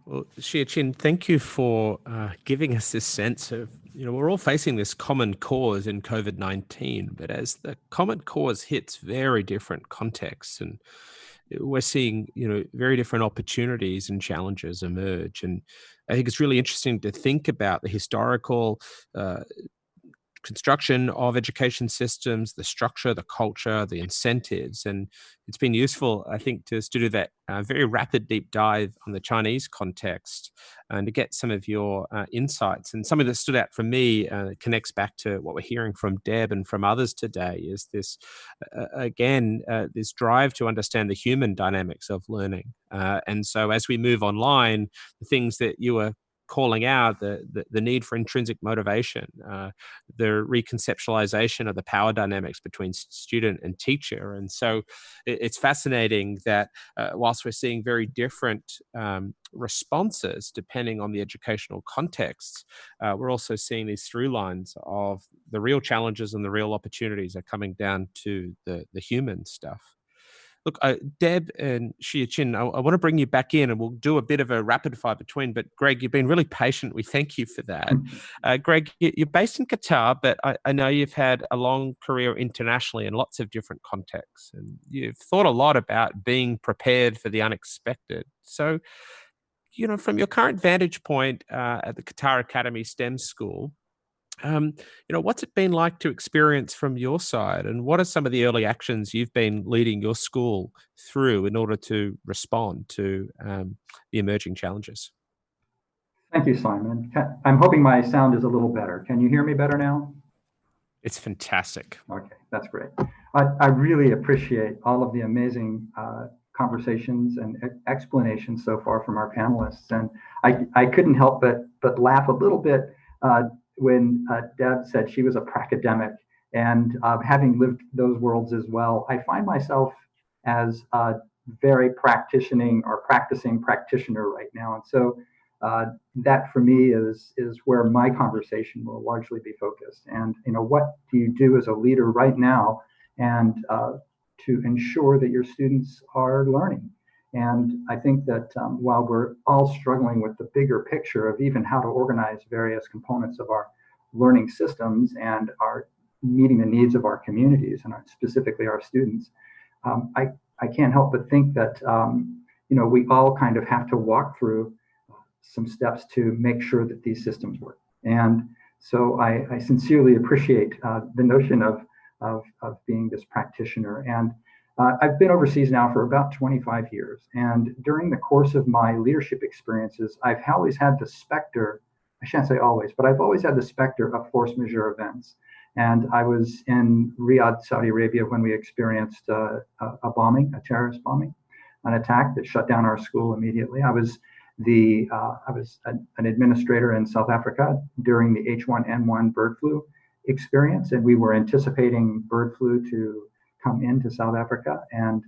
S5: Well, Xia-Chin, thank you for giving us this sense of, we're all facing this common cause in COVID-19, but as the common cause hits very different contexts, and we're seeing, very different opportunities and challenges emerge. And I think it's really interesting to think about the historical construction of education systems, the structure, the culture, the incentives. And it's been useful, I think, to do that very rapid deep dive on the Chinese context and to get some of your insights. And something that stood out for me connects back to what we're hearing from Deb and from others today is this, this drive to understand the human dynamics of learning. And so as we move online, the things that you were calling out, the need for intrinsic motivation, the reconceptualization of the power dynamics between student and teacher. And so it's fascinating that whilst we're seeing very different responses depending on the educational context, we're also seeing these through lines of the real challenges and the real opportunities are coming down to the human stuff. Look, Deb and Xia-Chin, I want to bring you back in and we'll do a bit of a rapid fire between, but Greg, you've been really patient. We thank you for that. Greg, you're based in Qatar, but I know you've had a long career internationally in lots of different contexts, and you've thought a lot about being prepared for the unexpected. So, from your current vantage point at the Qatar Academy STEM School, what's it been like to experience from your side, and what are some of the early actions you've been leading your school through in order to respond to the emerging challenges?
S9: Thank you, Simon. I'm hoping my sound is a little better. Can you hear me better now?
S5: It's fantastic.
S9: Okay, that's great. I really appreciate all of the amazing conversations and explanations so far from our panelists, and I couldn't help but laugh a little bit when Deb said she was a pracademic, and having lived those worlds as well, I find myself as a very practicing practitioner right now. And so that for me is where my conversation will largely be focused. And what do you do as a leader right now and to ensure that your students are learning? And I think that while we're all struggling with the bigger picture of even how to organize various components of our learning systems and are meeting the needs of our communities and specifically our students, I can't help but think that we all kind of have to walk through some steps to make sure that these systems work. And so I sincerely appreciate the notion of being this practitioner. And I've been overseas now for about 25 years. And during the course of my leadership experiences, I've always had the specter, I shan't say always, but I've always had the specter of force majeure events. And I was in Riyadh, Saudi Arabia, when we experienced a terrorist bombing, an attack that shut down our school immediately. I was an administrator in South Africa during the H1N1 bird flu experience, and we were anticipating bird flu to come into South Africa, and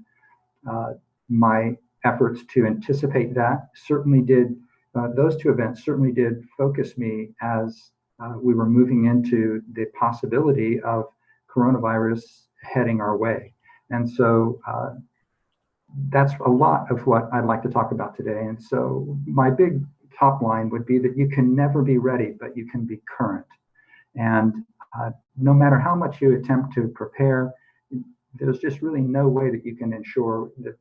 S9: my efforts to anticipate that certainly did, those two events certainly did focus me as we were moving into the possibility of coronavirus heading our way. And so that's a lot of what I'd like to talk about today. And so my big top line would be that you can never be ready, but you can be current. And no matter how much you attempt to prepare, there's just really no way that you can ensure that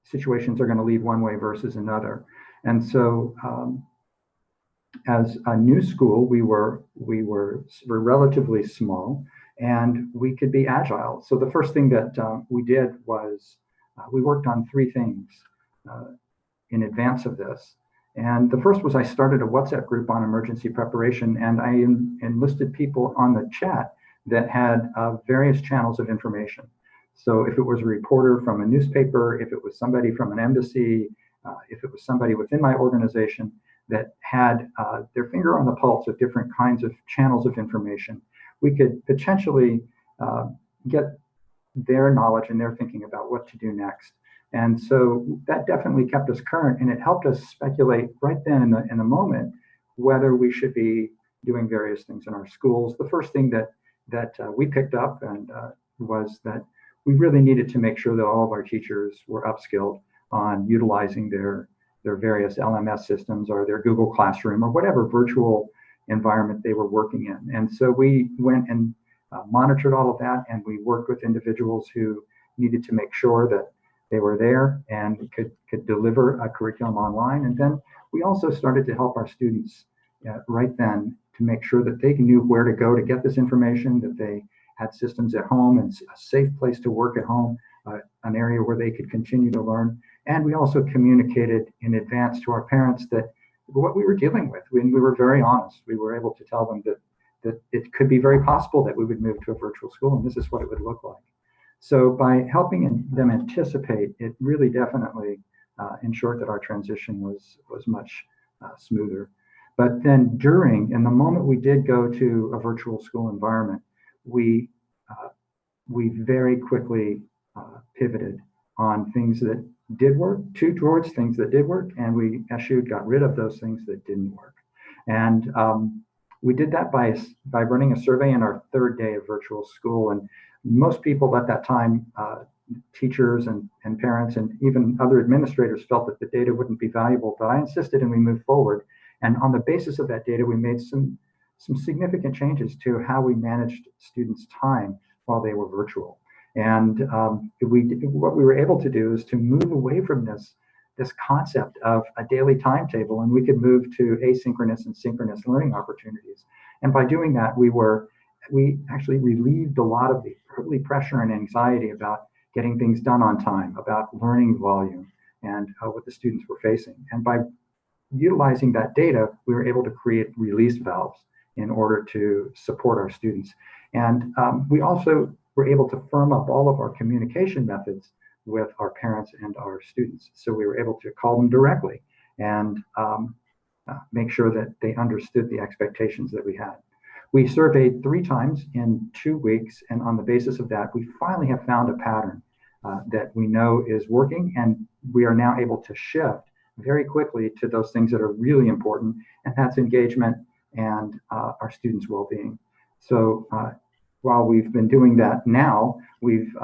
S9: situations are going to lead one way versus another. And so as a new school, we were relatively small and we could be agile. So the first thing that we did was we worked on three things in advance of this. And the first was I started a WhatsApp group on emergency preparation, and I enlisted people on the chat that had various channels of information. So if it was a reporter from a newspaper, if it was somebody from an embassy, if it was somebody within my organization that had their finger on the pulse of different kinds of channels of information, we could potentially get their knowledge and their thinking about what to do next. And so that definitely kept us current, and it helped us speculate right then in the moment whether we should be doing various things in our schools. The first thing that we picked up and was that we really needed to make sure that all of our teachers were upskilled on utilizing their their various LMS systems or their Google Classroom or whatever virtual environment they were working in. And so we went and monitored all of that, and we worked with individuals who needed to make sure that they were there and could deliver a curriculum online. And then we also started to help our students right then to make sure that they knew where to go to get this information, that they had systems at home and a safe place to work at home, an area where they could continue to learn. And we also communicated in advance to our parents that what we were dealing with. We were very honest. We were able to tell them that it could be very possible that we would move to a virtual school, and this is what it would look like. So by helping them anticipate, it really definitely ensured that our transition was much smoother. But then in the moment we did go to a virtual school environment, we very quickly pivoted on things that did work, towards things that did work, and we got rid of those things that didn't work. And we did that by running a survey in our third day of virtual school. And most people at that time, teachers and parents and even other administrators, felt that the data wouldn't be valuable, but I insisted and we moved forward. And on the basis of that data, we made some significant changes to how we managed students' time while they were virtual. And what we were able to do is to move away from this concept of a daily timetable, and we could move to asynchronous and synchronous learning opportunities. And by doing that, we actually relieved a lot of the early pressure and anxiety about getting things done on time, about learning volume, and what the students were facing. And by utilizing that data, we were able to create release valves in order to support our students. And we also were able to firm up all of our communication methods with our parents and our students. So we were able to call them directly and make sure that they understood the expectations that we had. We surveyed 3 times in 2 weeks, and on the basis of that, we finally have found a pattern that we know is working, and we are now able to shift very quickly to those things that are really important, and that's engagement and our students' well-being. So while we've been doing that now, we've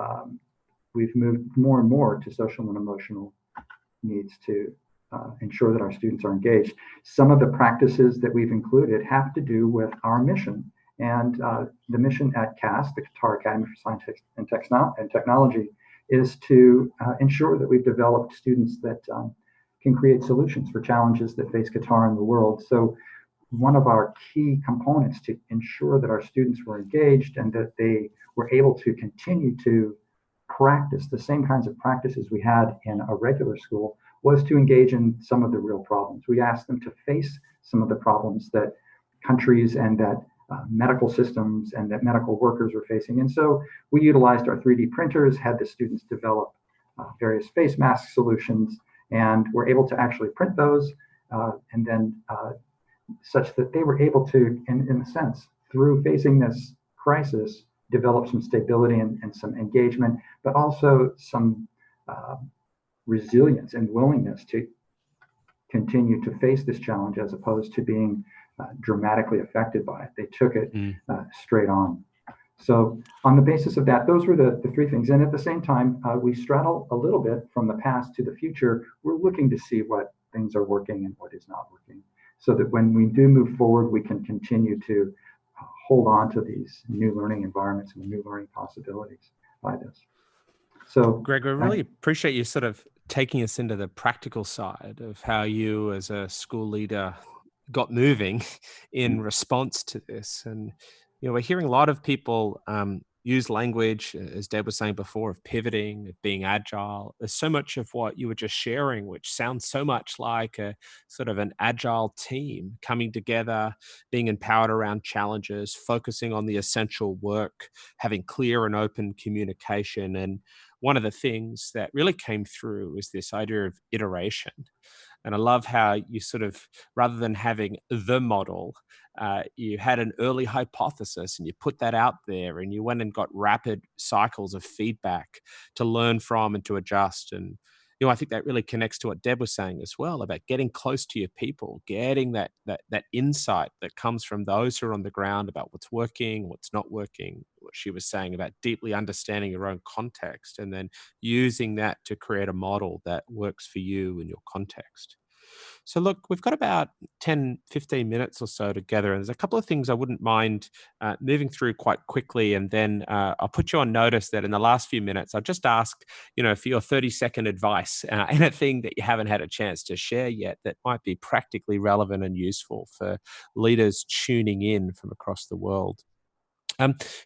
S9: moved more and more to social and emotional needs to ensure that our students are engaged. Some of the practices that we've included have to do with our mission. And the mission at CAST, the Qatar Academy for Science and Technology, is to ensure that we've developed students that can create solutions for challenges that face Qatar and the world. So one of our key components to ensure that our students were engaged and that they were able to continue to practice the same kinds of practices we had in a regular school was to engage in some of the real problems. We asked them to face some of the problems that countries and that medical systems and that medical workers were facing. And so we utilized our 3D printers, had the students develop various face mask solutions, and were able to actually print those and then such that they were able to, in a sense, through facing this crisis, develop some stability and some engagement, but also some resilience and willingness to continue to face this challenge as opposed to being dramatically affected by it. They took it straight on. So on the basis of that, those were the 3 things. And at the same time, we straddle a little bit from the past to the future. We're looking to see what things are working and what is not working, so that when we do move forward, we can continue to hold on to these new learning environments and new learning possibilities by this. So
S5: Greg, I really appreciate you sort of taking us into the practical side of how you as a school leader got moving in response to this. And, you know, we're hearing a lot of people use language, as Deb was saying before, of pivoting, of being agile. There's so much of what you were just sharing, which sounds so much like a sort of an agile team coming together, being empowered around challenges, focusing on the essential work, having clear and open communication. And one of the things that really came through is this idea of iteration. And I love how you sort of, rather than having the model, you had an early hypothesis and you put that out there and you went and got rapid cycles of feedback to learn from and to adjust. And, you know, I think that really connects to what Deb was saying as well about getting close to your people, getting that insight that comes from those who are on the ground about what's working, what's not working, what she was saying about deeply understanding your own context and then using that to create a model that works for you in your context. So look, we've got about 10, 15 minutes or so together, and there's a couple of things I wouldn't mind moving through quite quickly, and then I'll put you on notice that in the last few minutes, I'll just ask, for your 30-second advice, anything that you haven't had a chance to share yet that might be practically relevant and useful for leaders tuning in from across the world.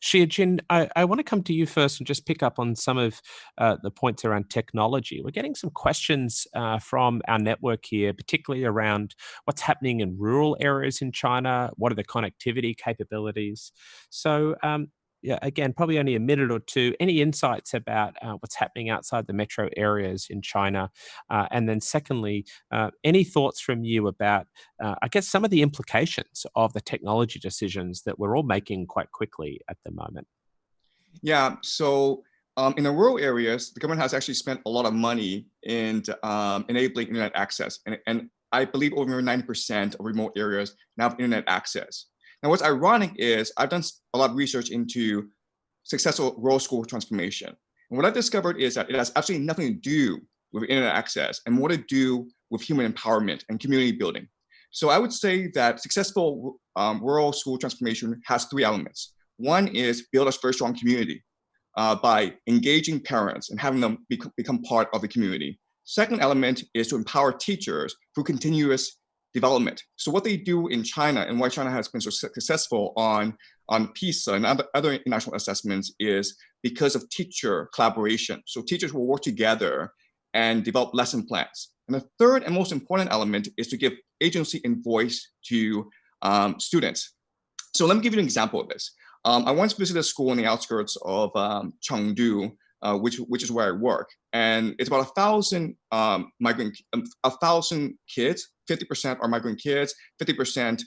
S5: Shih-Jin, I want to come to you first and just pick up on some of the points around technology. We're getting some questions from our network here, particularly around what's happening in rural areas in China, what are the connectivity capabilities. So yeah, again, probably only a minute or two. Any insights about what's happening outside the metro areas in China? And then secondly, any thoughts from you about, I guess, some of the implications of the technology decisions that we're all making quite quickly at the moment? Yeah, so in the rural areas, the government has actually spent a lot of money in enabling internet access. And I believe over 90% of remote areas now have internet access. Now, what's ironic is I've done a lot of research into successful rural school transformation. And what I've discovered is that it has absolutely nothing to do with internet access and more to do with human empowerment and community building. So I would say that successful rural school transformation has three elements. One is build a very strong community by engaging parents and having them become part of the community. Second element is to empower teachers through continuous development. So what they do in China and why China has been so successful on PISA and other international assessments is because of teacher collaboration. So teachers will work together and develop lesson plans. And the third and most important element is to give agency and voice to students. So let me give you an example of this. I once visited a school in the outskirts of Chengdu, which is where I work, and it's about 1,000 kids. 50% are migrant kids, 50%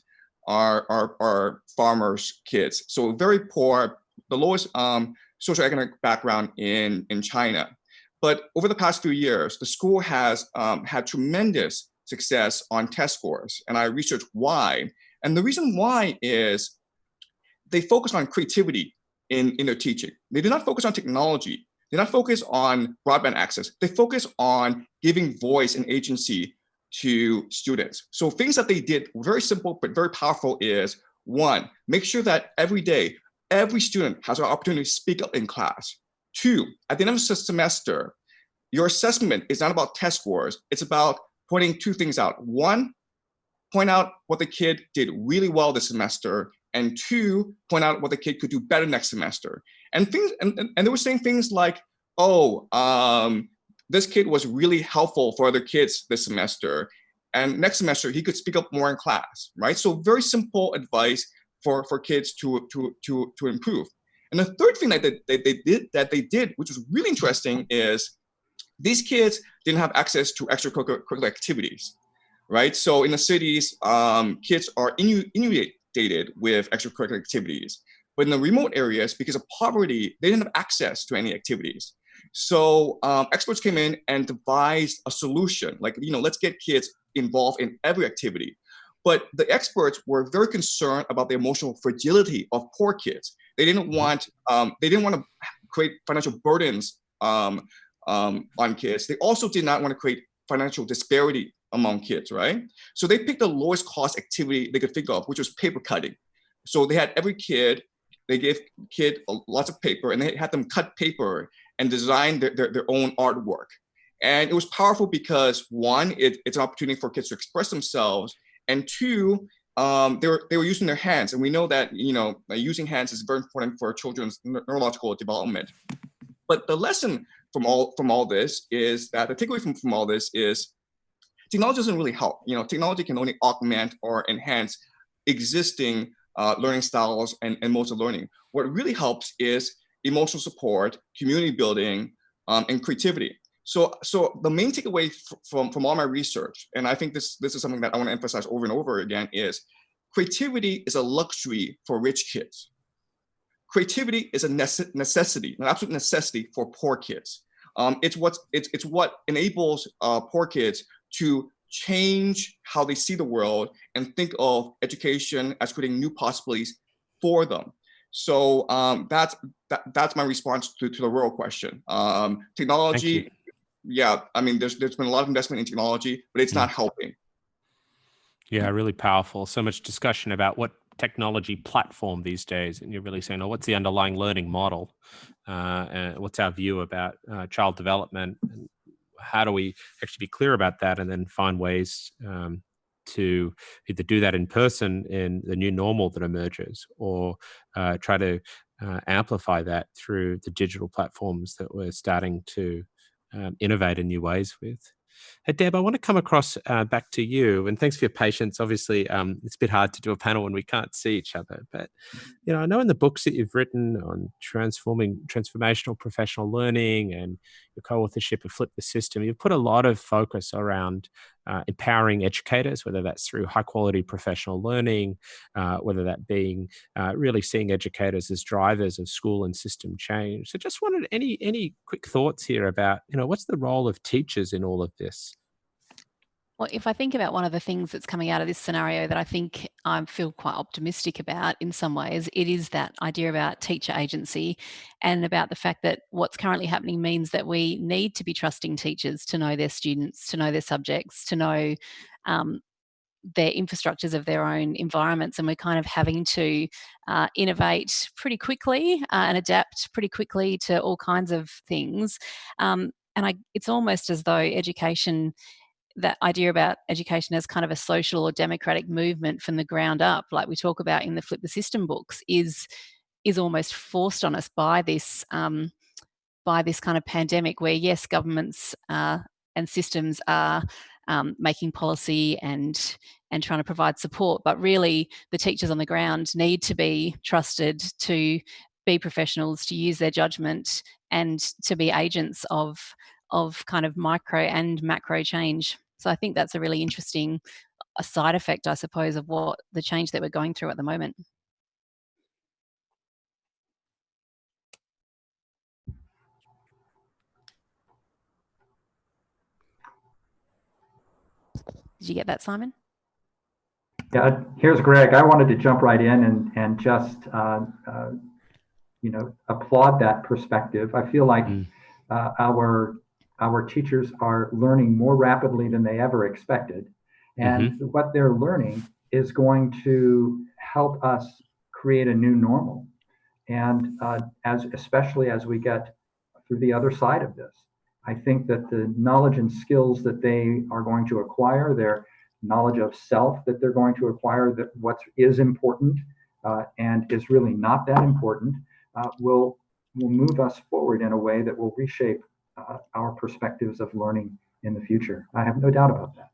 S5: are farmers' kids. So very poor, the lowest socioeconomic background in China. But over the past few years, the school has had tremendous success on test scores, and I researched why. And the reason why is they focus on creativity in their teaching. They did not focus on technology. They did not focus on broadband access. They focus on giving voice and agency to students. So things that they did, very simple but very powerful, is one, make sure that every day, every student has an opportunity to speak up in class. Two, at the end of the semester, your assessment is not about test scores. It's about pointing two things out. One, point out what the kid did really well this semester, and two, point out what the kid could do better next semester. And things, and they were saying things like, oh, this kid was really helpful for other kids this semester, and next semester he could speak up more in class, right? So very simple advice for kids to improve. And the third thing that they did, which was really interesting, is these kids didn't have access to extracurricular activities, right? So in the cities, kids are inundated with extracurricular activities. But in the remote areas, because of poverty, they didn't have access to any activities. So experts came in and devised a solution, like, let's get kids involved in every activity. But the experts were very concerned about the emotional fragility of poor kids. They didn't want to create financial burdens on kids. They also did not want to create financial disparity among kids, right? So they picked the lowest cost activity they could think of, which was paper cutting. So they had every kid, they gave kid lots of paper, and they had them cut paper and design their own artwork. And it was powerful because one, it's an opportunity for kids to express themselves, and two, they were using their hands. And we know that using hands is very important for children's neurological development. But the lesson from all this is that the takeaway from all this is technology doesn't really help. Technology can only augment or enhance existing learning styles and modes of learning. What really helps is emotional support, community building, and creativity. So the main takeaway from all my research, and I think this is something that I want to emphasize over and over again, is creativity is a luxury for rich kids. Creativity is a necessity, an absolute necessity for poor kids. It's what enables poor kids to change how they see the world and think of education as creating new possibilities for them. So that's my response to the rural question. Technology, yeah, I mean, there's been a lot of investment in technology, but it's not helping. Yeah, really powerful. So much discussion about what technology platform these days, and you're really saying, oh, what's the underlying learning model? And what's our view about child development? And how do we actually be clear about that and then find ways to either do that in person in the new normal that emerges, or try to amplify that through the digital platforms that we're starting to innovate in new ways with. Hey, Deb, I want to come across back to you, and thanks for your patience. Obviously, it's a bit hard to do a panel when we can't see each other, but I know in the books that you've written on transformational professional learning and your co-authorship of Flip the System, you've put a lot of focus around empowering educators, whether that's through high-quality professional learning, whether that being really seeing educators as drivers of school and system change. So just wanted any quick thoughts here about, what's the role of teachers in all of this?
S10: Well, if I think about one of the things that's coming out of this scenario that I think I feel quite optimistic about in some ways, it is that idea about teacher agency and about the fact that what's currently happening means that we need to be trusting teachers to know their students, to know their subjects, to know their infrastructures of their own environments, and we're kind of having to innovate pretty quickly and adapt pretty quickly to all kinds of things. It's almost as though education, that idea about education as kind of a social or democratic movement from the ground up, like we talk about in the Flip the System books, is almost forced on us by this kind of pandemic, where yes, governments and systems are making policy and trying to provide support, but really the teachers on the ground need to be trusted to be professionals, to use their judgment and to be agents of kind of micro and macro change. So I think that's a really interesting side effect, I suppose, of what the change that we're going through at the moment. Did you get that, Simon?
S9: Yeah, here's Greg. I wanted to jump right in and just applaud that perspective. I feel like our teachers are learning more rapidly than they ever expected, and what they're learning is going to help us create a new normal. And especially as we get through the other side of this, I think that the knowledge and skills that they are going to acquire, their knowledge of self that they're going to acquire, that what is important and is really not that important, will move us forward in a way that will reshape our perspectives of learning in the future. I have no doubt about that.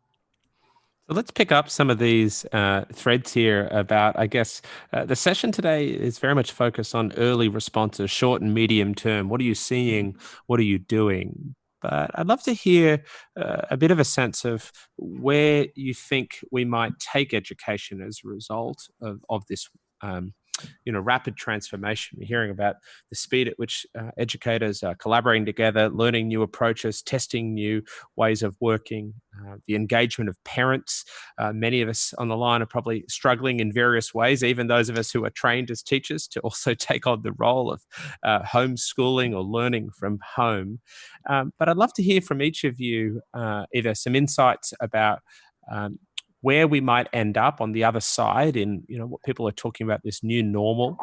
S5: So let's pick up some of these threads here about, I guess, the session today is very much focused on early responses, short and medium term. What are you seeing? What are you doing? But I'd love to hear a bit of a sense of where you think we might take education as a result of this rapid transformation. We're hearing about the speed at which educators are collaborating together, learning new approaches, testing new ways of working, the engagement of parents. Many of us on the line are probably struggling in various ways, even those of us who are trained as teachers, to also take on the role of homeschooling or learning from home. But I'd love to hear from each of you either some insights about where we might end up on the other side in what people are talking about, this new normal,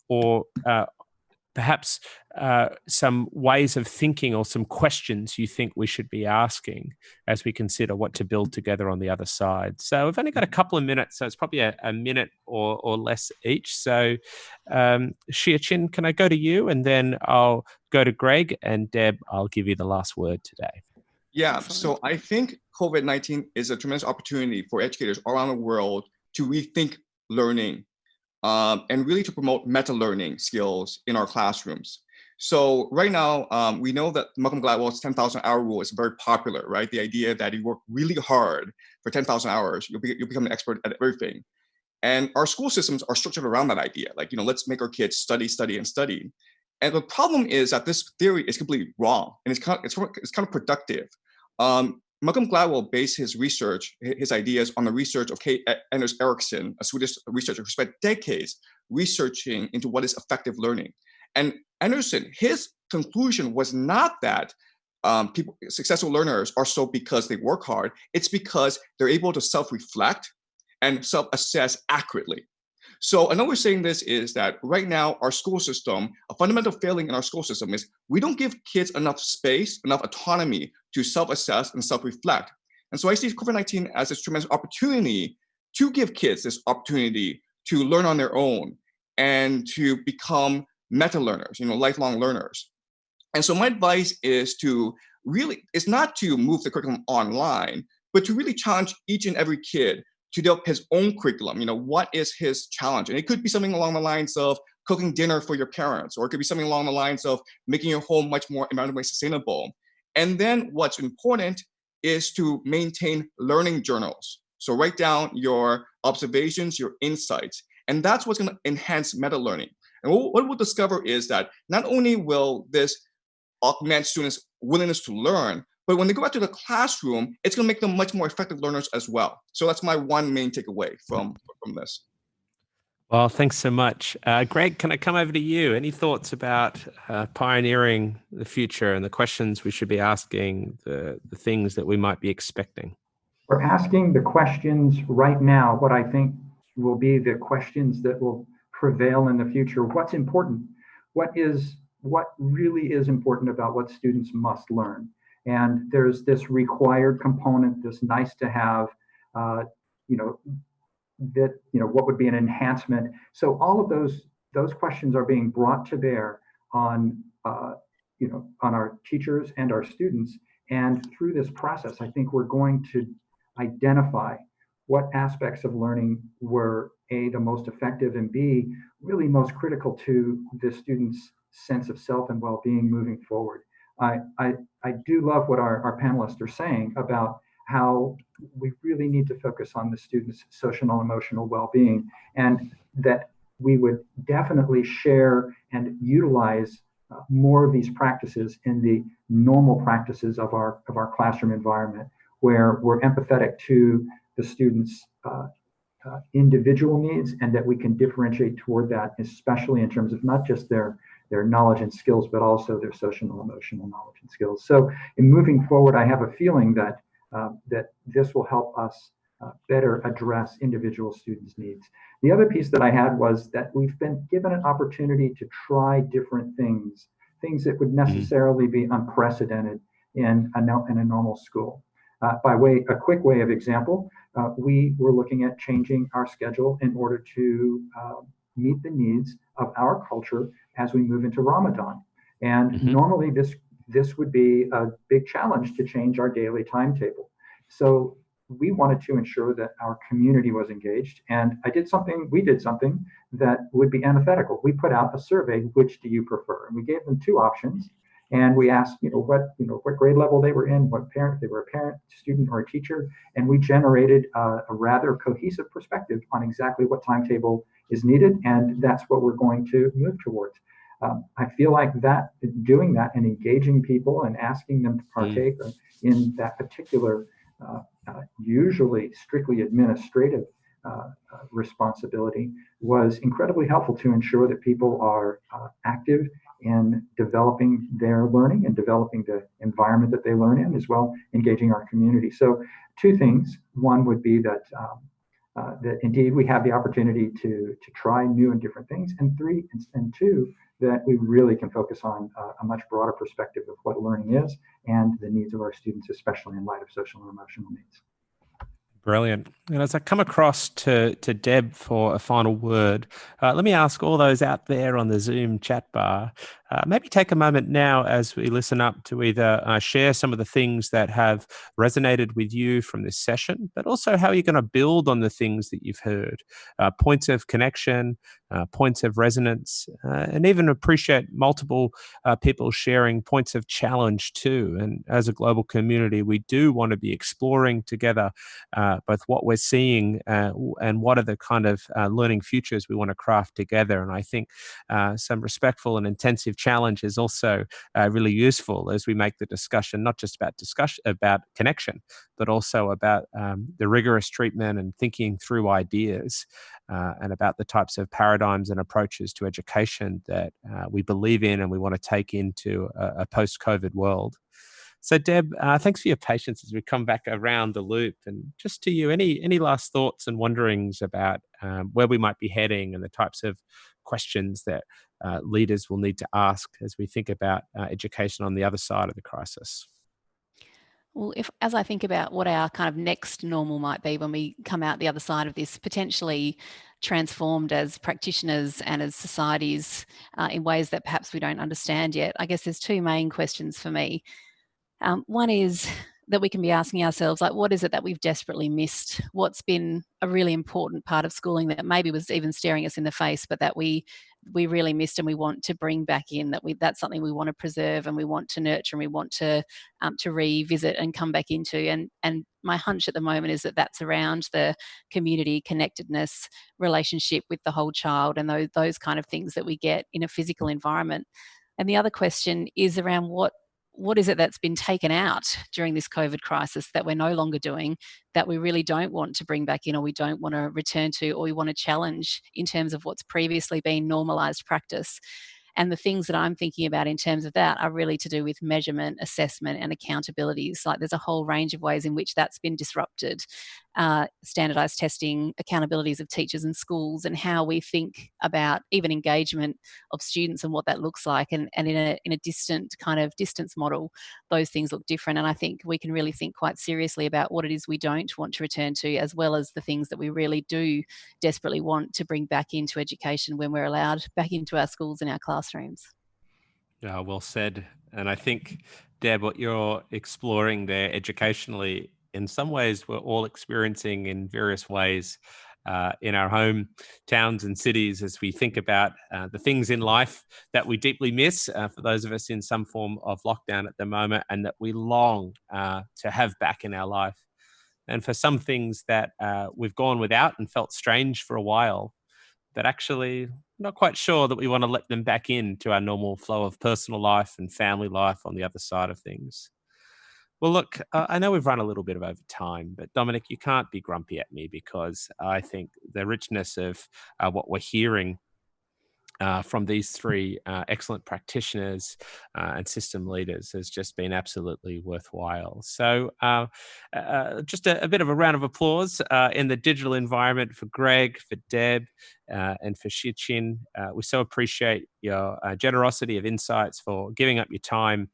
S5: or perhaps some ways of thinking or some questions you think we should be asking as we consider what to build together on the other side. So we've only got a couple of minutes, so it's probably a minute or less each. So Shia-Chin, can I go to you, and then I'll go to Greg, and Deb, I'll give you the last word today.
S11: Yeah,
S10: Excellent.
S11: so I think COVID-19 is a tremendous opportunity for educators around the world to rethink learning and really to promote meta-learning skills in our classrooms. So right now, we know that Malcolm Gladwell's 10,000-hour rule is very popular, right? The idea that you work really hard for 10,000 hours, you'll become an expert at everything. And our school systems are structured around that idea. Like, let's make our kids study, study, and study. And the problem is that this theory is completely wrong, and it's kind of productive. Malcolm Gladwell based his research, his ideas, on the research of K. Anders Ericsson, a Swedish researcher who spent decades researching into what is effective learning. And Anderson, his conclusion was not that successful learners are so because they work hard. It's because they're able to self-reflect and self-assess accurately. So another way of saying this is that right now, our school system, a fundamental failing in our school system is we don't give kids enough space, enough autonomy to self-assess and self-reflect. And so I see COVID-19 as this tremendous opportunity to give kids this opportunity to learn on their own and to become meta-learners, lifelong learners. And so my advice is not to move the curriculum online, but to really challenge each and every kid to develop his own curriculum. What is his challenge? And it could be something along the lines of cooking dinner for your parents, or it could be something along the lines of making your home much more environmentally sustainable. And then what's important is to maintain learning journals. So write down your observations, your insights, and that's what's going to enhance meta-learning. And what we'll discover is that not only will this augment students' willingness to learn, but when they go back to the classroom, it's going to make them much more effective learners as well. So that's my one main takeaway from this.
S5: Well, thanks so much. Greg, can I come over to you? Any thoughts about pioneering the future and the questions we should be asking, the things that we might be expecting?
S9: We're asking the questions right now, what I think will be the questions that will prevail in the future. What's important? What really is important about what students must learn? And there's this required component, this nice to have, what would be an enhancement. So all of those questions are being brought to bear on our teachers and our students. And through this process, I think we're going to identify what aspects of learning were A, the most effective, and B, really most critical to the students' sense of self and well-being moving forward. I do love what our panelists are saying about how we really need to focus on the students' social and emotional well-being, and that we would definitely share and utilize more of these practices in the normal practices of our classroom environment, where we're empathetic to the students' individual needs, and that we can differentiate toward that, especially in terms of not just their knowledge and skills, but also their social and emotional knowledge and skills. So in moving forward, I have a feeling that this will help us better address individual students' needs. The other piece that I had was that we've been given an opportunity to try different things that would necessarily be unprecedented in a normal school. A quick way of example, we were looking at changing our schedule in order to meet the needs of our culture as we move into Ramadan. And normally this would be a big challenge to change our daily timetable. So we wanted to ensure that our community was engaged. And we did something that would be antithetical. We put out a survey, which do you prefer? And we gave them two options. And we asked, what grade level they were in, what parent, they were a parent, student, or a teacher. And we generated a rather cohesive perspective on exactly what timetable is needed. And that's what we're going to move towards. I feel like doing that and engaging people and asking them to partake in that particular, usually strictly administrative responsibility was incredibly helpful to ensure that people are active in developing their learning and developing the environment that they learn in, as well engaging our community. So two things. One would be that indeed we have the opportunity to try new and different things, and two, that we really can focus on a much broader perspective of what learning is and the needs of our students, especially in light of social and emotional needs.
S5: Brilliant. And as I come across to Deb for a final word, let me ask all those out there on the Zoom chat bar, maybe take a moment now as we listen up to either share some of the things that have resonated with you from this session, but also how you're going to build on the things that you've heard, points of connection, points of resonance, and even appreciate multiple people sharing points of challenge too. And as a global community, we do want to be exploring together both what we're seeing and what are the kind of learning futures we want to craft together. And I think some respectful and intensive challenge is also really useful as we make the discussion not just about connection, but also about the rigorous treatment and thinking through ideas and about the types of paradigms and approaches to education that we believe in and we want to take into a post-COVID world. So Deb, thanks for your patience as we come back around the loop. And just to you, any last thoughts and wonderings about where we might be heading and the types of questions that leaders will need to ask as we think about education on the other side of the crisis?
S10: Well, as I think about what our kind of next normal might be when we come out the other side of this, potentially transformed as practitioners and as societies in ways that perhaps we don't understand yet, I guess there's two main questions for me. One is that we can be asking ourselves, like, what is it that we've desperately missed? What's been a really important part of schooling that maybe was even staring us in the face, but that we really missed and we want to bring back in, that's something we want to preserve and we want to nurture and we want to revisit and come back into. And my hunch at the moment is that that's around the community connectedness, relationship with the whole child, and those kind of things that we get in a physical environment. And the other question is around what is it that's been taken out during this COVID crisis that we're no longer doing, that we really don't want to bring back in, or we don't want to return to, or we want to challenge in terms of what's previously been normalized practice. And the things that I'm thinking about in terms of that are really to do with measurement, assessment, and accountabilities. Like, there's a whole range of ways in which that's been disrupted. Standardized testing, accountabilities of teachers and schools, and how we think about even engagement of students and what that looks like. And in a distant kind of distance model, those things look different. And I think we can really think quite seriously about what it is we don't want to return to, as well as the things that we really do desperately want to bring back into education when we're allowed back into our schools and our classrooms.
S5: Yeah, well said. And I think, Deb, what you're exploring there educationally, in some ways we're all experiencing in various ways in our home towns and cities as we think about the things in life that we deeply miss, for those of us in some form of lockdown at the moment, and that we long to have back in our life. And for some things that we've gone without and felt strange for a while, that actually not quite sure that we want to let them back into our normal flow of personal life and family life on the other side of things. Well, look, I know we've run a little bit over time, but Dominic, you can't be grumpy at me, because I think the richness of what we're hearing from these three excellent practitioners and system leaders has just been absolutely worthwhile. So just a bit of a round of applause in the digital environment for Greg, for Deb, and for Shichin. We so appreciate your generosity of insights, for giving up your time.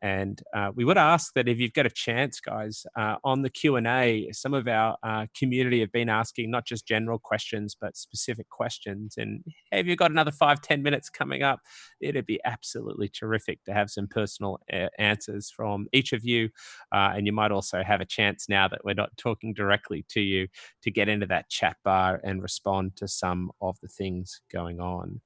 S5: And we would ask that if you've got a chance, guys, on the Q&A, some of our community have been asking not just general questions, but specific questions. And hey, if you've got another 5-10 minutes coming up, it'd be absolutely terrific to have some personal answers from each of you. And you might also have a chance, now that we're not talking directly to you, to get into that chat bar and respond to some of the things going on.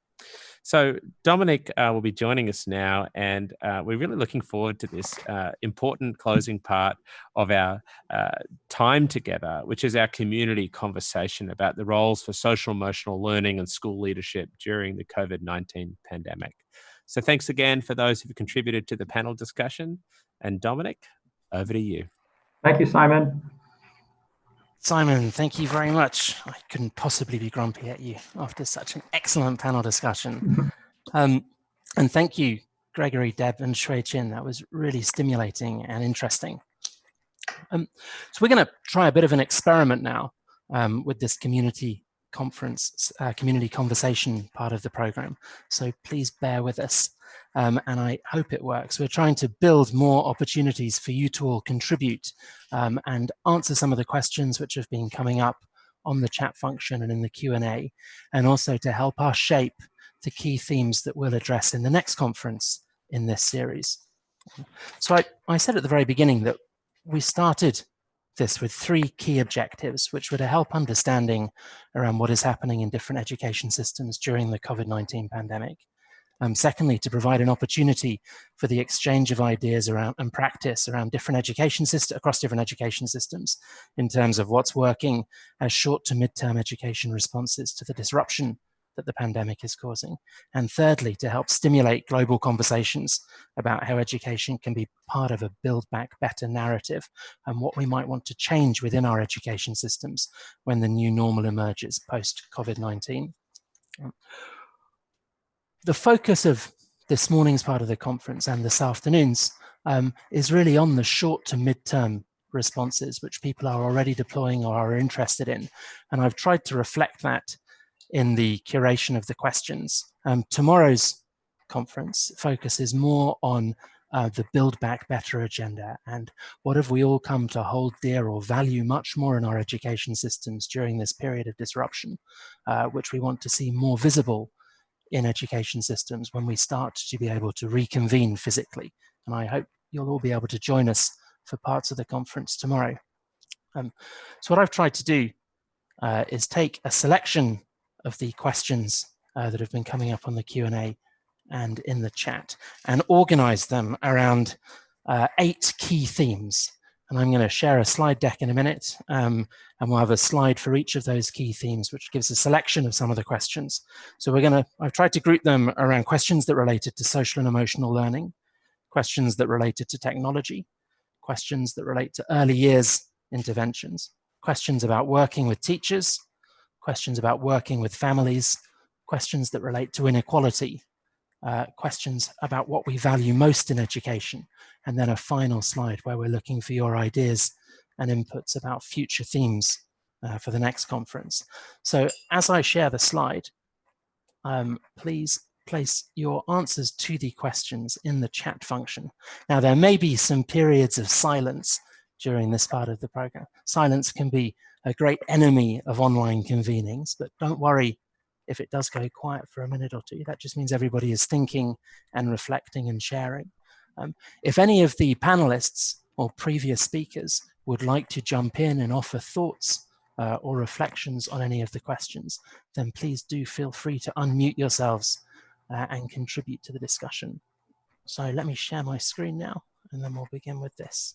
S5: So Dominic will be joining us now, and we're really looking forward to this important closing part of our time together, which is our community conversation about the roles for social emotional learning and school leadership during the COVID-19 pandemic. So thanks again for those who've contributed to the panel discussion. And Dominic, over to you.
S9: Thank you, Simon.
S2: Simon, thank you very much. I couldn't possibly be grumpy at you after such an excellent panel discussion. And thank you, Gregory, Deb, and Shui Chin. That was really stimulating and interesting. So we're going to try a bit of an experiment now with this community conference, community conversation part of the program. So please bear with us. And I hope it works. We're trying to build more opportunities for you to all contribute and answer some of the questions which have been coming up on the chat function and in the Q&A, and also to help us shape the key themes that we'll address in the next conference in this series. So I said at the very beginning that we started this with 3 key objectives, which were to help understanding around what is happening in different education systems during the COVID-19 pandemic. Secondly, to provide an opportunity for the exchange of ideas around and practice around different education systems, across different education systems, in terms of what's working as short to mid-term education responses to the disruption that the pandemic is causing. And thirdly, to help stimulate global conversations about how education can be part of a Build Back Better narrative and what we might want to change within our education systems when the new normal emerges post-COVID-19. The focus of this morning's part of the conference and this afternoon's is really on the short to mid-term responses, which people are already deploying or are interested in. And I've tried to reflect that in the curation of the questions. Tomorrow's conference focuses more on the Build Back Better agenda and what have we all come to hold dear or value much more in our education systems during this period of disruption, which we want to see more visible in education systems when we start to be able to reconvene physically. And I hope you'll all be able to join us for parts of the conference tomorrow. So what I've tried to do is take a selection of the questions that have been coming up on the Q&A and in the chat and organize them around 8 key themes. And I'm going to share a slide deck in a minute, and we'll have a slide for each of those key themes, which gives a selection of some of the questions. So I've tried to group them around questions that related to social and emotional learning, questions that related to technology, questions that relate to early years interventions, questions about working with teachers, questions about working with families, questions that relate to inequality, questions about what we value most in education, and then a final slide where we're looking for your ideas and inputs about future themes for the next conference. So as I share the slide, please place your answers to the questions in the chat function. Now, there may be some periods of silence during this part of the program. Silence can be a great enemy of online convenings, but don't worry if it does go quiet for a minute or two. That just means everybody is thinking and reflecting and sharing. If any of the panelists or previous speakers would like to jump in and offer thoughts or reflections on any of the questions, then please do feel free to unmute yourselves and contribute to the discussion. So let me share my screen now, and then we'll begin with this.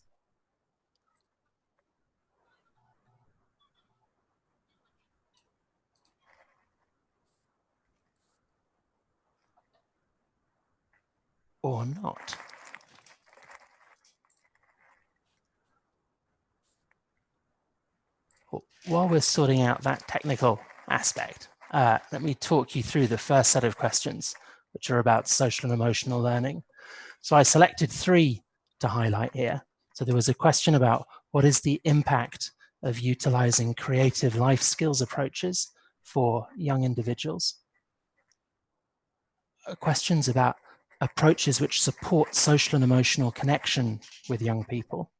S2: Or not. While we're sorting out that technical aspect, let me talk you through the first set of questions, which are about social and emotional learning. So I selected 3 to highlight here. So there was a question about what is the impact of utilizing creative life skills approaches for young individuals. Questions about approaches which support social and emotional connection with young people.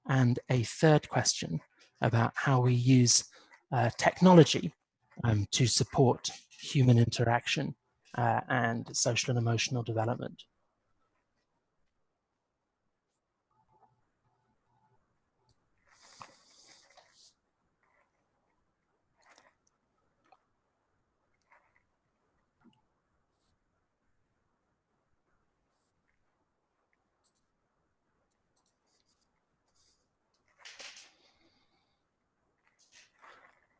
S2: And a third question about how we use technology to support human interaction and social and emotional development.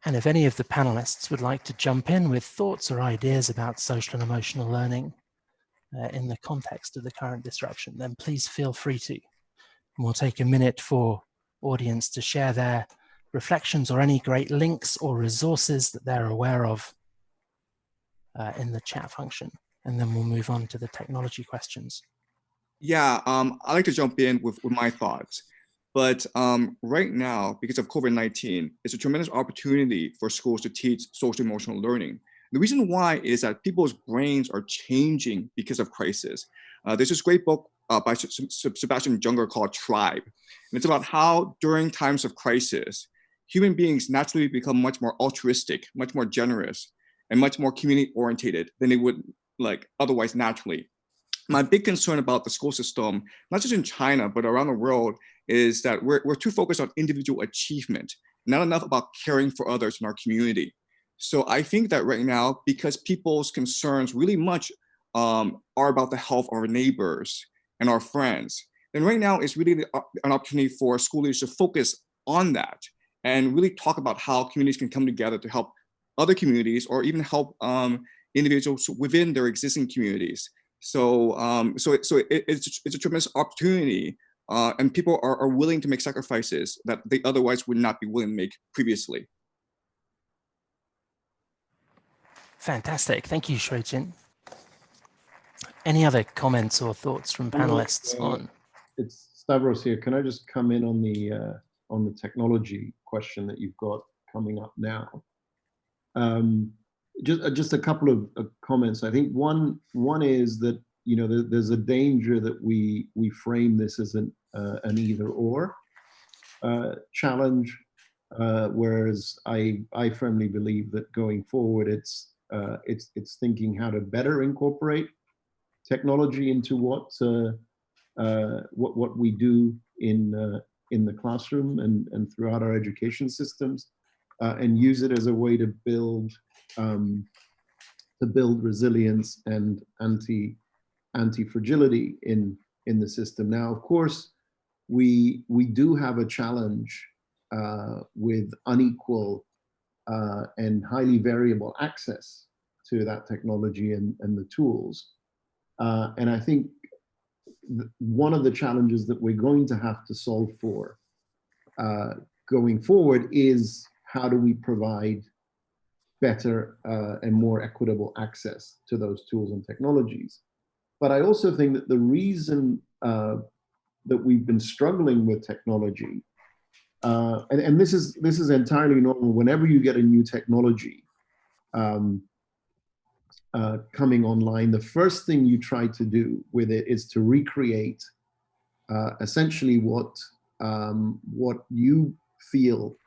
S2: And if any of the panelists would like to jump in with thoughts or ideas about social and emotional learning in the context of the current disruption, then please feel free to. And we'll take a minute for audience to share their reflections or any great links or resources that they're aware of in the chat function. And then we'll move on to the technology questions.
S11: Yeah, I'd like to jump in with my thoughts. But right now, because of COVID-19, it's a tremendous opportunity for schools to teach social emotional learning. The reason why is that people's brains are changing because of crisis. There's this great book by Sebastian Junger called Tribe. And it's about how during times of crisis, human beings naturally become much more altruistic, much more generous, and much more community-oriented than they would otherwise naturally. My big concern about the school system, not just in China, but around the world, is that we're too focused on individual achievement, not enough about caring for others in our community. So I think that right now, because people's concerns really much are about the health of our neighbors and our friends, then right now is really an opportunity for school leaders to focus on that and really talk about how communities can come together to help other communities or even help individuals within their existing communities. So, it's a tremendous opportunity, and people are willing to make sacrifices that they otherwise would not be willing to make previously.
S2: Fantastic, thank you, Shuijin. Any other comments or thoughts from panelists on?
S3: It's Stavros here. Can I just come in on the technology question that you've got coming up now? Just a couple of comments. I think one is that, you know, there's a danger that we frame this as an either or challenge, whereas I firmly believe that going forward it's thinking how to better incorporate technology into what we do in the classroom and throughout our education systems, and use it as a way to build resilience and anti-fragility in the system. Now, of course, we do have a challenge with unequal and highly variable access to that technology and the tools. And I think one of the challenges that we're going to have to solve for going forward is how do we provide better and more equitable access to those tools and technologies. But I also think that the reason that we've been struggling with technology, and this is entirely normal, whenever you get a new technology coming online, the first thing you try to do with it is to recreate essentially what you feel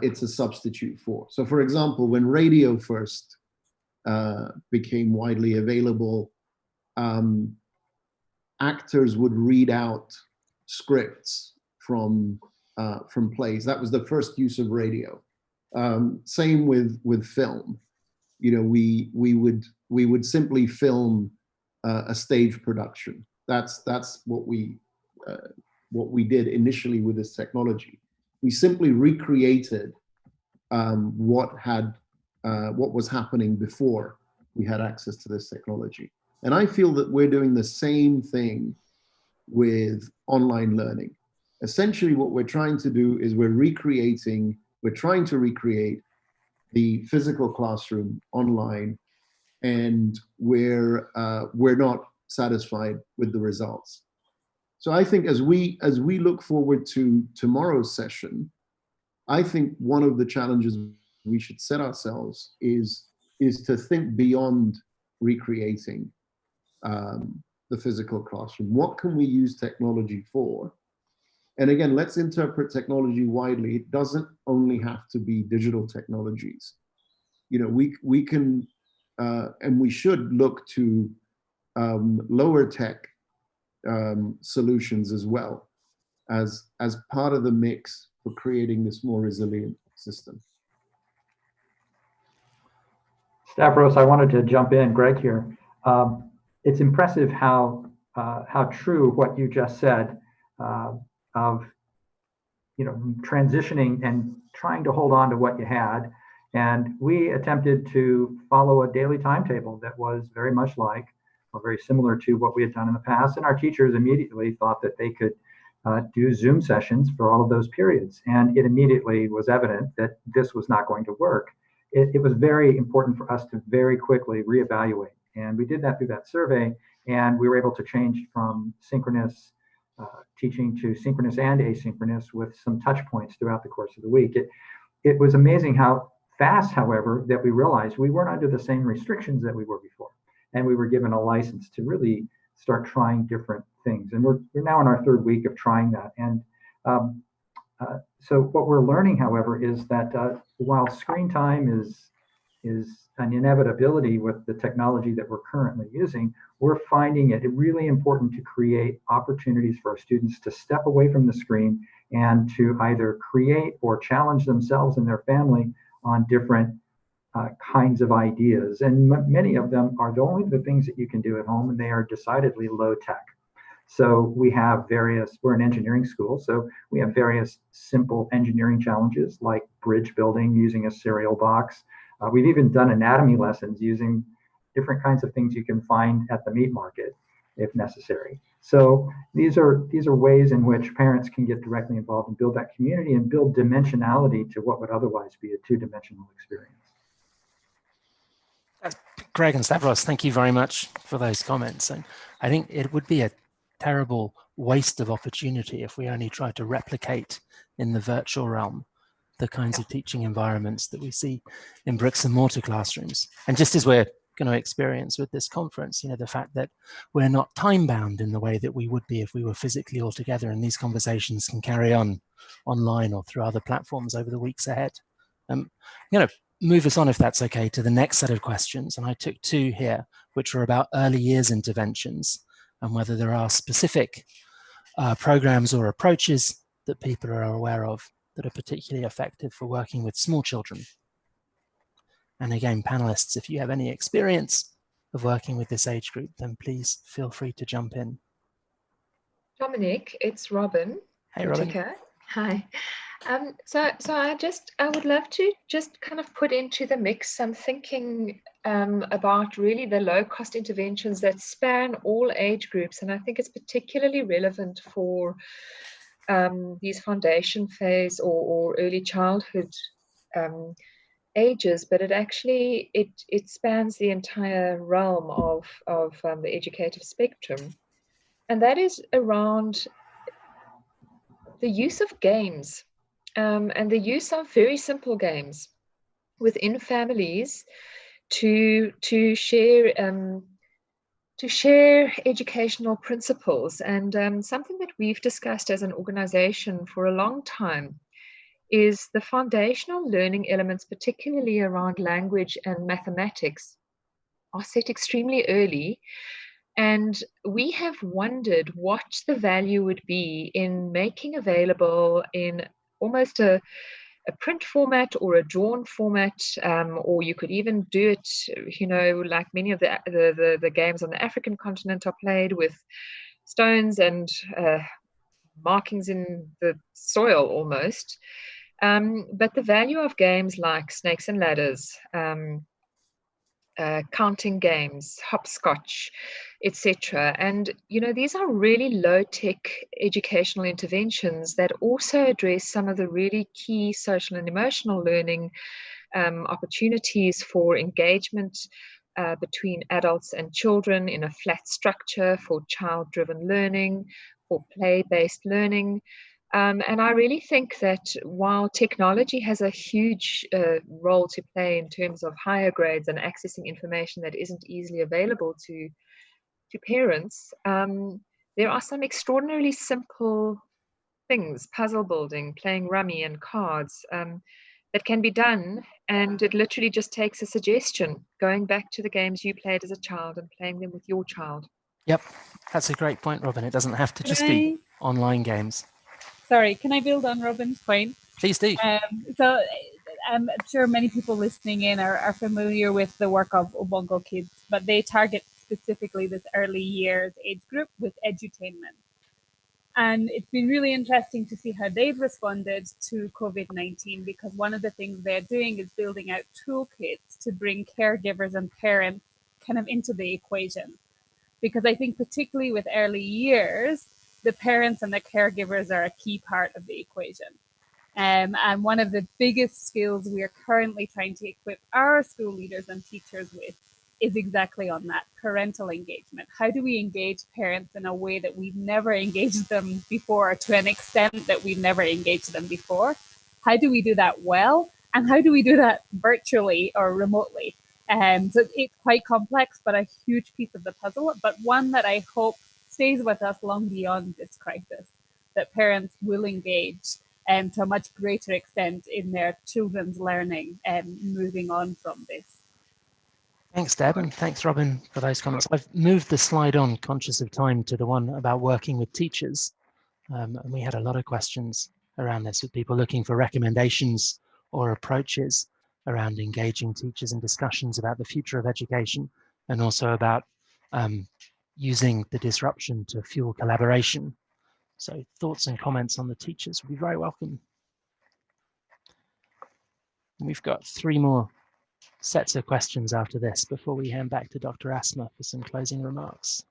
S3: it's a substitute for. So for example, when radio first became widely available, actors would read out scripts from plays. That was the first use of radio. Same with film. You know, we would simply film a stage production. That's what we did initially with this technology. We simply recreated what was happening before we had access to this technology. And I feel that we're doing the same thing with online learning. Essentially, what we're trying to do is we're trying to recreate the physical classroom online, and we're not satisfied with the results. So I think as we look forward to tomorrow's session, I think one of the challenges we should set ourselves is to think beyond recreating the physical classroom. What can we use technology for? And again, let's interpret technology widely. It doesn't only have to be digital technologies. You know, we can and we should look to lower tech solutions as well as part of the mix for creating this more resilient system.
S9: Stavros, I wanted to jump in. Greg here. It's impressive how true what you just said of, you know, transitioning and trying to hold on to what you had. And we attempted to follow a daily timetable that was very much like, or very similar to what we had done in the past. And our teachers immediately thought that they could do Zoom sessions for all of those periods. And it immediately was evident that this was not going to work. It was very important for us to very quickly reevaluate. And we did that through that survey, and we were able to change from synchronous teaching to synchronous and asynchronous with some touch points throughout the course of the week. It was amazing how fast, however, that we realized we weren't under the same restrictions that we were before. And we were given a license to really start trying different things. And we're now in our third week of trying that. And so what we're learning, however, is that while screen time is an inevitability with the technology that we're currently using, we're finding it really important to create opportunities for our students to step away from the screen and to either create or challenge themselves and their family on different kinds of ideas. And many of them are only the things that you can do at home, and they are decidedly low tech. So we have we're an engineering school, so we have various simple engineering challenges like bridge building using a cereal box. We've even done anatomy lessons using different kinds of things you can find at the meat market if necessary. So these are ways in which parents can get directly involved and build that community and build dimensionality to what would otherwise be a two-dimensional experience.
S2: Greg and Stavros, thank you very much for those comments. And I think it would be a terrible waste of opportunity if we only try to replicate in the virtual realm the kinds of teaching environments that we see in bricks and mortar classrooms. And just as we're going to experience with this conference, you know, the fact that we're not time bound in the way that we would be if we were physically all together, and these conversations can carry on online or through other platforms over the weeks ahead. I'm going to move us on, if that's okay, to the next set of questions. And I took two here, which were about early years interventions and whether there are specific programs or approaches that people are aware of that are particularly effective for working with small children. And again, panelists, if you have any experience of working with this age group, then please feel free to jump in.
S6: Dominic, it's Robin.
S2: Hey, Robin.
S6: Hi. So I would love to just kind of put into the mix some thinking about really the low-cost interventions that span all age groups, and I think it's particularly relevant for these foundation phase or early childhood ages, but it spans the entire realm of the educative spectrum, and that is around the use of games. And the use of very simple games within families to share educational principles. And something that we've discussed as an organization for a long time is the foundational learning elements, particularly around language and mathematics, are set extremely early. And we have wondered what the value would be in making available in almost a print format or a drawn format, or you could even do it, you know, like many of the games on the African continent are played with stones and markings in the soil almost. But the value of games like Snakes and Ladders, counting games, hopscotch, etc. And, you know, these are really low-tech educational interventions that also address some of the really key social and emotional learning opportunities for engagement between adults and children in a flat structure, for child-driven learning, for play-based learning. And I really think that while technology has a huge role to play in terms of higher grades and accessing information that isn't easily available to parents, there are some extraordinarily simple things, puzzle building, playing rummy and cards, that can be done. And it literally just takes a suggestion, going back to the games you played as a child and playing them with your child.
S2: Yep, that's a great point, Robin. It doesn't have to just be online games.
S7: Sorry, can I build on Robin's point?
S2: Please do.
S7: So I'm sure many people listening in are familiar with the work of Ubongo Kids, but they target specifically this early years age group with edutainment. And it's been really interesting to see how they've responded to COVID-19, because one of the things they're doing is building out toolkits to bring caregivers and parents kind of into the equation. Because I think particularly with early years, the parents and the caregivers are a key part of the equation. And one of the biggest skills we are currently trying to equip our school leaders and teachers with is exactly on that, parental engagement. How do we engage parents in a way that we've never engaged them before, to an extent that we've never engaged them before? How do we do that well? And how do we do that virtually or remotely? So it's quite complex, but a huge piece of the puzzle, but one that I hope stays with us long beyond this crisis, that parents will engage to a much greater extent in their children's learning and moving on from this.
S2: Thanks, Deb, and thanks, Robin, for those comments. I've moved the slide on, conscious of time, to the one about working with teachers. And we had a lot of questions around this, with people looking for recommendations or approaches around engaging teachers in discussions about the future of education, and also about using the disruption to fuel collaboration. So thoughts and comments on the teachers would be very welcome. We've got 3 more sets of questions after this before we hand back to Dr. Asma for some closing remarks.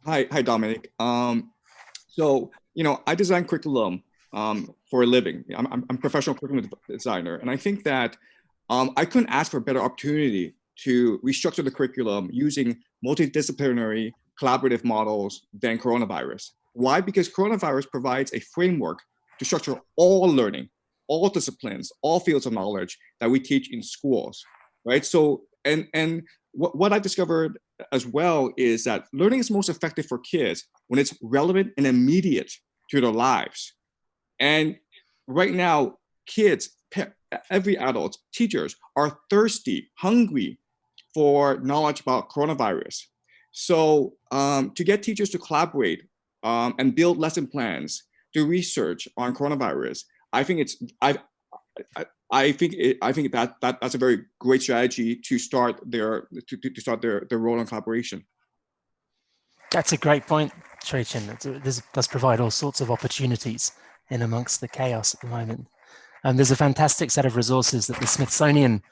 S11: Hi, Dominic. So, you know, I design curriculum for a living. I'm a professional curriculum designer, and I think that I couldn't ask for a better opportunity to restructure the curriculum using multidisciplinary collaborative models than coronavirus. Why? Because coronavirus provides a framework to structure all learning, all disciplines, all fields of knowledge that we teach in schools, right? So, and what I discovered as well is that learning is most effective for kids when it's relevant and immediate to their lives. And right now, kids, every adult, teachers are thirsty, hungry for knowledge about coronavirus. So to get teachers to collaborate and build lesson plans, do research on coronavirus, I think it's I think that's a very great strategy to start their role in collaboration.
S2: That's a great point, Shui-Chin. This does provide all sorts of opportunities in amongst the chaos at the moment. And there's a fantastic set of resources that the Smithsonian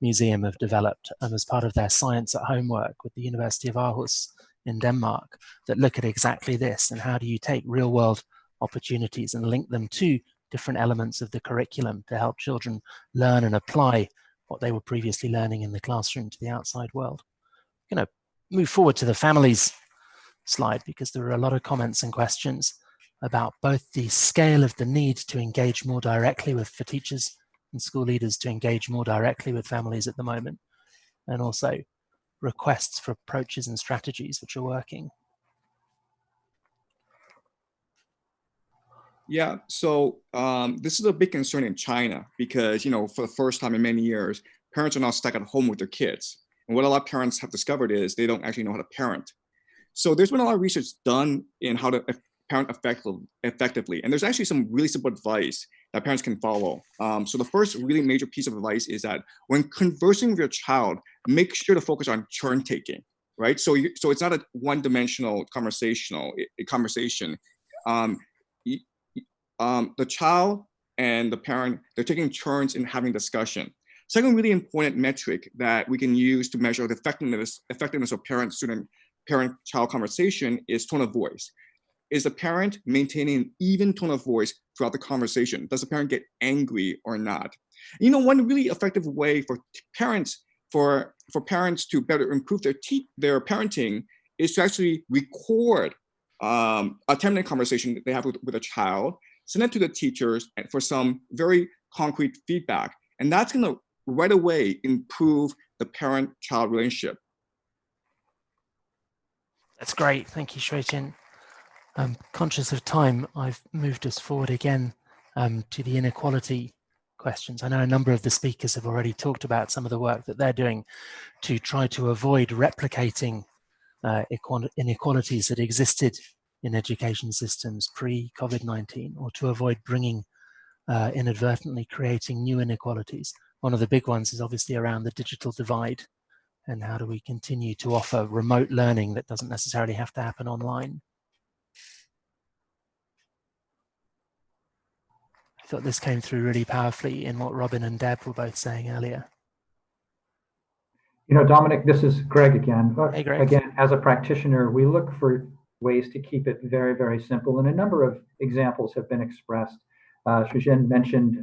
S2: Museum have developed as part of their Science at Home work with the University of Aarhus in Denmark that look at exactly this and how do you take real world opportunities and link them to different elements of the curriculum to help children learn and apply what they were previously learning in the classroom to the outside world. I'm going to move forward to the families slide because there are a lot of comments and questions about both the scale of the need to engage more directly for teachers and school leaders to engage more directly with families at the moment, and also requests for approaches and strategies which are working.
S11: Yeah, so this is a big concern in China because, you know, for the first time in many years, parents are now stuck at home with their kids. And what a lot of parents have discovered is they don't actually know how to parent. So there's been a lot of research done in how to parent effectively. And there's actually some really simple advice that parents can follow. So the first really major piece of advice is that when conversing with your child, make sure to focus on turn taking, right? So it's not a one-dimensional conversation. The child and the parent, they're taking turns in having discussion. Second really important metric that we can use to measure the effectiveness of parent-child conversation is tone of voice. Is the parent maintaining an even tone of voice throughout the conversation? Does the parent get angry or not? You know, one really effective way for parents to better improve their parenting is to actually record a 10-minute conversation that they have with a child, send it to the teachers for some very concrete feedback. And that's going to right away improve the parent-child relationship.
S2: That's great. Thank you, Shui-Chin. I'm conscious of time. I've moved us forward again to the inequality questions. I know a number of the speakers have already talked about some of the work that they're doing to try to avoid replicating inequalities that existed in education systems pre-COVID-19, or to avoid bringing inadvertently creating new inequalities. One of the big ones is obviously around the digital divide, and how do we continue to offer remote learning that doesn't necessarily have to happen online. I thought this came through really powerfully in what Robin and Deb were both saying earlier.
S9: You know, Dominic, this is Greg again.
S2: Hey, Greg.
S9: Again, as a practitioner, we look for ways to keep it very, very simple. And a number of examples have been expressed. Shui-Chin mentioned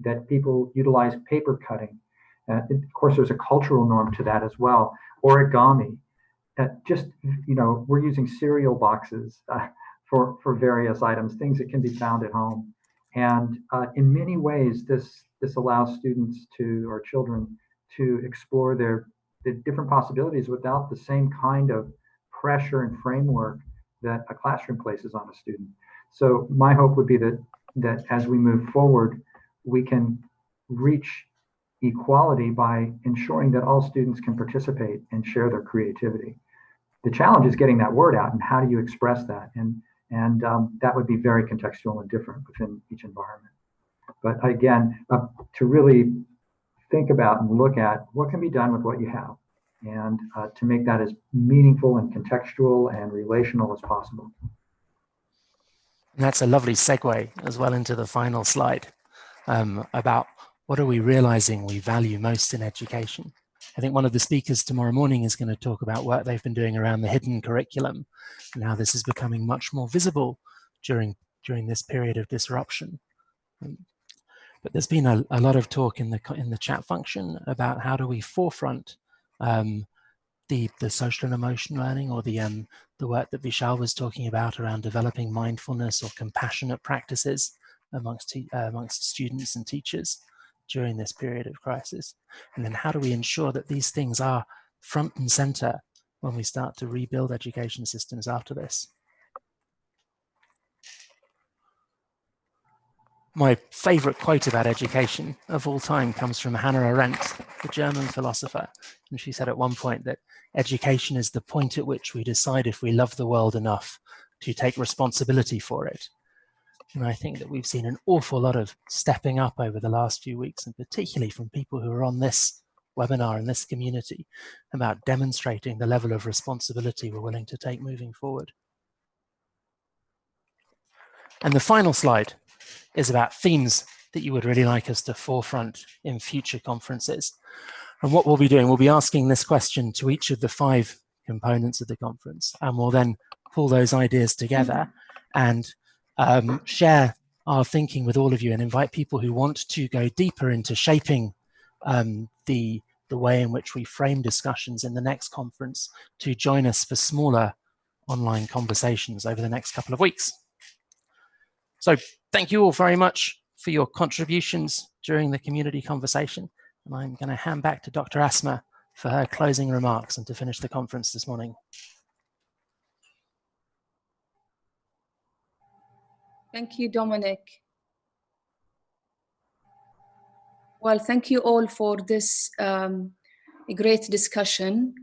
S9: that people utilize paper cutting. Of course, there's a cultural norm to that as well. Origami. Just, you know, we're using cereal boxes for various items, things that can be found at home. And in many ways, this allows students or children to explore the different possibilities without the same kind of pressure and framework that a classroom places on a student. So my hope would be that as we move forward, we can reach equality by ensuring that all students can participate and share their creativity. The challenge is getting that word out, and how do you express that? And that would be very contextual and different within each environment. But again, to really think about and look at what can be done with what you have, and to make that as meaningful and contextual and relational as possible.
S2: And that's a lovely segue as well into the final slide about what are we realizing we value most in education. I think one of the speakers tomorrow morning is going to talk about work they've been doing around the hidden curriculum and how this is becoming much more visible during during this period of disruption. But there's been a lot of talk in the chat function about how do we forefront the social and emotion learning, or the work that Vishal was talking about around developing mindfulness or compassionate practices amongst students and teachers during this period of crisis. And then how do we ensure that these things are front and center when we start to rebuild education systems after this? My favorite quote about education of all time comes from Hannah Arendt, the German philosopher. And she said at one point that education is the point at which we decide if we love the world enough to take responsibility for it. And I think that we've seen an awful lot of stepping up over the last few weeks, and particularly from people who are on this webinar in this community, about demonstrating the level of responsibility we're willing to take moving forward. And the final slide is about themes that you would really like us to forefront in future conferences. And what we'll be doing, we'll be asking this question to each of the 5 components of the conference, and we'll then pull those ideas together and share our thinking with all of you, and invite people who want to go deeper into shaping the way in which we frame discussions in the next conference to join us for smaller online conversations over the next couple of weeks. So thank you all very much for your contributions during the community conversation. And I'm going to hand back to Dr. Asma for her closing remarks and to finish the conference this morning.
S1: Thank you, Dominic. Well, thank you all for this great discussion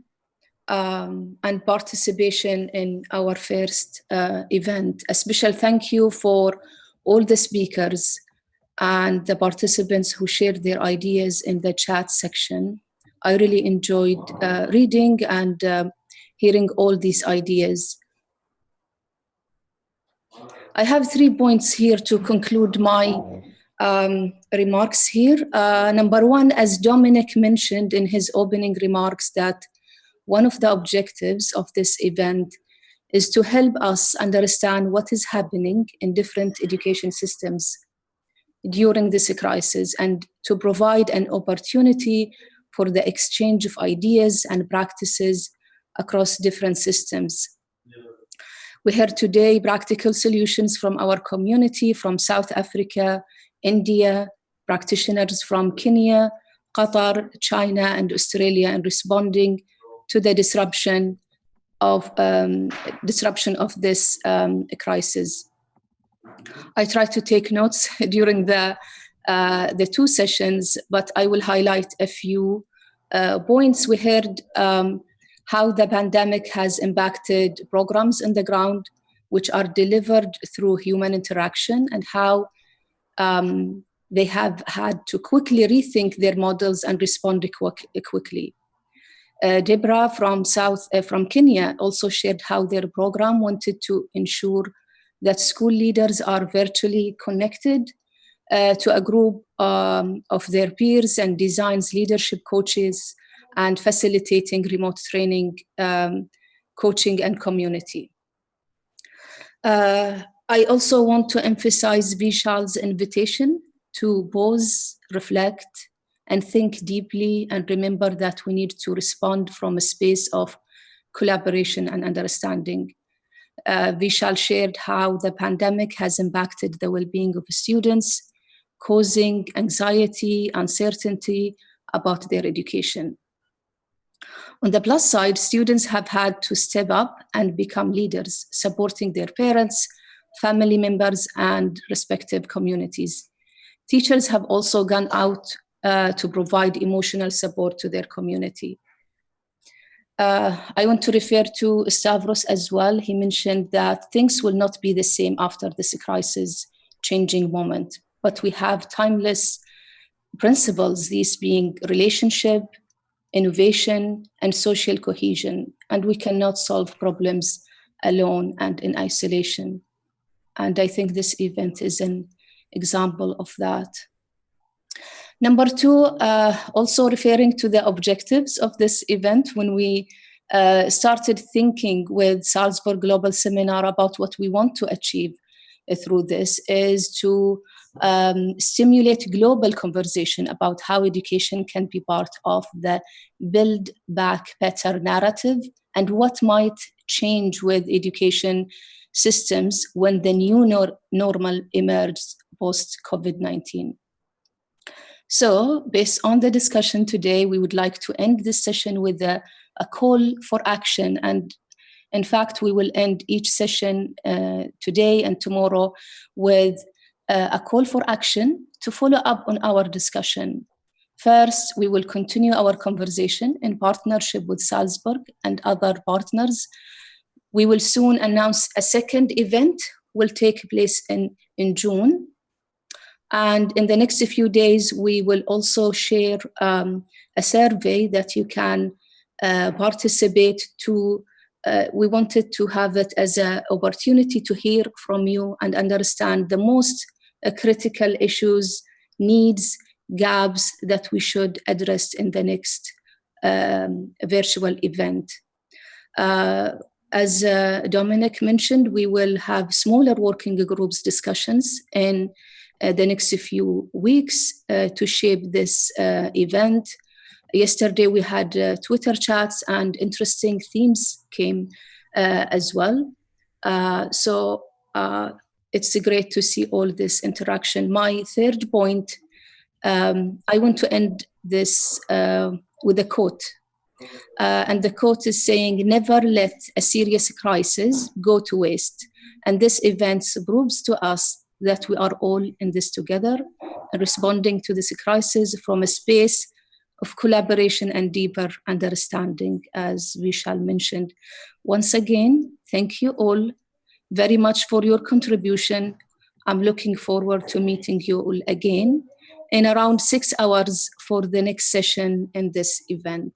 S1: and participation in our first event. A special thank you for all the speakers and the participants who shared their ideas in the chat section. I really enjoyed reading and hearing all these ideas. I have 3 points here to conclude my remarks here. Number 1, as Dominic mentioned in his opening remarks, that one of the objectives of this event is to help us understand what is happening in different education systems during this crisis, and to provide an opportunity for the exchange of ideas and practices across different systems. We heard today practical solutions from our community, from South Africa, India, practitioners from Kenya, Qatar, China, and Australia, and responding to the disruption of this crisis. I tried to take notes during the 2 sessions, but I will highlight a few points. We heard how the pandemic has impacted programs on the ground, which are delivered through human interaction, and how they have had to quickly rethink their models and respond quickly. Deborah from Kenya also shared how their program wanted to ensure that school leaders are virtually connected to a group of their peers, and designs leadership coaches and facilitating remote training, coaching, and community. I also want to emphasize Vishal's invitation to pause, reflect, and think deeply, and remember that we need to respond from a space of collaboration and understanding. Vishal shared how the pandemic has impacted the well-being of students, causing anxiety, uncertainty about their education. On the plus side, students have had to step up and become leaders, supporting their parents, family members, and respective communities. Teachers have also gone out to provide emotional support to their community. I want to refer to Stavros as well. He mentioned that things will not be the same after this crisis changing moment, but we have timeless principles, these being relationship, innovation, and social cohesion, and we cannot solve problems alone and in isolation. And I think this event is an example of that. Number 2, also referring to the objectives of this event, when we started thinking with Salzburg Global Seminar about what we want to achieve, through this is to stimulate global conversation about how education can be part of the Build Back Better narrative and what might change with education systems when the new normal emerges post-COVID-19. So based on the discussion today, we would like to end this session with a call for action. And in fact, we will end each session today and tomorrow with a call for action to follow up on our discussion. First, we will continue our conversation in partnership with Salzburg and other partners. We will soon announce a second event will take place in June. And in the next few days, we will also share a survey that you can participate to. We wanted to have it as an opportunity to hear from you and understand the most critical issues, needs, gaps that we should address in the next virtual event. As Dominic mentioned, we will have smaller working groups discussions in the next few weeks to shape this event. Yesterday we had Twitter chats and interesting themes came as well. So it's great to see all this interaction. My third point, I want to end this with a quote. And the quote is saying, "Never let a serious crisis go to waste." And this event proves to us that we are all in this together, responding to this crisis from a space of collaboration and deeper understanding, as Vishal mentioned. Once again, thank you all very much for your contribution. I'm looking forward to meeting you all again in around 6 hours for the next session in this event.